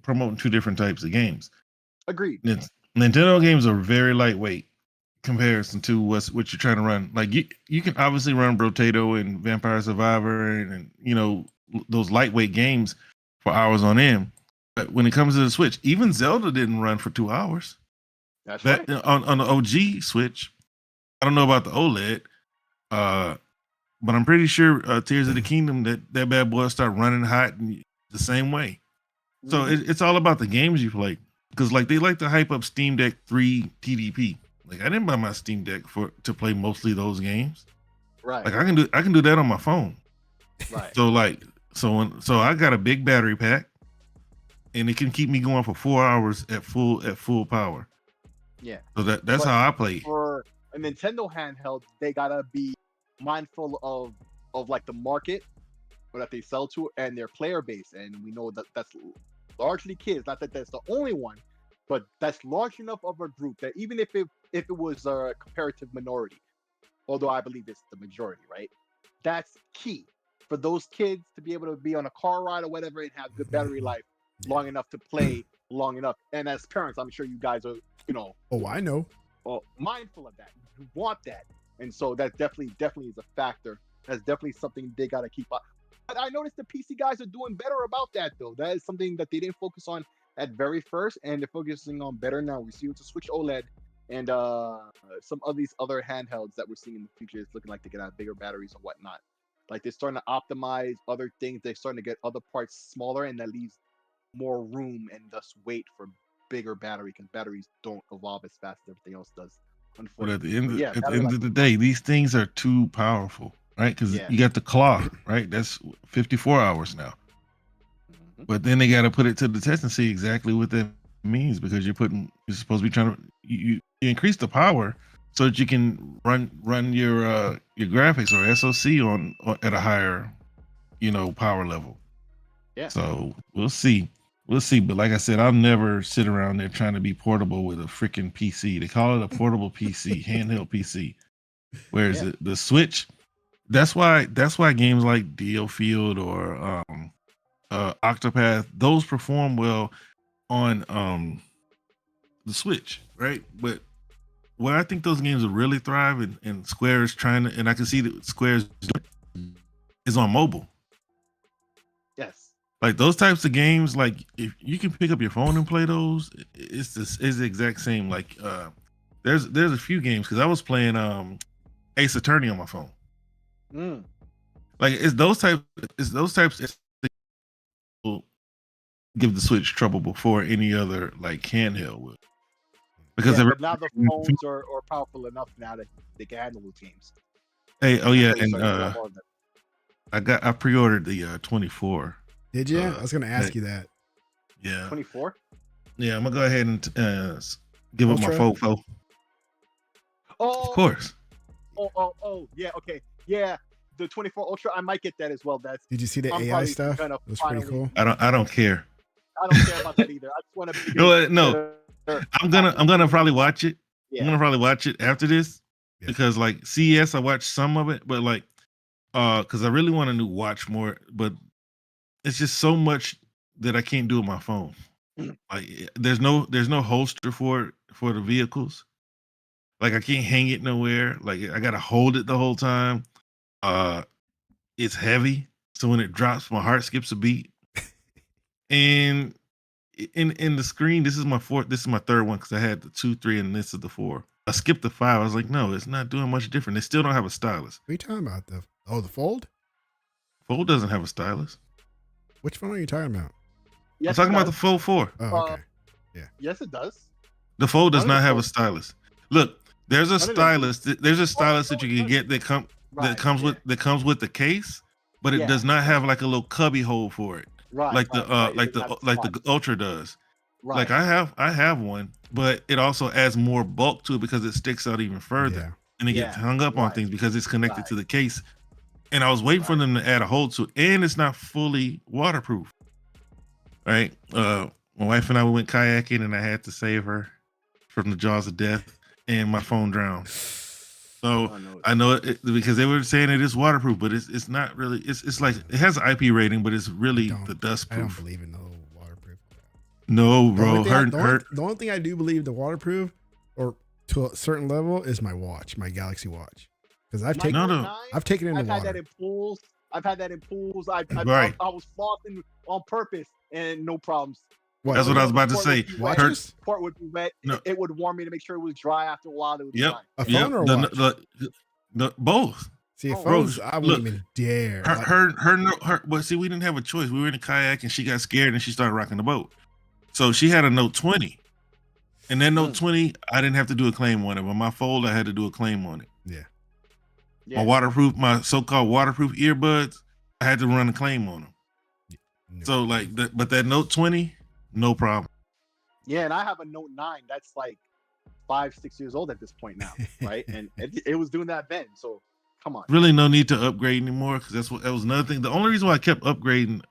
promoting two different types of games. Agreed. Nintendo games are very lightweight comparison to what you're trying to run. Like you can obviously run Brotato and Vampire Survivor and you know those lightweight games for hours on end. But when it comes to the Switch, even Zelda didn't run for 2 hours. That's right. On the OG Switch. I don't know about the OLED, but I'm pretty sure Tears of the Kingdom that bad boy start running hot the same way. So it's all about the games you play. Because like they like to hype up Steam Deck 3 TDP. Like I didn't buy my Steam Deck to play mostly those games. Right. Like I can do that on my phone. Right. So I got a big battery pack, and it can keep me going for 4 hours at full power. Yeah. So that's how I play. For a Nintendo handheld, they gotta be mindful of like the market that they sell to and their player base, and we know that that's largely kids. Not that that's the only one, but that's large enough of a group that even if it was a comparative minority, although I believe it's the majority, right? That's key for those kids to be able to be on a car ride or whatever and have good battery life long enough to play long enough. And as parents, I'm sure you guys are, Oh, I know. mindful of that. You want that, and so that definitely is a factor. That's definitely something they got to keep up. But I noticed the PC guys are doing better about that, though. That is something that they didn't focus on at very first, and they're focusing on better now. We see with the Switch OLED and some of these other handhelds that we're seeing in the future. It's looking like they can have bigger batteries and whatnot. Like they're starting to optimize other things. They're starting to get other parts smaller, and that leaves more room and thus weight for bigger battery, because batteries don't evolve as fast as everything else does. But at the Unfortunately, end of the day, these things are too powerful, right? Because you got the claw, right? That's 54 hours now. But then they got to put it to the test and see exactly what that means, because you're supposed to be trying to you increase the power so that you can run your graphics or SoC on at a higher power level. Yeah. So we'll see. But like I said, I'll never sit around there trying to be portable with a freaking PC. They call it a portable PC, handheld PC. Whereas the Switch, that's why games like DioField or Octopath, those perform well on the Switch, right? But where I think those games will really thrive, and Square is trying to, and I can see that Square is on mobile. Yes. Like those types of games, like if you can pick up your phone and play those, it's the exact same. Like there's a few games, because I was playing Ace Attorney on my phone. Like it's those types that will give the Switch trouble before any other like handheld would. because Yeah, every- but now the phones are powerful enough now that they can handle those games. hey, oh yeah, They're and starting to do a lot more of them. I pre-ordered the 24. Did you? I was gonna ask hey. you that. Yeah, 24. yeah. I'm gonna go ahead and give up my Ultra? fofo. Of Oh, course. oh, yeah, okay, yeah. The 24 Ultra, I might get that as well. That's Did you see the I'm AI probably stuff? gonna It was pretty finally- cool. I don't care. I don't care about that either. I just want to. No, I'm gonna probably watch it. Yeah. I'm gonna probably watch it after this Yeah. because like CES, I watched some of it, but like because I really want to watch more, but it's just so much that I can't do with my phone. Like there's no holster for the vehicles. Like I can't hang it nowhere. Like I gotta hold it the whole time. It's heavy, so when it drops, my heart skips a beat. And in the screen, this is my third one because I had the 2, 3, and this is the 4. I skipped the 5. I was like, no, it's not doing much different. They still don't have a stylus. What are you talking about? The Fold? Fold doesn't have a stylus. Which phone are you talking about? Yes, I'm talking it about the does. Fold 4. Oh, okay. Yes, it does. The Fold does None of not the have a Folds- stylus. Look, there's a None of them do. stylus. There's a stylus that you can get that Right, comes yeah. with the case, but it Yeah. does not have like a little cubby hole for it, Right, like right, the right. It like doesn't the have like the Ultra does. Right. Like I have one, but it also adds more bulk to it because it sticks out even further, Yeah. and it Yeah, gets hung up on right. things because it's connected Right. to the case. And I was waiting for Right. them to add a hole to it, and it's not fully waterproof. Right? My wife and I went kayaking, and I had to save her from the jaws of death, and my phone drowned. So I know it because they were saying it is waterproof, but it's not really. It's like it has an IP rating, but it's really the dust I don't proof. believe in no waterproof. No, The bro. only thing I- Her the only thing I do believe the waterproof, or to a certain level, is my watch, my Galaxy Watch, because I've My taken No, no. Note 9, I've taken it in the I've had water. that in pools. I've had that in pools. I Right. was flossing on purpose and no problems. That's what I was about to Port say. would be wet. Watches? Port would be wet. No. It would warm me to make sure it was dry. After a while, it would be Yep. fine. A Yep. phone or a The- watch? the both. See, Oh, phones, bro, I wouldn't look, even dare. Like, Her. But see, we didn't have a choice. We were in a kayak, and she got scared, and she started rocking the boat. So she had a Note 20, and that Note 20, I didn't have to do a claim on it, but my Fold, I had to do a claim on it. Yeah. My so-called waterproof earbuds, I had to run a claim on them. no. So like, but that Note 20, no problem. Yeah, and I have a Note 9 that's like 5-6 years old at this point now, right? And it was doing that then. So come on. Really, no need to upgrade anymore because that was another thing. The only reason why I kept upgrading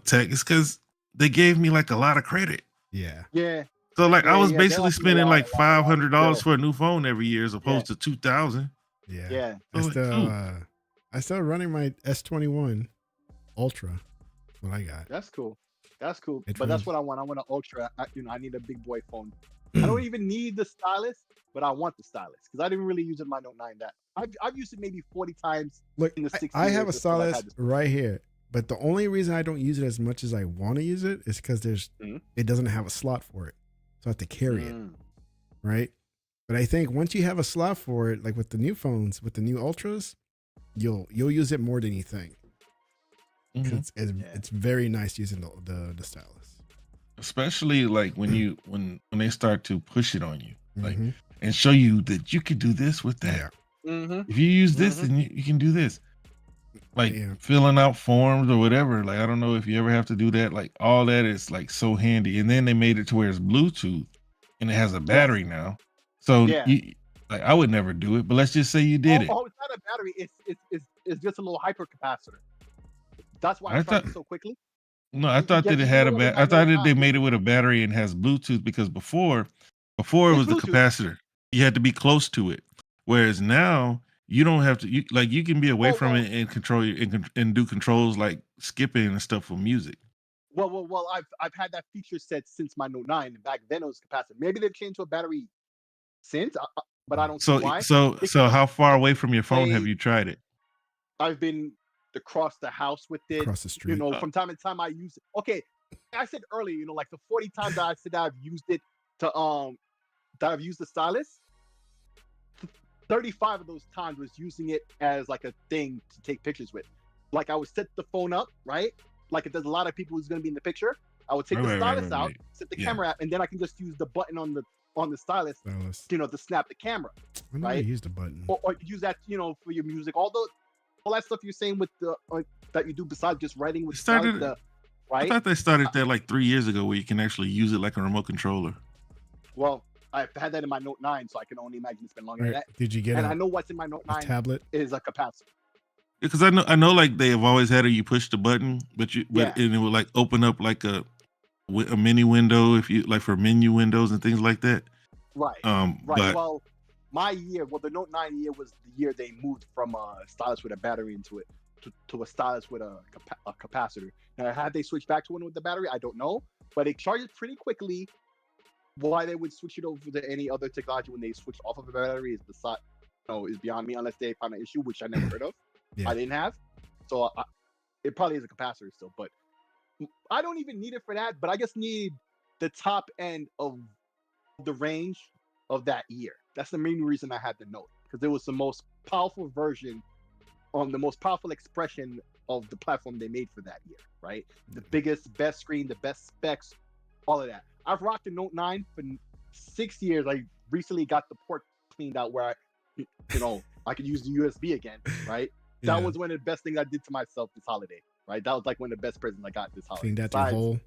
tech is because they gave me like a lot of credit. Yeah. Yeah. So like, I Yeah, was yeah, basically they'll spending allow like a lot of $500 yeah. for a new phone every year as opposed to $2,000. Yeah. Yeah. I still running my S21 Ultra. That's what I got. That's cool. That's cool. It But that's runs- what I want. I want an Ultra. I need a big boy phone. I don't even need the stylus, but I want the stylus because I didn't really use it in my Note 9. That I've used it maybe 40 times. Look, in the 6 I have a years or so I've stylus had this- right here, but the only reason I don't use it as much as I want to use it is because Mhm. it doesn't have a slot for it, so I have to carry it, Mm. right? But I think once you have a slot for it, like with the new phones, with the new Ultras, you'll use it more than you think. Mhm. It's very nice using the stylus. Especially like when they start to push it on you, like Mhm. and show you that you could do this with that. Yeah. Mhm. If you use this, Mhm. then you can do this. Like Yeah. filling out forms or whatever. Like I don't know if you ever have to do that. Like all that is like so handy. And then they made it to where it's Bluetooth and it has a battery now. So Yeah. like I would never do it. But let's just say you did it. Oh, it's not a battery. It's just a little hyper capacitor. That's why I I tried thought- it so quickly. No, I You thought get that it to had do a it with I my thought Note that they 9. made it with a battery and has Bluetooth because before it It's was the Bluetooth. capacitor. You had to be close to it. Whereas now you don't have to. You can be away from it and control and do controls like skipping and stuff for music. Well. I've had that feature set since my Note 9. And back then it was capacitor. Maybe they've changed to a battery since, but I don't see why. So how far away from your phone have Play- you tried it? I've been across the house with it. Across the street. You know, from time to time I use it. Okay, I said earlier, you know, like the 40 times that I said that I've used it to that I've used the stylus. 35 of those times was using it as like a thing to take pictures with. Like I would set the phone up, right? Like if there's a lot of people who's gonna be in the picture, I would take the Right, stylus out, right. set the Yeah. camera out, and then I can just use the button on on the stylus, Stylus. to snap the camera, I never right? used a button. or use that, for your music. All that stuff you're saying with the that you do besides just writing with It started- stylus, I right? thought they started that like 3 years ago, where you can actually use it like a remote controller. Well, I've had that in my Note 9, so I can only imagine it's been longer Right. than that. Did you get And a, I know what's in my Note a 9 tablet? is a capacitor. Because I know, like they have always had it. You push the button, but Yeah. and it will like open up like a mini window if you like for menu windows and things like that. Right. Right. But Well, the Note 9 year was the year they moved from a stylus with a battery into it to a stylus with a capacitor. Now, had they switched back to one with the battery, I don't know, but it charges pretty quickly. Why they would switch it over to any other technology when they switched off of a battery is is beyond me, unless they found an issue, which I never heard of. Yeah. I didn't have, so it probably is a capacitor still, but I don't even need it for that. But I just need the top end of the range of that year. That's the main reason I had the Note, because it was the most powerful version, the most powerful expression of the platform they made for that year, right? The biggest, best screen, the best specs, all of that. I've rocked the Note 9 for 6 years. I recently got the port cleaned out where I could use the USB again, right? That was one of the best things I did to myself this holiday, right? That was like one of the best presents I got this holiday. Cleaned out your hole.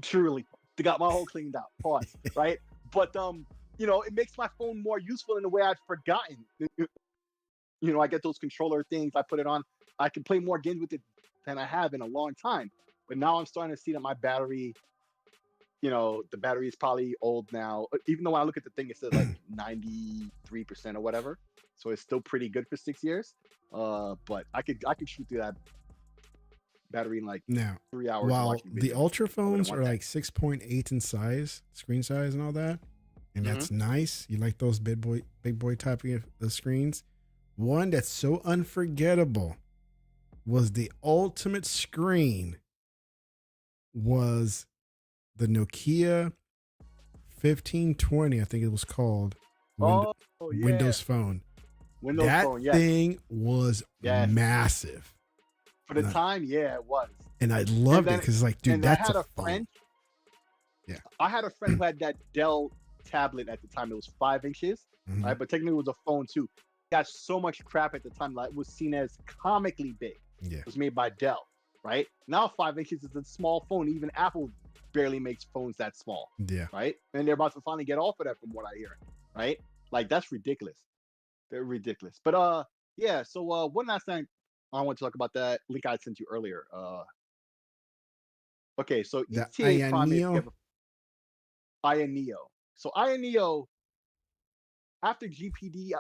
Truly, they got my hole cleaned out. Pause, right? But it makes my phone more useful in a way I'd forgotten. I get those controller things. I put it on. I can play more games with it than I have in a long time. But now I'm starting to see that my battery, the battery is probably old now. Even though when I look at the thing, it says like 93% or whatever. So it's still pretty good for 6 years. But I could shoot through that battery in like Now, 3 hours. while watching the videos. Ultra phones want are that. like 6.8 in size, screen size, and all that, and that's nice. You like those big boy type of screens. One that's so unforgettable was the ultimate screen. Was the Nokia 1520? I think it was called. Windows Phone. Windows that Phone, yes. thing was massive. For the time, yeah, it was. And I loved it because, like, dude, that's a phone. Friend. Yeah. I had a friend who had that Dell tablet at the time. It was 5 inches, right? But technically, it was a phone too. It got so much crap at the time. Like, it was seen as comically big. Yeah. It was made by Dell, right? Now 5 inches is a small phone. Even Apple barely makes phones that small. Yeah. Right? And they're about to finally get off of that, from what I hear. Right? Like, that's ridiculous. They're ridiculous. But yeah. So one last thing I want to talk about, that link I sent you earlier. Okay, so The ETA Prime is Ioneo? Ioneo. So Ioneo, after GPD,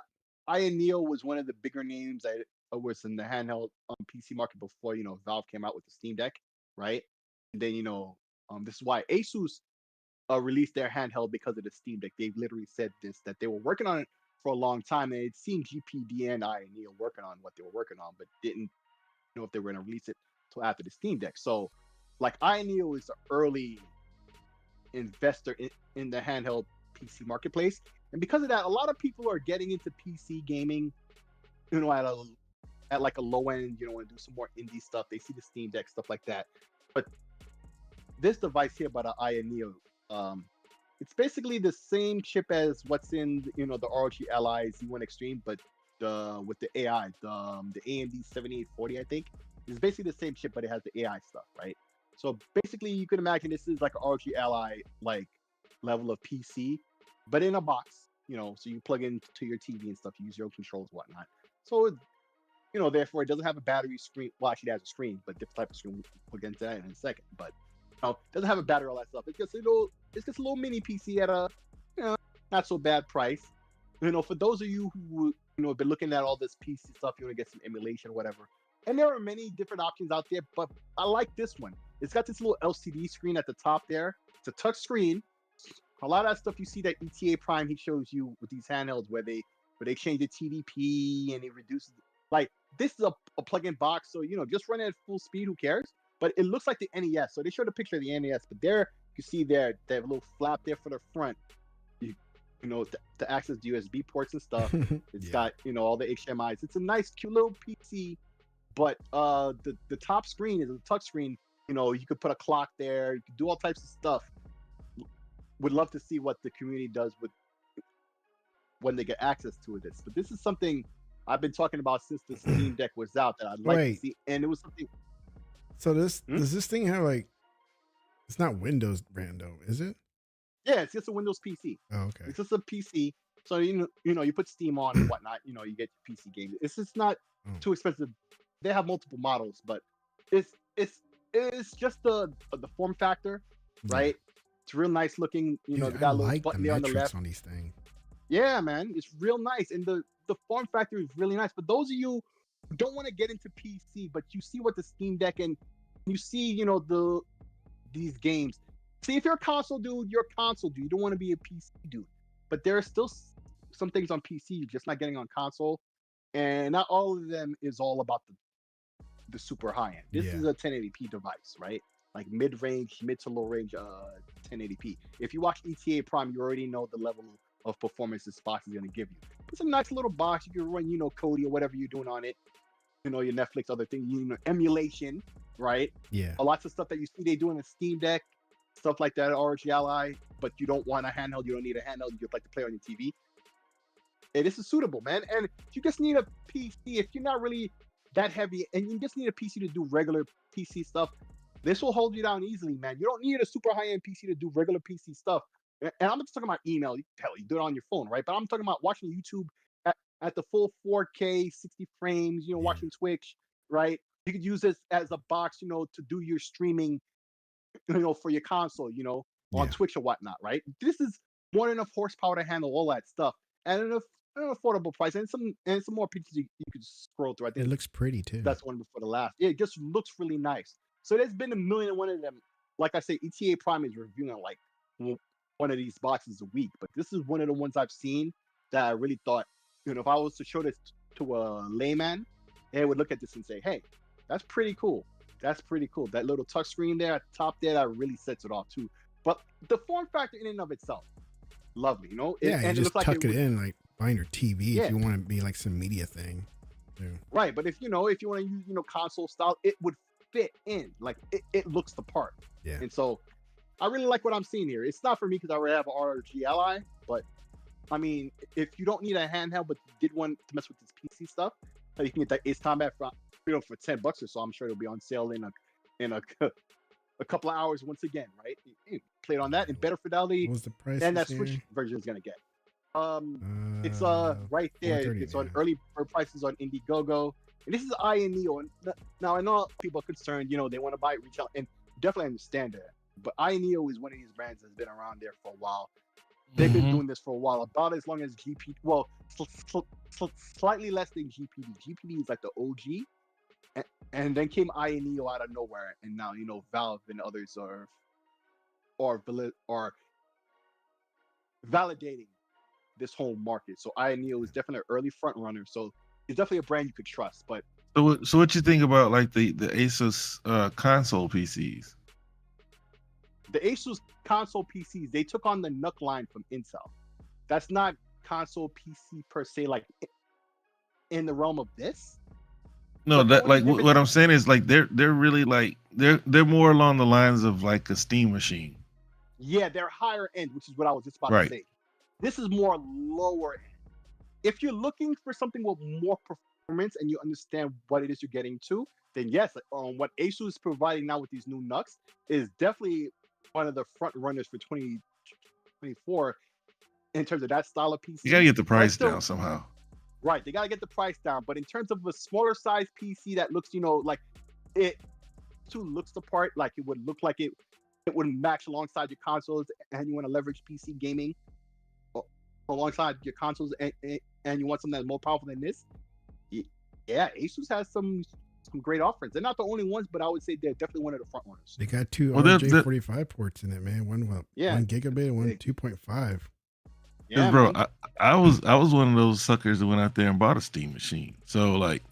Ioneo was one of the bigger names that was in the handheld PC market before Valve came out with the Steam Deck, right? And then this is why Asus released their handheld, because of the Steam Deck. They've literally said that they were working on it for a long time, and it seemed GPD and Ioneo working on what they were working on, but didn't know if they were going to release it till after the Steam Deck. So, like, Ioneo is an early investor in the handheld PC marketplace, and because of that, a lot of people are getting into PC gaming, at like a low end, and do some more indie stuff. They see the Steam Deck, stuff like that. But this device here by the Ioneo, it's basically the same chip as what's in the ROG Ally Z1 Extreme, but with the AI, the AMD 7840, I think. It's basically the same chip, but it has the AI stuff, right? So basically, you can imagine this is like a ROG Ally like level of PC, but in a box. So you plug into your TV and stuff. You use your own controls, whatnot. So therefore, it doesn't have a battery screen. Well, actually, it has a screen, but different type of screen. We'll get into that in a second. But it doesn't have a battery, all that stuff. It's just a little mini PC at a not so bad price. For those of you who have been looking at all this PC stuff, you want to get some emulation or whatever. And there are many different options out there, but I like this one. It's got this little LCD screen at the top there. It's a touch screen. A lot of that stuff you see that ETA Prime he shows you with these handhelds where they change the TDP and it reduces. Like, this is a plug-in box, so just run it at full speed. Who cares? But it looks like the NES. So they showed a picture of the NES, but there you see they have a little flap there for the front. To access the USB ports and stuff. It's got all the HDMI's. It's a nice, cute little PC. But the top screen is a touch screen. You could put a clock there. You could do all types of stuff. would love to see what the community does with when they get access to this. But this is something I've been talking about since the Steam Deck was out that I'd like to Wait. see, and it was something. So does this thing have like? It's not Windows brand though, is it? Yeah, it's just a Windows PC. Oh, okay. It's just a PC. So you know, you put Steam on and whatnot. You know, you get your PC games. It's just not too expensive. They have multiple models, but it's just the form factor, right? It's real nice looking. You know, they got a little button there on the left. On these things. Yeah, man, it's real nice, and the form factor is really nice. But those of you who don't want to get into PC, but you see what the Steam Deck and you see, you know, these games. See, if you're a console dude, you're a console dude. You don't want to be a PC dude. But there are still some things on PC you're just not getting on console, and not all of them is all about the super high end. This is a 1080p device, right? Like mid to low range 1080p. If you watch ETA Prime, you already know the level of performance this box is going to give you. It's a nice little box. You can run, you know, Kodi or whatever you're doing on it. You know, your Netflix, other things, you know, emulation, right? Yeah. A lots of stuff that you see they do in the Steam Deck, stuff like that, ROG Ally, but you don't want a handheld. You don't need a handheld. You just like to play on your TV. Hey, this is suitable, man. And if you just need a PC, if you're not really that heavy and you just need a PC to do regular PC stuff, this will hold you down easily, man. You don't need a super high-end PC to do regular PC stuff. And I'm not just talking about email. Hell, you do it on your phone, right? But I'm talking about watching YouTube at the full 4K, 60 frames, you know, watching Twitch, right? You could use this as a box, you know, to do your streaming, you know, for your console, you know, on Twitch or whatnot, right? This is more than enough horsepower to handle all that stuff at an affordable price, and some more pictures you could scroll through. I think it looks pretty too. That's one before the last. Yeah, it just looks really nice. So there's been a million and one of them. Like I say, ETA Prime is reviewing like one of these boxes a week, but this is one of the ones I've seen that I really thought, you know, if I was to show this to a layman, they would look at this and say, "Hey, that's pretty cool. That's pretty cool." That little touch screen there at the top there, that really sets it off too. But the form factor in and of itself, lovely, you know. Yeah, and you just tuck it in like behind your TV if you want to be like some media thing. Yeah. Right, but if you want to use, you know, console style, it would fit in. Like it looks the part. Yeah. And so I really like what I'm seeing here. It's not for me because I already have an ROG Ally, but I mean, if you don't need a handheld but you did want to mess with this PC stuff, you can get that Ace Combat for $10 or so. I'm sure it'll be on sale in a couple of hours once again, right? You play it on that in better fidelity What was the price than that Switch version is gonna get. It's right there. It's on early bird prices on Indiegogo. And this is Neo. And now I know people are concerned, you know, they want to buy it retail, and definitely understand that. But Neo is one of these brands that's been around there for a while. They've been doing this for a while, about as long as GP. Well, slightly less than GPD. GPD is like the OG, and then came Neo out of nowhere, and now, you know, Valve and others are validating this whole market. So Neo is definitely an early front runner. So it's definitely a brand you could trust. But so what you think about like the Asus console PCs? The Asus console PCs, they took on the NUC line from Intel. That's not console PC per se, like in the realm of this. No, that like what I'm saying is like they're really like they're more along the lines of like a Steam machine. Yeah, they're higher end, which is what I was just about to say. This is more lower end. If you're looking for something with more performance and you understand what it is you're getting to, then yes, what Asus is providing now with these new NUCs is definitely one of the front runners for 2024 in terms of that style of PC. You gotta get the price down somehow. Right, they gotta get the price down. But in terms of a smaller size PC that looks, you know, like it too looks the part, like it would look like it would match alongside your consoles, and you want to leverage PC gaming alongside your consoles, and you want something that's more powerful than this. Yeah, Asus has some great offerings. They're not the only ones, but I would say they're definitely one of the front runners. They got two RJ45 ports in it, man. One 1 gigabit and one 2.5. Yeah, bro, I was one of those suckers that went out there and bought a Steam machine. So like,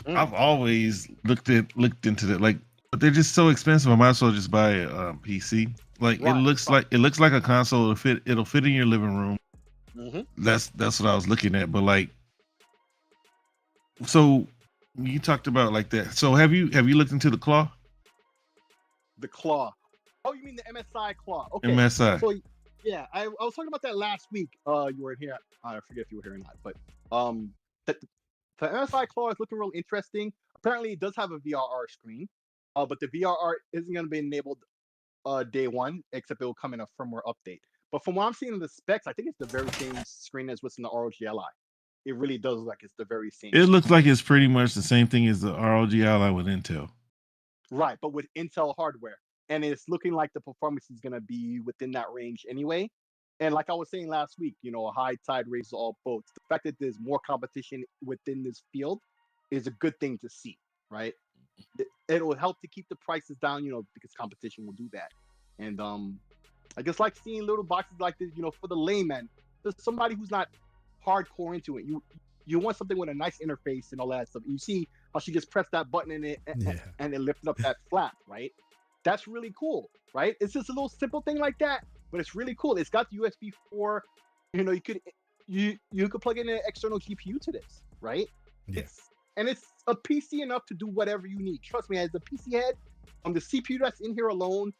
I've always looked into that. Like, but they're just so expensive. I might as well just buy a PC. Like it looks like a console. It'll fit in your living room. That's what I was looking at. But like, so you talked about like that. So have you looked into the Claw? The Claw. Oh, you mean the MSI Claw? Okay. MSI. So Yeah, I was talking about that last week. You were here. I forget if you were here or not, but the, the MSI claw is looking real interesting. Apparently, it does have a VRR screen, but the VRR isn't going to be enabled day one, except it will come in a firmware update. But from what I'm seeing in the specs, I think it's the very same screen as what's in the ROG Li. It really does look like it's the very same. It looks like it's pretty much the same thing as the ROG Ally with Intel. Right, but with Intel hardware. And it's looking like the performance is going to be within that range anyway. And like I was saying last week, a high tide raises all boats. The fact that there's more competition within this field is a good thing to see, right? It'll help to keep the prices down, because competition will do that. And I just like seeing little boxes like this, for the layman. There's somebody who's not hardcore into it. You want something with a nice interface and all that stuff. You see how she just pressed that button and it lifted up that flap, right? That's really cool, right? It's just a little simple thing like that, but it's really cool. It's got the USB 4. You could plug in an external GPU to this, right? Yeah. It's a PC enough to do whatever you need. Trust me, as the PC head, on the CPU that's in here alone,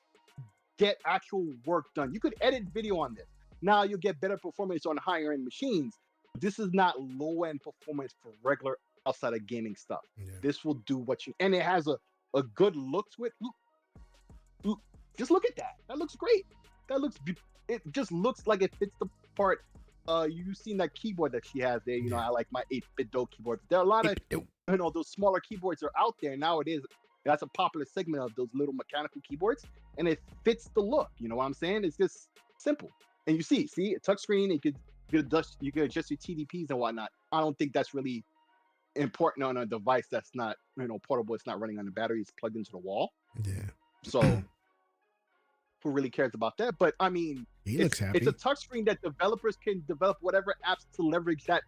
get actual work done. You could edit video on this. Now you'll get better performance on higher end machines. This is not low end performance for regular outside of gaming stuff. Yeah. This will do what you, and it has a good look to it. Look, just look at that. That looks great. It just looks like it fits the part. You've seen that keyboard that she has there. I like my 8-bit Do keyboards. There are a lot of those smaller keyboards are out there nowadays. That's a popular segment of those little mechanical keyboards, and it fits the look. You know what I'm saying? It's just simple. And you see a touchscreen. You could adjust your TDPs and whatnot. I don't think that's really important on a device that's not portable. It's not running on a battery. It's plugged into the wall. Yeah. So who really cares about that? But I mean, looks happy. It's a touchscreen that developers can develop whatever apps to leverage that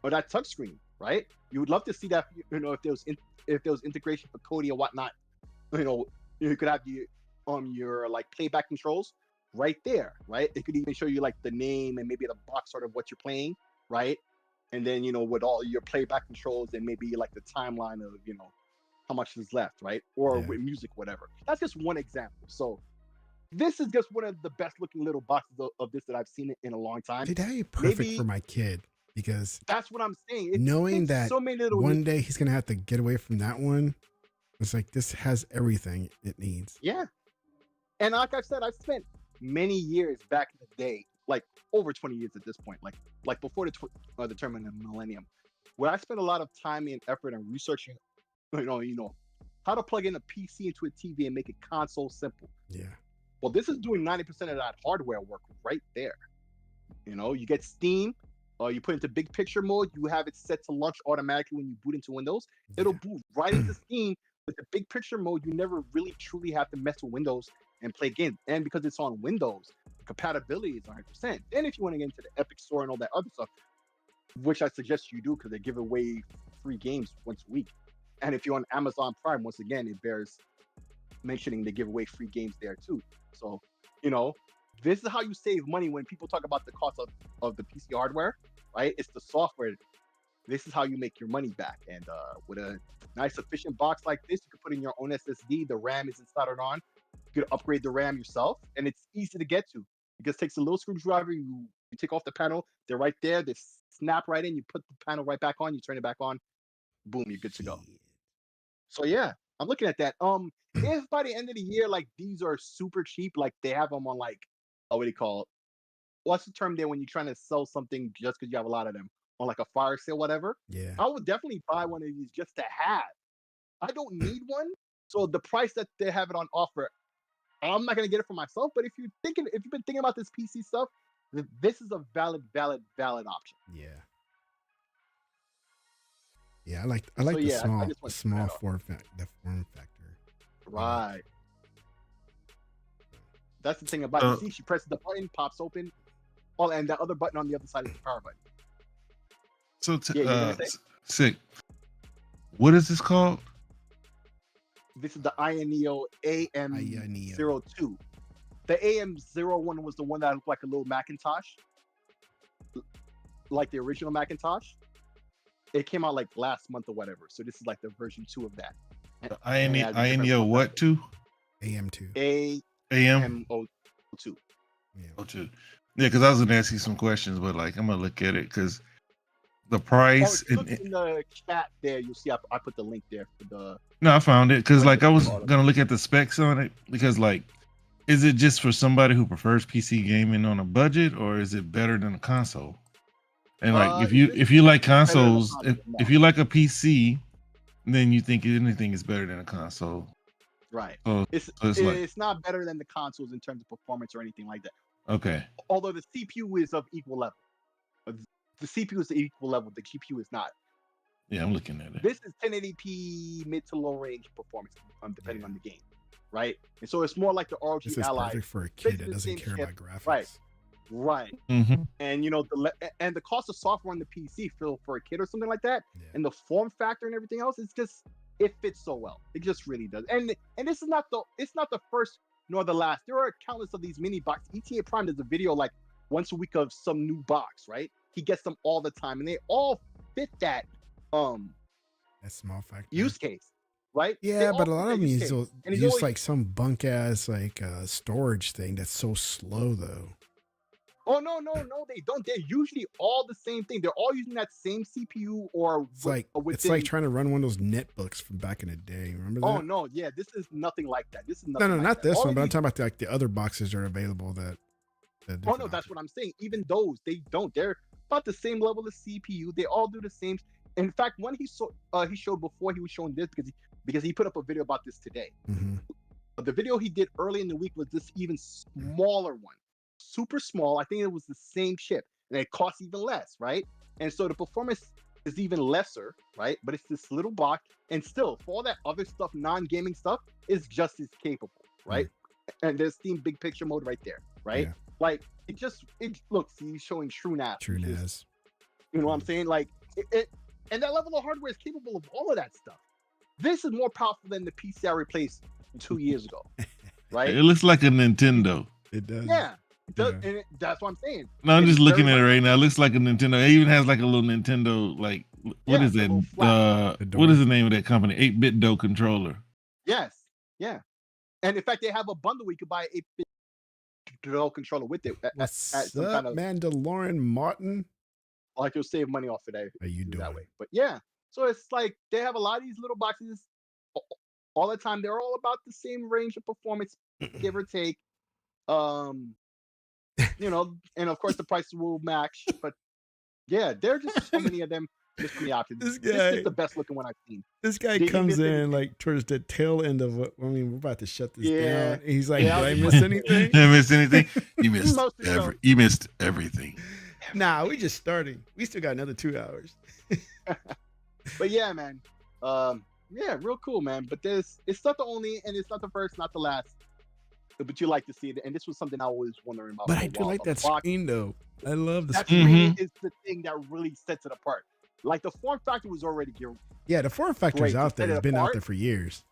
touchscreen, right? You would love to see that. If there was integration for Kodi or whatnot, you could have your like playback controls right there, right? It could even show you like the name and maybe the box sort of what you're playing, right? And then with all your playback controls and maybe like the timeline of how much is left, right? Or with music, whatever. That's just one example. So this is just one of the best looking little boxes of this that I've seen in a long time. Dude, that'd be perfect for my kid, because that's what I'm saying. Knowing that so many little one day he's gonna have to get away from that one, it's like this has everything it needs. Yeah. And like I said, I've spent many years back in the day, like over 20 years at this point, like before the turn of the millennium, where I spent a lot of time and effort in researching, how to plug in a PC into a TV and make it console simple. Yeah. Well, this is doing 90% of that hardware work right there. You get Steam, you put into big picture mode, you have it set to launch automatically when you boot into Windows. It'll boot right into Steam. With the big picture mode, you never really truly have to mess with Windows and play games. And because it's on Windows, compatibility is 100%. And if you want to get into the Epic Store and all that other stuff, which I suggest you do because they give away free games once a week. And if you're on Amazon Prime, once again, it bears mentioning they give away free games there too. So, this is how you save money when people talk about the cost of the PC hardware, right? It's the software. This is how you make your money back. And with a nice efficient box like this, you can put in your own SSD. The RAM isn't soldered on. You can upgrade the RAM yourself, and it's easy to get to. It just takes a little screwdriver. You take off the panel. They're right there. They snap right in. You put the panel right back on. You turn it back on. Boom, you're good to go. So yeah, I'm looking at that. If by the end of the year, like these are super cheap, like they have them on like, what do you call it? What's the term there when you're trying to sell something just because you have a lot of them on like a fire sale, whatever? Yeah. I would definitely buy one of these just to have. I don't need one, so the price that they have it on offer, I'm not gonna get it for myself. But if you've been thinking about this PC stuff, this is a valid option. Yeah. Yeah, I like the small form factor. Right. That's the thing about it. See, she presses the button, pops open. Oh, and that other button on the other side is the power button. So, Sick. What is this called? This is the Ioneo AM02. The AM01 was the one that looked like a little Macintosh, like the original Macintosh. It came out like last month or whatever. So this is like the version 2 of that. Ioneo what 2? AM2. AM AM02. O2. Yeah, because I was gonna ask you some questions, but like I'm gonna look at it because the Oh, price. if you look in the chat there, you'll see I put the link there for the. No, I found it because like I was All of it. gonna look at the specs on it because like, is it just for somebody who prefers PC gaming on a budget, or is it better than a console? And like, if you like consoles, if you like a PC, then you think anything is better than a console. Right. So It's like, not better than the consoles in terms of performance or anything like that. okay, Although the CPU is of equal level. The CPU is the equal level. The GPU is not. yeah, I'm looking at it. This is 1080p mid to low range performance, depending on the game, right? And so it's more like the ROG This is Ally. perfect for a kid that basically the doesn't same care chip, about graphics. Right. Mm-hmm. And you know the cost of software on the PC for a kid or something like that, Yeah. and the form factor and everything else, it fits so well. It just really does. And this is not the first nor the last. There are countless of these mini boxes. ETA Prime does a video like once a week of some new box, right? He gets them all the time, and they all fit that small factor use case, right? They Yeah, all but a fit lot that of them use use, case. And he's use always- like some bunk ass like storage thing that's so slow though. Oh no, they don't. They're usually all the same thing. They're all using that same CPU or It's like trying to run one of those netbooks from back in the day. Remember that? Oh no, yeah, this is nothing like that. This is no, nothing like not that. this All one, of but I'm these- talking about like the other boxes that are available that. Oh no, that's what I'm saying. Even those, they don't. They're about the same level of CPU. They all do the same. In fact, one he showed before he was showing this because he put up a video about this today. Mm-hmm. The video he did early in the week was this even smaller one, super small. I think it was the same chip, and it costs even less, right? And so the performance is even lesser, right? But it's this little box, and still for all that other stuff, non-gaming stuff, is just as capable, right? And there's Steam Big Picture mode right there, right? Yeah. Like it looks, he's showing true NAS. True which is- NAS. You know what I'm saying? Like it, and that level of hardware is capable of all of that stuff. This is more powerful than the PC I replaced 2 years ago, right? It looks like a Nintendo. It does. Yeah, it does, Yeah. and that's what I'm saying. No, I'm It just is looking very at it much- right now. It looks like a Nintendo. It even has like a little Nintendo, like what Yeah, is the that? little flap. What is the name of that company? 8-bit dough controller. Yes, yeah, and in fact, they have a bundle where you could buy a 8-bit controller with it. What's some up, kind of Mandalorian Martin? like you'll save money off of that. How you do doing? that way. But yeah, so it's like they have a lot of these little boxes all the time. They're all about the same range of performance, give or take. You know, and of course the price will match. But yeah, there are just so many of them. Just many options. This This guy- is the best looking one I've seen. This guy Did he comes miss in anything? like towards the tail end of what. I mean, we're about to shut this Yeah. down. He's like, Yeah, did I I was miss like- anything? You missed anything? You missed Most of the show. you missed everything. Nah, we just starting. We still got another 2 hours. But yeah, man. Yeah, real cool, man. But it's not the only, and it's not the first, not the last. But you like to see it, and this was something I was wondering about. But for I a do while. like The that box- screen though. I love the That screen. screen is the thing that really sets it apart. Like the form factor was already geared. Yeah, the form factor's Great, out to there. set it It's been out apart. there for years.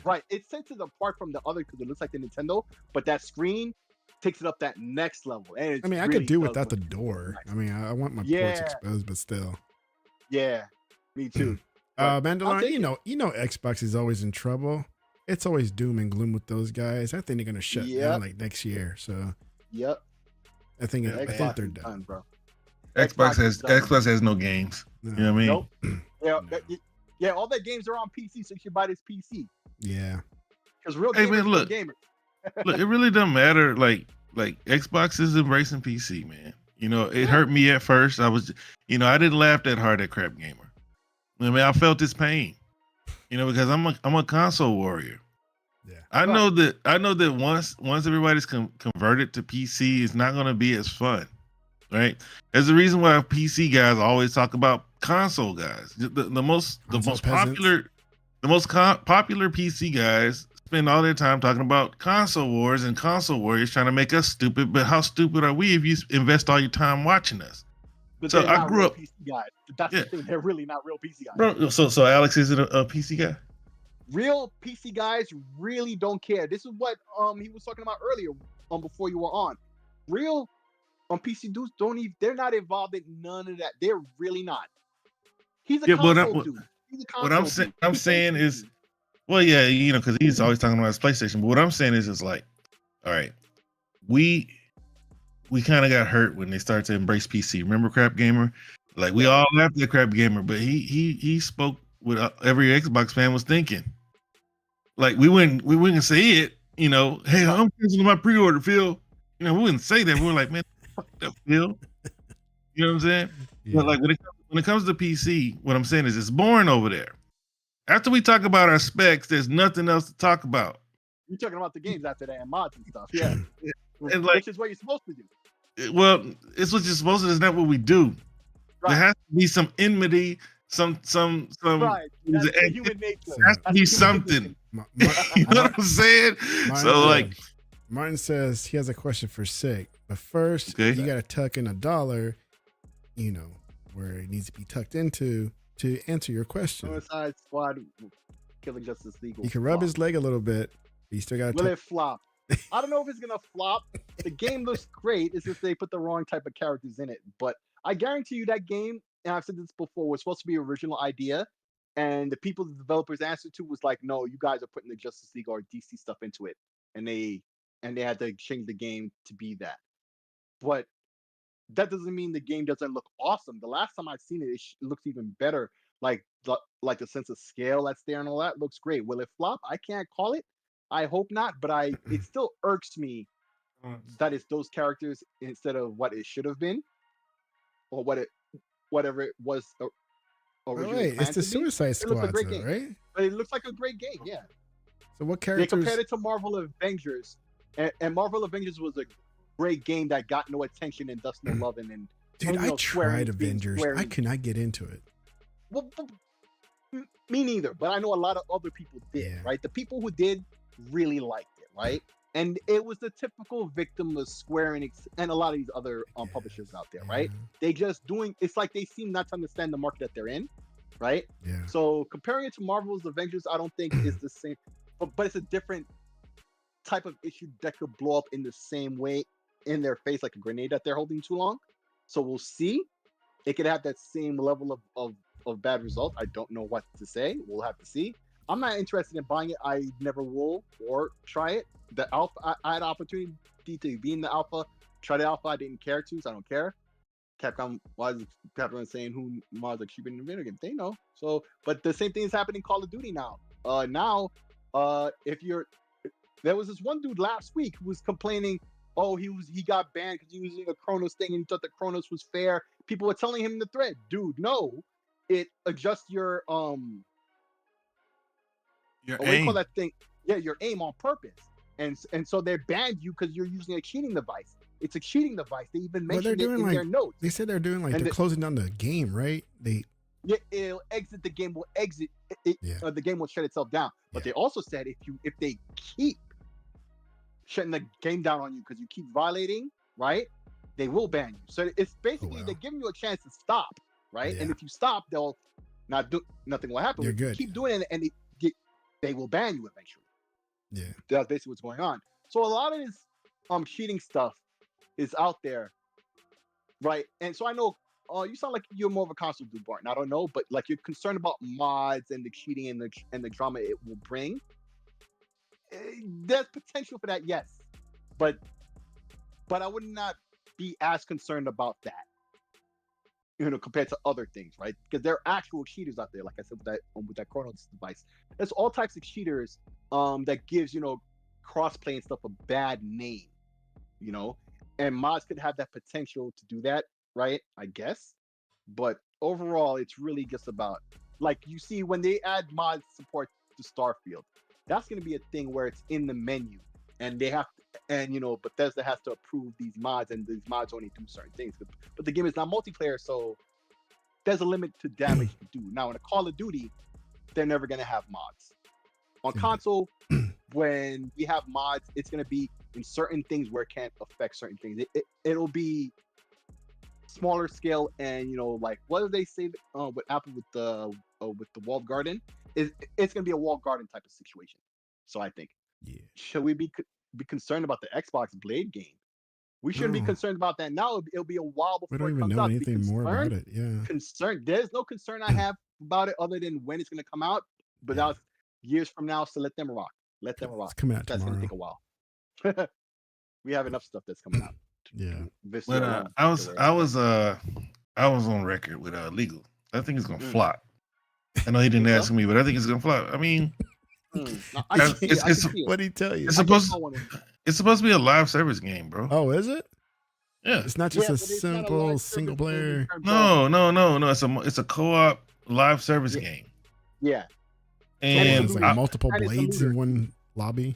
Right, it sets it apart from the other because it looks like the Nintendo, but that screen takes it up that next level. And it I mean, I really could do does without the look door. nice. I mean, I want my ports Yeah. exposed, but still. Yeah, me too. But I'll Mandalorian, take you know, Xbox is always in trouble. It's always doom and gloom with those guys. I think they're gonna shut Yep. down like next year. So Yep, I think Xbox they're is done. bro. Xbox has done. Xbox has no games. No. You know what I mean? Nope. Yeah, No. yeah, all their games are on PC, so you should buy this PC Yeah. because real Hey, gamers, man, real look. gamers. Look, it really doesn't matter. Like Xbox is embracing PC, man. You know, it hurt me at first. I didn't laugh that hard at Crap Gamer. I mean, I felt his pain. You know, because I'm a console warrior. Yeah. I know that once everybody's converted to PC, it's not going to be as fun, right? There's a reason why PC guys always talk about console guys. The most Console popular PC guys spend all their time talking about console wars and console warriors trying to make us stupid. But how stupid are we if you invest all your time watching us, But So they're I not grew real up- PC guys. That's Yeah. the thing. They're really not real PC guys. bro? So Alex isn't a PC guy. Real PC guys really don't care. This is what he was talking about earlier before you were on. Real PC dudes they're not involved in none of that. They're really not. He's a Yeah, but console dude. He's a console I'm dude. saying- I'm He plays saying is- PC. Well, yeah, you know, because he's always talking about his PlayStation. But what I'm saying is like, all right, we we kind of got hurt when they started to embrace PC. Remember Crap Gamer? Like we all laughed at Crap Gamer, but he spoke what every Xbox fan was thinking. Like we wouldn't say it, you know. Hey, I'm canceling my pre-order, Phil. You know, we wouldn't say that. We were like, man, fuck that, Phil. You know what I'm saying? Yeah. But like when it comes to PC, what I'm saying is it's boring over there. After we talk about our specs, there's nothing else to talk about. You're talking about the games after that and mods and stuff. Yeah. And like, which is what you're supposed to do. Well, it's what you're supposed to do. It's not what we do. Right. There has to be some enmity, some Right. That's the human nature. There has to be something. You know what I'm saying? So like, Martin says he has a question for Sick, but first you got to tuck in $1, you know, where it needs to be tucked into to answer your question. Suicide Squad killing Justice League. You can rub his leg a little bit, but you still got to. Will it flop? I don't know if it's gonna flop. The game looks great. It's just they put the wrong type of characters in it. But I guarantee you that game, and I've said this before, was supposed to be an original idea. And the people the developers answered to was like, no, you guys are putting the Justice League or DC stuff into it. And they had to change the game to be that. But that doesn't mean the game doesn't look awesome. The last time I've seen it, it looks even better. Like the sense of scale that's there and all that looks great. Will it flop? I can't call it. I hope not, but it still irks me that it's those characters instead of what it should have been, or whatever it was originally. It's the Suicide Squad, right? But it looks like a great game, yeah. So what characters? They compared it to Marvel Avengers, and Marvel Avengers was a great game that got no attention and thus no love. And dude, I tried Avengers. I could not get into it. Well, me neither. But I know a lot of other people did. Right, the people who did really liked it, right? And it was the typical victim of Square Enix and a lot of these other publishers out there, right? They just it's like they seem not to understand the market that they're in, right? Yeah. So comparing it to Marvel's Avengers, I don't think is the same, but it's a different type of issue that could blow up in the same way in their face, like a grenade that they're holding too long. So we'll see. It could have that same level of bad results. I don't know what to say. We'll have to see. I'm not interested in buying it. I never will or try it. The alpha, I had opportunity to be in the alpha, try the alpha. I didn't care to, so I don't care. Capcom, why is Capcom saying who mods are cheaper in video games? They know. So, but the same thing is happening in Call of Duty now. There was this one dude last week who was complaining, oh, he got banned because he was using a Chronos thing and he thought the Chronos was fair. People were telling him in the thread, dude, no, it adjusts your aim. What do you call that thing? Yeah, your aim on purpose. And so they banned you because you're using a cheating device. It's a cheating device. They even mentioned it in their notes. They said they're doing they're closing down the game, right? It'll exit. The game will exit. The game will shut itself down. But they also said if they keep shutting the game down on you because you keep violating, right? They will ban you. So it's basically they're giving you a chance to stop, right? Yeah. And if you stop, they'll not do nothing will happen. You're good. You keep doing it, and they will ban you eventually. Yeah, that's basically what's going on. So a lot of this cheating stuff is out there, right? And so I know you sound like you're more of a console dude, Barton. I don't know, but like you're concerned about mods and the cheating and the drama it will bring. There's potential for that, yes, but I would not be as concerned about that, compared to other things, right? Because there are actual cheaters out there, like I said with that Chronos device. There's all types of cheaters that gives crossplay and stuff a bad name, and mods could have that potential to do that, right? I guess, but overall, it's really just about, like, you see when they add mod support to Starfield, that's going to be a thing where it's in the menu, and they have to, and Bethesda has to approve these mods, and these mods only do certain things. But the game is not multiplayer, so there's a limit to damage you can do. Now, in a Call of Duty, they're never going to have mods. On console, when we have mods, it's going to be in certain things where it can't affect certain things. It'll be smaller scale, and like what do they say with Apple with the walled garden? It's going to be a walled garden type of situation. So I think, should we be concerned about the Xbox Blade game? We shouldn't be concerned about that now. It'll be a while before we don't even know anything more about it. Yeah, concerned. There's no concern I have about it other than when it's going to come out. But that's years from now, so let them rock. Let them rock. It's coming out that's tomorrow. That's going to take a while. We have enough stuff that's coming out Yeah. Vista But alone, I was killer. I was on record with Legal. I think it's gonna Mm. flop. I know he didn't Think ask so? me, but I think it's gonna flop. I mean, No, I can see it. I can see it. What'd he tell you? it's I get supposed going in. it's supposed to be a live service game, bro. Oh, is it? Yeah. It's not just Yeah, a but it's not a simple live single service game in player. terms of- No. It's a co-op live service Yeah. game. Yeah. And And it's like looter. multiple And it's a blades looter. in one lobby.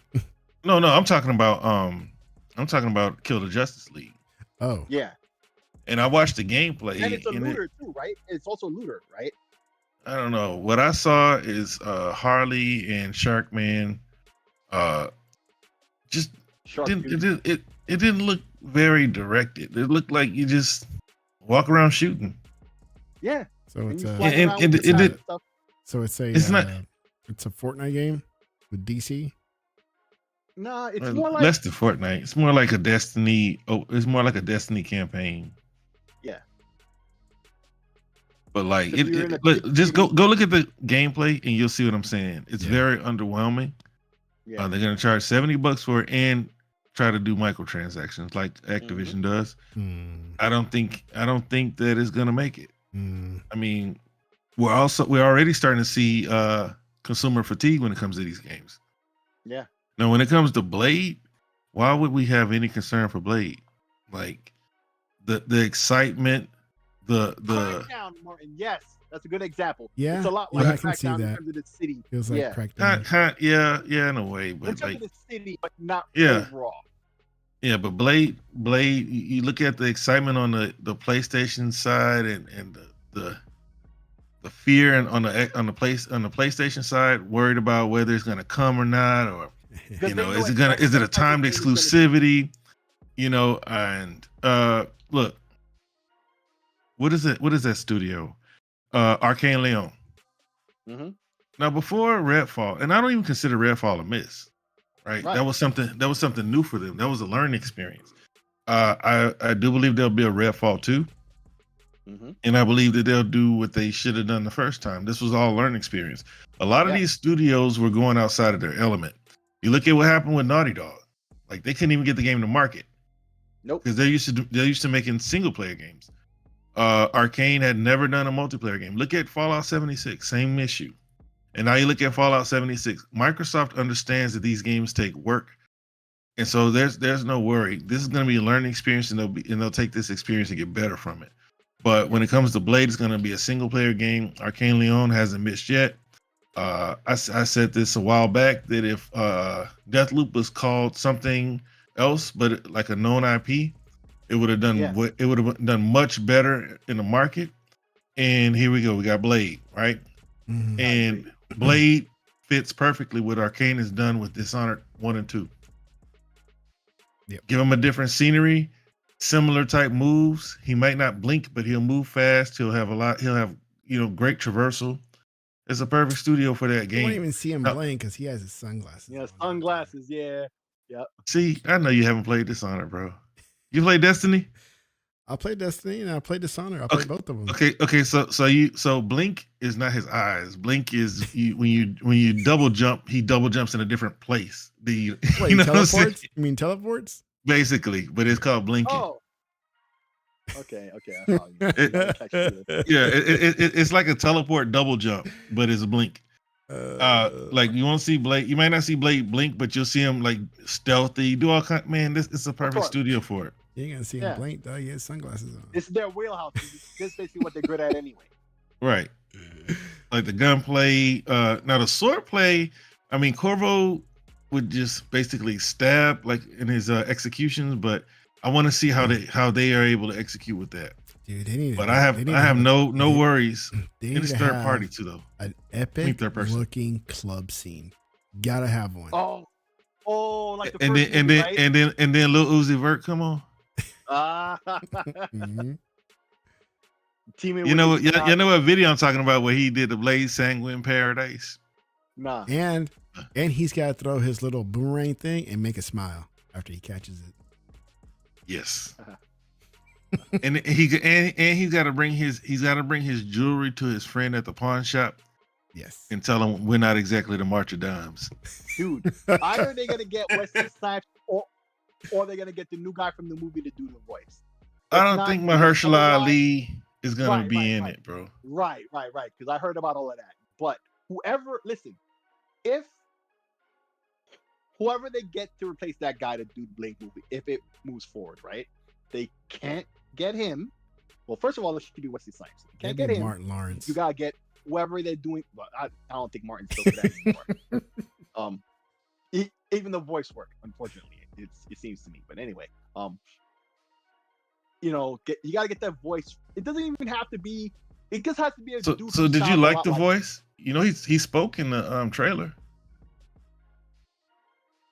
no, I'm talking about Kill the Justice League. Oh, Yeah. And I watched the gameplay. And it's a and looter too, right? It's also looter, right? I don't know. What I saw is Harley and Sharkman just Shark didn't Dude. it didn't look very directed. It looked like you just walk around shooting. Yeah. so And it's you a fly and around it- with the it guns did- and stuff. so it's a It's not- it's a Fortnite game with DC. Nah, it's more like less than Fortnite. It's more like a Destiny. Oh, it's more like a Destiny campaign. Yeah. But like If you're in a look, big just go city- look at the gameplay and you'll see what I'm saying. It's Yeah. very underwhelming. yeah. They're gonna charge $70 for it and try to do microtransactions like Activision does. Hmm. I don't think that it's gonna make it. Hmm. I mean, we're already starting to see consumer fatigue when it comes to these games. Yeah. Now, when it comes to Blade, why would we have any concern for Blade? Like the excitement, the Crackdown, Martin. Yes, that's a good example. Yeah, It's a lot yeah, like I can see Crackdown in that. terms of the city. Feels like Yeah. Crackdown. yeah, in a way, In but terms like of the city, but not Yeah. overall. yeah, but Blade, you look at the excitement on the PlayStation side and the fear and on the PlayStation side, worried about whether it's gonna come or not, or Because you know, they know is it a what type of timed game it's gonna be. exclusivity? You know, and look, what is that studio? Arcane Leon. Mhm. Now before Redfall, and I don't even consider Redfall a miss, right? Right. That was something new for them. That was a learning experience. I do believe there'll be a Redfall 2, Mhm. and I believe that they'll do what they should have done the first time. This was all a learning experience. A lot of Yeah. these studios were going outside of their element. You look at what happened with Naughty Dog. Like they couldn't even get the game to market Nope. because they're used to making single player games. Arcane had never done a multiplayer game. Look at Fallout 76, same issue. And now you look at Fallout 76. Microsoft understands that these games take work, and so there's no worry. This is going to be a learning experience, and they'll take this experience and get better from it. But when it comes to Blade, it's going to be a single player game. Arcane Leon hasn't missed yet. I said this a while back that if Deathloop was called something else, but like a known IP, it would have done Yeah. it would have done much better in the market. And here we go. We got Blade, right? Mhm. And Blade fits perfectly what Arcane has done with Dishonored 1 and 2. Yep. Give him a different scenery, similar type moves. He might not blink, but he'll move fast. He'll have great traversal. It's a perfect studio for that You won't game. even see him No. blink because he has his sunglasses. Yeah, on. sunglasses. Yeah. See, I know you haven't played Dishonored, bro. You play Destiny? I played Destiny and I played Dishonored. I played both of them. Okay. So blink is not his eyes. Blink is when you double jump, he double jumps in a different place. Wait, You know what I'm saying? teleports? You mean teleports? Basically, but it's called blinking. Oh. Okay. I follow you. Yeah, it's like a teleport double jump, but it's a blink. Like you won't see Blade. You might not see Blade blink, but you'll see him like stealthy, do all kind. Man, this is a perfect course. studio for it. you ain't gonna see Yeah. him blink though. He has sunglasses on. It's their wheelhouse. It's basically what they're good at anyway. Right. Like the gunplay. Now the sword play. I mean, Corvo would just basically stab like in his executions, but I want to see how they are able to execute with that. Dude, they need. But to, I have they need to no they- worries. They And need it's to third have party too, though. an I epic think third person. looking club scene. Gotta have one. Oh, like the And first then movie, right? and then Lil Uzi Vert, come on. Mhm. Teaming You know with what? You know what video I'm talking about where he did the Blade Sanguine Paradise. Nah. And he's got to throw his little boomerang thing and make a smile after he catches it. Yes. And he's got to bring his jewelry to his friend at the pawn shop Yes. and tell him we're not exactly the March of Dimes. Dude, either they're gonna get Wesley Snipes or or they're gonna get the new guy from the movie to do the voice. I If don't not, think you get Mahershala another guy- Ali is gonna Right, be right, in right. it, bro. Right. Because I heard about all of that. But whoever they get to replace that guy to do the Blade movie, if it moves forward, right? They can't get him. Well, first of all, it should be Wesley Snipes. If you can't get him. Martin Lawrence. You gotta get whoever they're doing. Well, I don't think Martin's still for that anymore. Even the voice work, unfortunately, it seems to me. But anyway, you gotta get that voice. It doesn't even have to be. It just has to be a dude. So who did you sounds a like lot the voice? You know, he spoke in the trailer.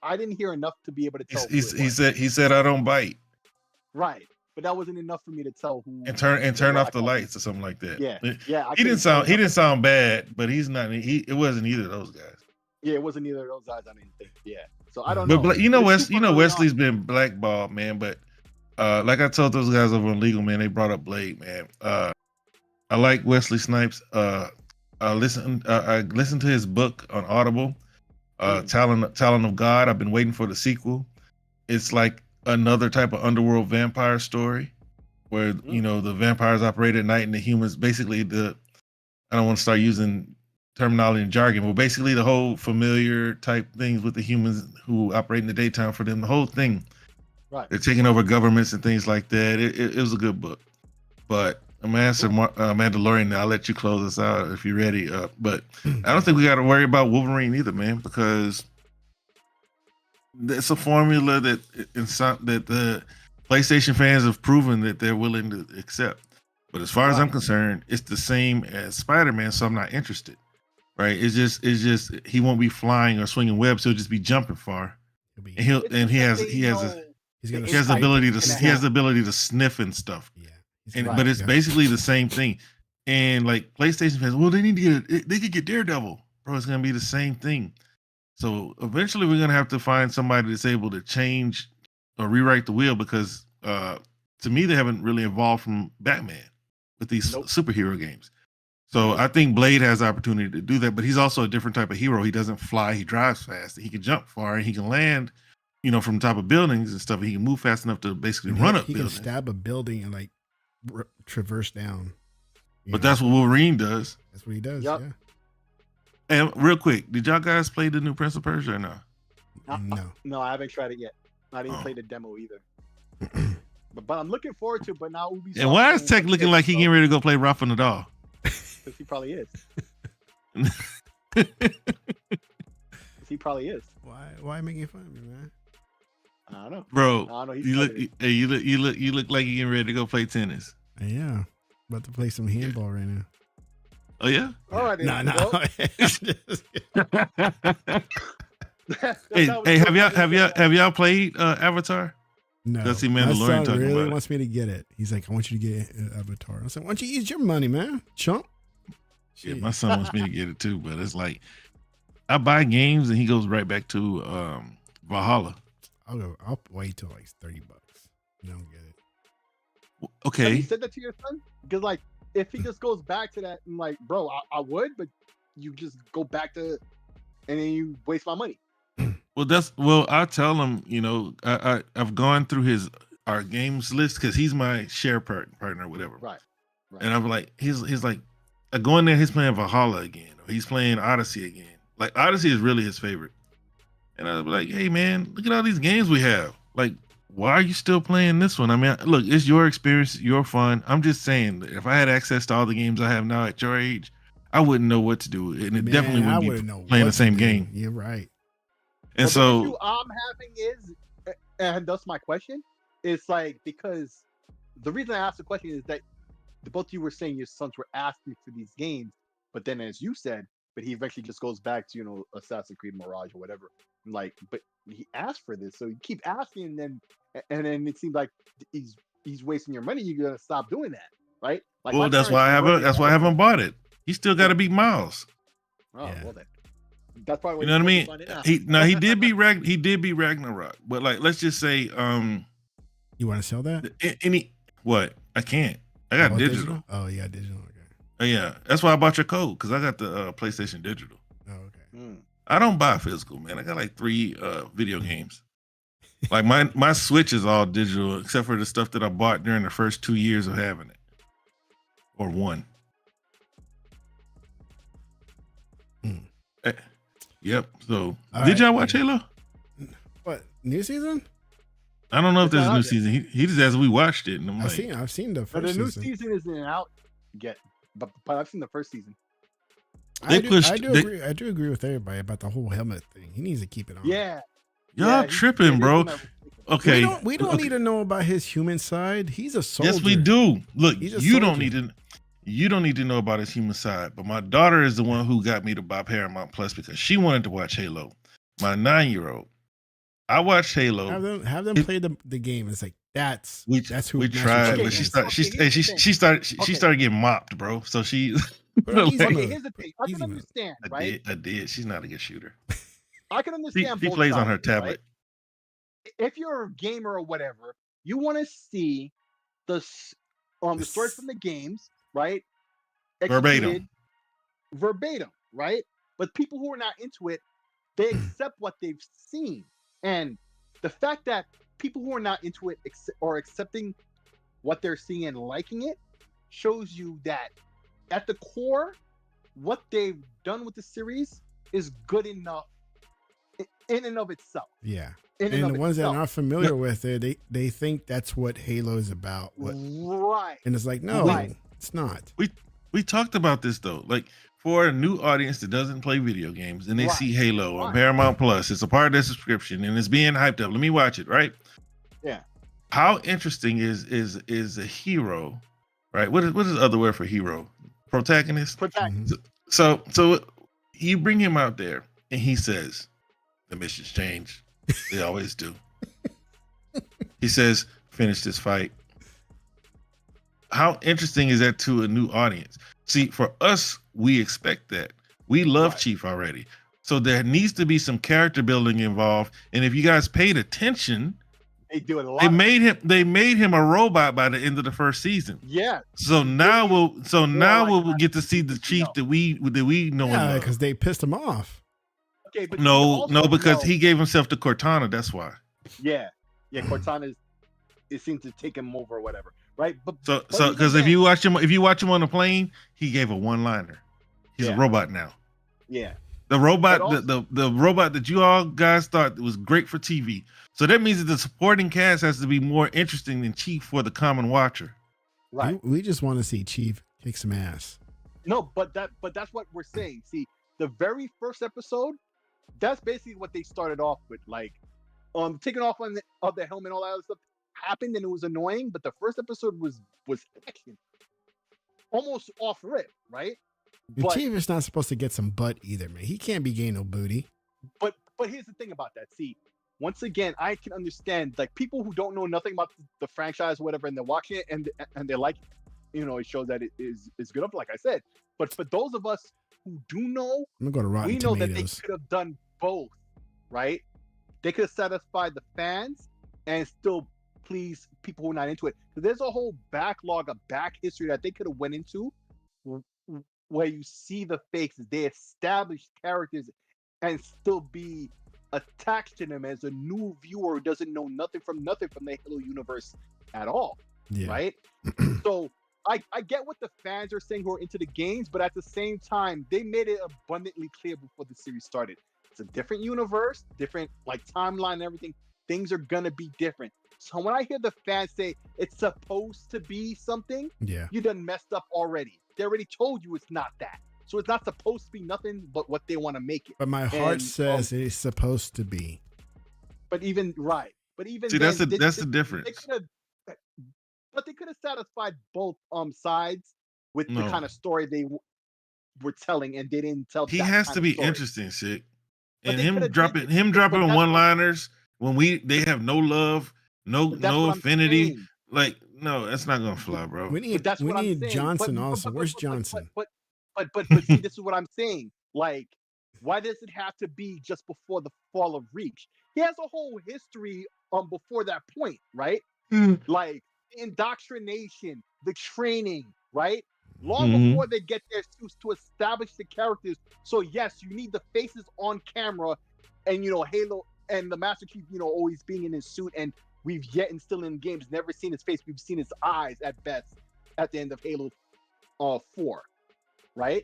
I didn't hear enough to be able to tell. He said I don't bite. Right, but that wasn't enough for me to tell who. And turn off the lights or something like that. Yeah. He didn't sound bad, but he's not. It wasn't either of those guys. Yeah, it wasn't either of those guys. I didn't think. Yeah, so I don't know. But It's super early Wesley's on. been blackballed, man. But like I told those guys over on Legal, man, they brought up Blade, man. I like Wesley Snipes. I listened to his book on Audible, Talent of God. I've been waiting for the sequel. It's like another type of underworld vampire story where the vampires operate at night and the humans basically I don't want to start using terminology and jargon, but basically the whole familiar type things with the humans who operate in the daytime for them, the whole thing. Right. They're taking over governments and things like that. It was a good book. But I'm gonna answer Mandalorian now. I'll let you close us out if you're ready. But I don't think we got to worry about Wolverine either, man, because it's a formula that the PlayStation fans have proven that they're willing to accept. But as far as I'm concerned, it's the same as Spider-Man, so I'm not interested. Right? It's just he won't be flying or swinging webs. He'll just be jumping far. He has the ability to sniff and stuff. Yeah. But it's basically the same thing. And like PlayStation fans, well, they could get Daredevil, bro. It's gonna be the same thing. So eventually, we're gonna have to find somebody that's able to change or rewrite the wheel because, to me, they haven't really evolved from Batman with these superhero games. So I think Blade has the opportunity to do that, but he's also a different type of hero. He doesn't fly; he drives fast. He can jump far, and he can land, from top of buildings and stuff. And he can move fast enough to basically run up buildings. He can stab a building and like traverse down. But that's what Wolverine does. That's what he does. Yep. Yeah. And real quick, did y'all guys play the new Prince of Persia or no? No, I haven't tried it yet. I didn't play the demo either. but I'm looking forward to it. But now Ubisoft. And why is Tech looking like he getting ready to go play Rafa Nadal? Because he probably is. He probably is. Why making fun of me, man? I don't know. Bro, I don't know. you look like you getting ready to go play tennis. Yeah. About to play some handball right now. Oh yeah? All right. No. Hey, have y'all played Avatar? No. That's the My Mandalorian son talking really about wants me to get it. He's like, I want you to get Avatar. I said, why don't you use your money, man? Chump. Yeah, my son wants me to get it too, but it's like I buy games and he goes right back to Valhalla. I'll wait till like $30. You don't get it. Okay. Have you said that to your son? Because like, if he just goes back to that, and like, bro, I would, but you just go back to, and then you waste my money. Well, I tell him, I've gone through our games list because he's my share partner or whatever. Right. And I'm like, he's like, I go in there, he's playing Valhalla again, or he's playing Odyssey again. Like Odyssey is really his favorite. And I was like, hey man, look at all these games we have. Like, why are you still playing this one? I mean, look, it's your experience, your fun. I'm just saying that if I had access to all the games I have now at your age, I wouldn't know what to do. And it definitely wouldn't be playing the same game. You're right. And so the issue I'm having is, and that's my question, it's like, because the reason I asked the question is that both of you were saying your sons were asking for these games, but then as you said, but he eventually just goes back to, Assassin's Creed Mirage or whatever. Like, but he asked for this, so you keep asking, and then it seems like he's wasting your money. You're gonna stop doing that, right? Like, well, that's why I haven't bought it. He still got to beat Miles. Oh, Yeah. well then. That's probably You know what I mean? He did beat Ragnarok, but like, let's just say, you want to sell that? What? I can't. I got digital. Oh, yeah, digital. Okay. Oh, yeah, that's why I bought your code because I got the PlayStation Digital. Oh, okay. I don't buy physical, man. I got like 3 video games. Like my Switch is all digital except for the stuff that I bought during the first 2 years of having it, or one. Yep. So, did y'all watch Halo? What, new season? I don't know if It's there's a not new out yet. season. He just asked if we watched it, and I'm I've like, seen the But the first new season. season isn't out yet. But I've seen the first season. They I pushed- do they- agree. I do agree with everybody about the whole helmet thing. He needs to keep it on. Yeah. y'all Yeah, tripping, it is bro. gonna- Okay, We don't okay. need to know about his human side. He's a soldier. Yes, we do. Look, He's a you don't soldier. need to. You don't need to know about his human side. But my daughter is the one who got me to buy Paramount Plus because she wanted to watch Halo. My 9-year-old. I watched Halo. Have them play the game. It's like that's who we Master tried, Chief but is. she started getting mopped, bro. So she. Put on easy Like, Okay, mode. here's the thing. I Easy can mode. understand, I right? did. She's not a good shooter. I can understand. She both plays on sides her of it, tablet. right? If you're a gamer or whatever, you want to see the story from the games, right? Verbatim. Executed verbatim, right? But people who are not into it, they accept what they've seen, and the fact that people who are not into it are accepting what they're seeing and liking it shows you that at the core, what they've done with the series is good enough in and of itself. Yeah. In And of the ones that itself. are not familiar with it, they think that's what Halo is about. Right. And it's like, no, Right. it's not. We talked about this though. Like for a new audience that doesn't play video games and they Right. see Halo on Right. Paramount Plus, it's a part of their subscription and it's being hyped up. Let me watch it, right? Yeah. How interesting is a hero, right? What is the other word for hero? Protagonist. Protect. Mhm. So you bring him out there and he says, the missions change. They always do. He says, finish this fight. How interesting is that to a new audience? See, for us, we expect that. We love Right. Chief already. So there needs to be some character building involved. And if you guys paid attention, They do it a lot. they made him a robot by the end of the first season. Yeah. So now we'll like get to see the Chief that we know and Yeah, love. because they pissed him off. Okay, but No, because he gave himself to Cortana. That's why. Yeah. Cortana it seems to take him over or whatever. Right. But So even because if then- you watch him on the plane, he gave a one-liner. He's Yeah. a robot now. yeah. The robot, But also- the robot that you all guys thought was great for TV. So that means that the supporting cast has to be more interesting than Chief for the common watcher. Right. We just want to see Chief kick some ass. No, but that's what we're saying. See, the very first episode, that's basically what they started off with. Like, taking off of the helmet and all that other stuff happened, and it was annoying. But the first episode was action, almost off rip, right? And But- Chief is not supposed to get some butt either, man. He can't be getting no booty. But here's the thing about that. See, once again, I can understand like people who don't know nothing about the franchise or whatever, and they're watching it and they like, it shows that it is good up. Like I said, but for those of us who do know, I'm gonna go to Rotten we know that they Tomatoes. could have done both, right? They could have satisfied the fans and still please people who are not into it. So there's a whole backlog of back history that they could have went into where you see the faces. They established characters and still be attached to them as a new viewer who doesn't know nothing from the Halo universe at all, Yeah. right? So I get what the fans are saying who are into the games, but at the same time, they made it abundantly clear before the series started. It's a different universe, different like timeline and everything. Things are gonna be different. So when I hear the fans say it's supposed to be something, Yeah. you done messed up already. They already told you it's not that. So it's not supposed to be nothing but what they want to make it. But my heart And, says it's supposed to be. But even right. But even See, then, that's the they difference. could have, but they could have satisfied both sides with the No. kind of story they were telling, and they didn't tell. He that has kind to of be story. interesting, shit. But And they him coulda did dropping it. But that's what- one-liners when they have no love, no But that's what I'm affinity. saying. Like, no, that's not gonna fly, bro. We But need that's what I'm saying. Johnson But- also. but- Where's but- Johnson? But see, this is what I'm saying. Like, why does it have to be just before the fall of Reach? He has a whole history before that point, right? Like the indoctrination, the training, right? Long Mhm. before they get there to establish the characters. So yes, you need the faces on camera, and Halo and the Master Chief, always being in his suit, and we've yet and still in games never seen his face. We've seen his eyes at best at the end of Halo 4, right?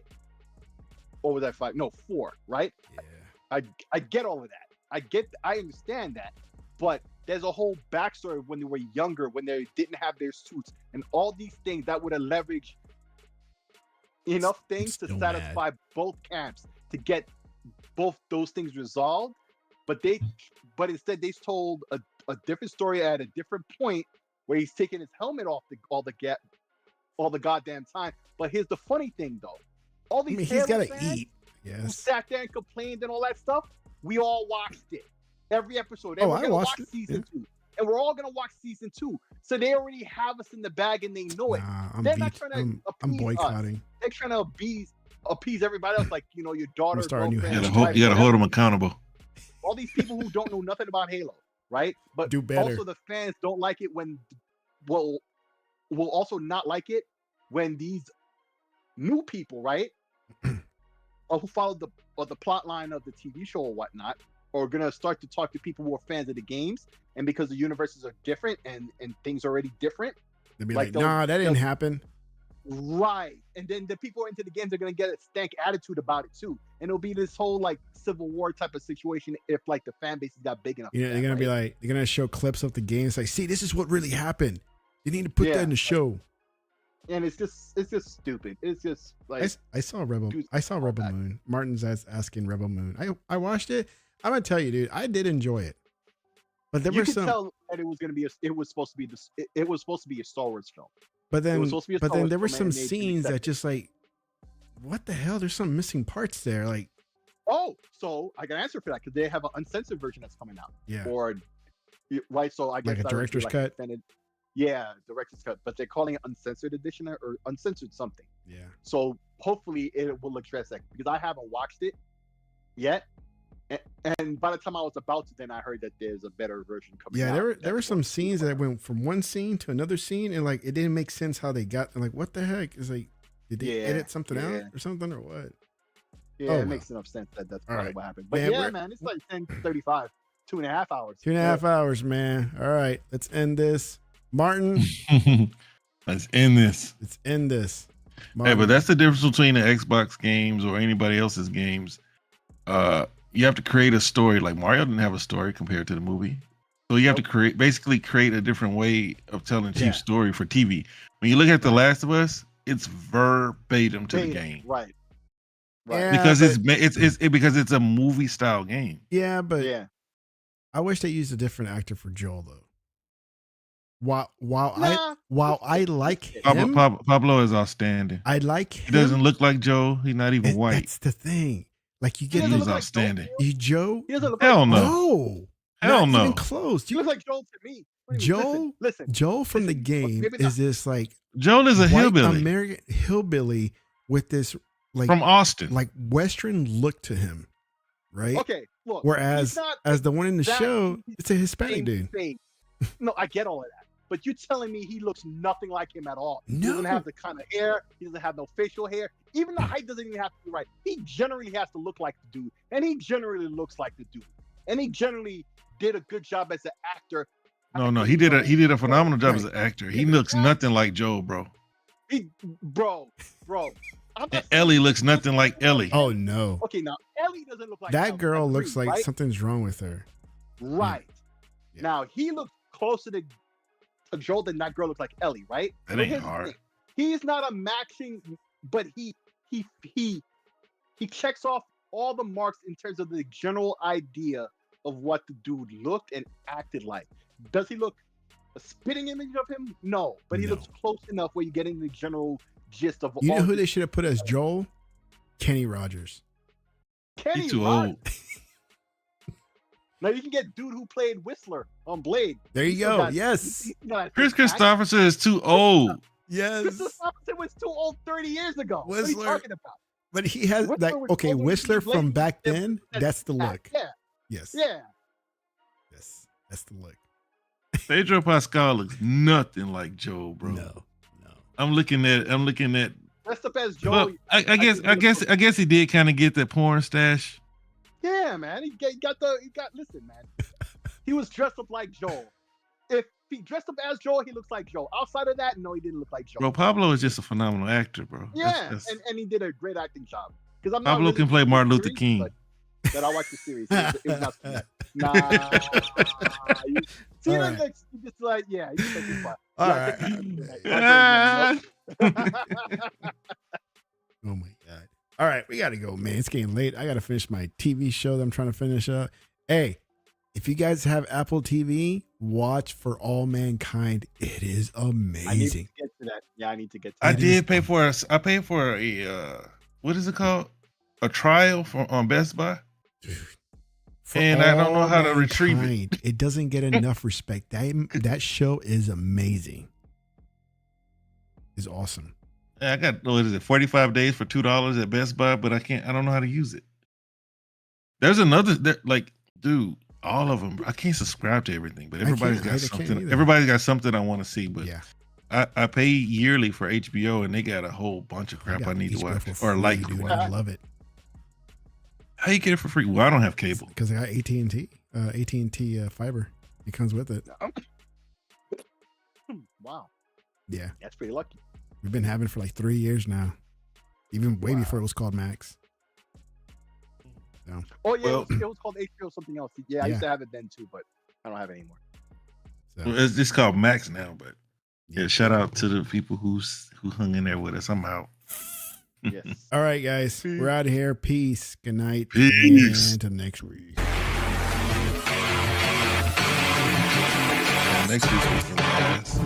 Or was that 5? No, 4, right? Yeah. I get all of that. I understand that, but there's a whole backstory when they were younger, when they didn't have their suits, and all these things that would have leveraged enough things to satisfy both camps to get both those things resolved. But instead they told a different story at a different point where he's taking his helmet off all the goddamn time. But here's the funny thing, though: all these he's got to fans eat. who Yes. sat there and complained and all that stuff, we all watched it. Every episode. Oh, We're I gonna watched watch it. season 2. And we're all gonna watch season 2. So they already have us in the bag and they know it. Nah, They're not trying to I'm appease boycotting. us. They're trying to appease everybody else, like your daughter. start a new girlfriend, hashtag. You gotta hold them accountable. all these people who don't know nothing about Halo, right? But Do better. also the fans don't like it when will also not like it when these new people, right? Or who followed the plot line of the TV show or whatnot, are gonna start to talk to people who are fans of the games, and because the universes are different and things are already different, They'll be like like, they'll- nah, that didn't they'll- happen. right? And then the people into the games are gonna get a stank attitude about it too, and it'll be this whole like civil war type of situation if like the fan base got big enough. You know, for they're that, gonna be right? like, they're gonna show clips of the games. Like, see, this is what really happened. You need to put that Yeah. in the show. And it's just stupid. It's just like I saw Rebel. Dude, I saw Rebel back. Moon. Martin's asking Rebel Moon. I watched it. I'm gonna tell you, dude. I did enjoy it, but there you were could some. tell that it was gonna be it was supposed to be it was supposed to be a Star Wars film. But then, was supposed to be a but Star then Wars there were film, some and they didn't scenes accept that just like, what the hell? There's some missing parts there. Like, Oh, so I got an answer for that because they have an uncensored version that's coming out. yeah, Or right, so I guess Like a that would be director's like cut? extended- yeah, director's cut, but they're calling it uncensored edition or uncensored something. yeah. So hopefully it will address that because I haven't watched it yet. And by the time I was about to, then I heard that there's a better version coming out. Yeah, there were That's some what- scenes that went from one scene to another scene, and like it didn't make sense how they got. Like, what the heck? Is like, did they Yeah, edit something out yeah. or something or what? Yeah, Oh, it well. makes enough sense that that's All probably right. what happened. But Man, yeah, we're- man, it's like 10:35, 2.5 hours. 2.5 hours, man. All right, let's end this. Martin, Let's end this. let's end this. Hey, Martin, but that's the difference between the Xbox games or anybody else's games. You have to create a story. Like Mario didn't have a story compared to the movie, so you have to basically create a different way of telling Chief's Yeah. story for TV. When you look at The Last of Us, it's verbatim to the Big, game Right. Yeah, because but- because it's a movie style game. yeah, but Yeah. I wish they used a different actor for Joel though. While Nah. I like Pablo, him, Pablo is outstanding. I like He him. doesn't look like Joe. He's not even white. That's the thing. Like you He get doesn't He's look like outstanding. Joel. you Joe. He doesn't look Hell like no. No, Hell not no. even close. He looks like Joel to me. What do you mean? Joel? Listen. Joel from the Listen, game maybe is not. this like Joel is a white hillbilly American hillbilly with this like from Austin. like Western look to him, right? Okay, look. Whereas he's not as the one in the that show, it's a Hispanic same dude. face. No, I get all of that. But you're telling me he looks nothing like him at all. He doesn't No. have the kind of hair. He doesn't have no facial hair. Even the height doesn't even have to be right. He generally has to look like the dude. And he generally looks like the dude. And he generally did a good job as an actor. No, he did a phenomenal job as an actor. He looks nothing like Joe, bro. Bro. I'm And not Ellie looks nothing like Ellie. Oh no. okay, now Ellie doesn't look like That Ellie. girl I looks agree, like right? something's wrong with her. Right. Yeah. Now he looks closer to Joel than that girl looks like Ellie, right? That But ain't here's the hard. thing. He's not a matching, but he checks off all the marks in terms of the general idea of what the dude looked and acted like. Does he look a spitting image of him? No, but he No. looks close enough where you're getting the general gist of You all know who the- they should have put as Joel? Kenny Rogers. Kenny He's too Rogers. old. Now you can get dude who played Whistler on Blade. There you He still go. got- Yes. he still got Chris his act. Christopherson is too old. Yes. Chris Christopherson was too old 30 years ago. What are you Whistler- talking about? But he has Whistler like was okay, older than Whistler Blade. from back Yeah, then. That's the look. Yeah, Yes. yeah. Yes. That's the look. Pedro Pascal looks nothing like Joe, bro. No. I'm looking at. Dressed up as Joe. Well, I guess he did kind of get that porn stash. Yeah, man. He got. Listen, man. He was dressed up like Joel. If he dressed up as Joel, he looks like Joel. Outside of that, no, he didn't look like Joel. Bro, Pablo is just a phenomenal actor, bro. Yeah, and he did a great acting job. Because I'm Pablo can play Martin Luther King. But I watched the series. It was not so bad. Nah. See, All right. you just like, yeah, you just like this part. All Yeah, Oh my god! All right, we gotta go, man. It's getting late. I gotta finish my TV show that I'm trying to finish up. Hey, if you guys have Apple TV, watch For All Mankind. It is amazing. I need to get to that. Yeah, I need to get to I that. did pay for I paid for a what is it called? A trial on Best Buy. For And I don't know All how to retrieve it. Mankind. It doesn't get enough respect. That show is amazing. It's awesome. I got, what is it, 45 days for $2 at Best Buy, but I don't know how to use it. There's another, like, dude, all of them. I can't subscribe to everything, but everybody's got something. Everybody's got something I want to see, but yeah. I pay yearly for HBO, and they got a whole bunch of crap I need to watch or like to watch. I love it. How you get it for free? Well, I don't have cable because I got AT&T fiber. It comes with it. Wow. Yeah, that's pretty lucky. We've been having it for like 3 years now, even way before it was called Max. So. Oh yeah, it was called HBO something else. Yeah, I used to have it then too, but I don't have it anymore. So. Well, it's called Max now, but yeah, shout out to the people who hung in there with us. I'm out. Yes. All right, guys, we're out of here. Peace. Good night. Peace. And until next week. Next week is the last.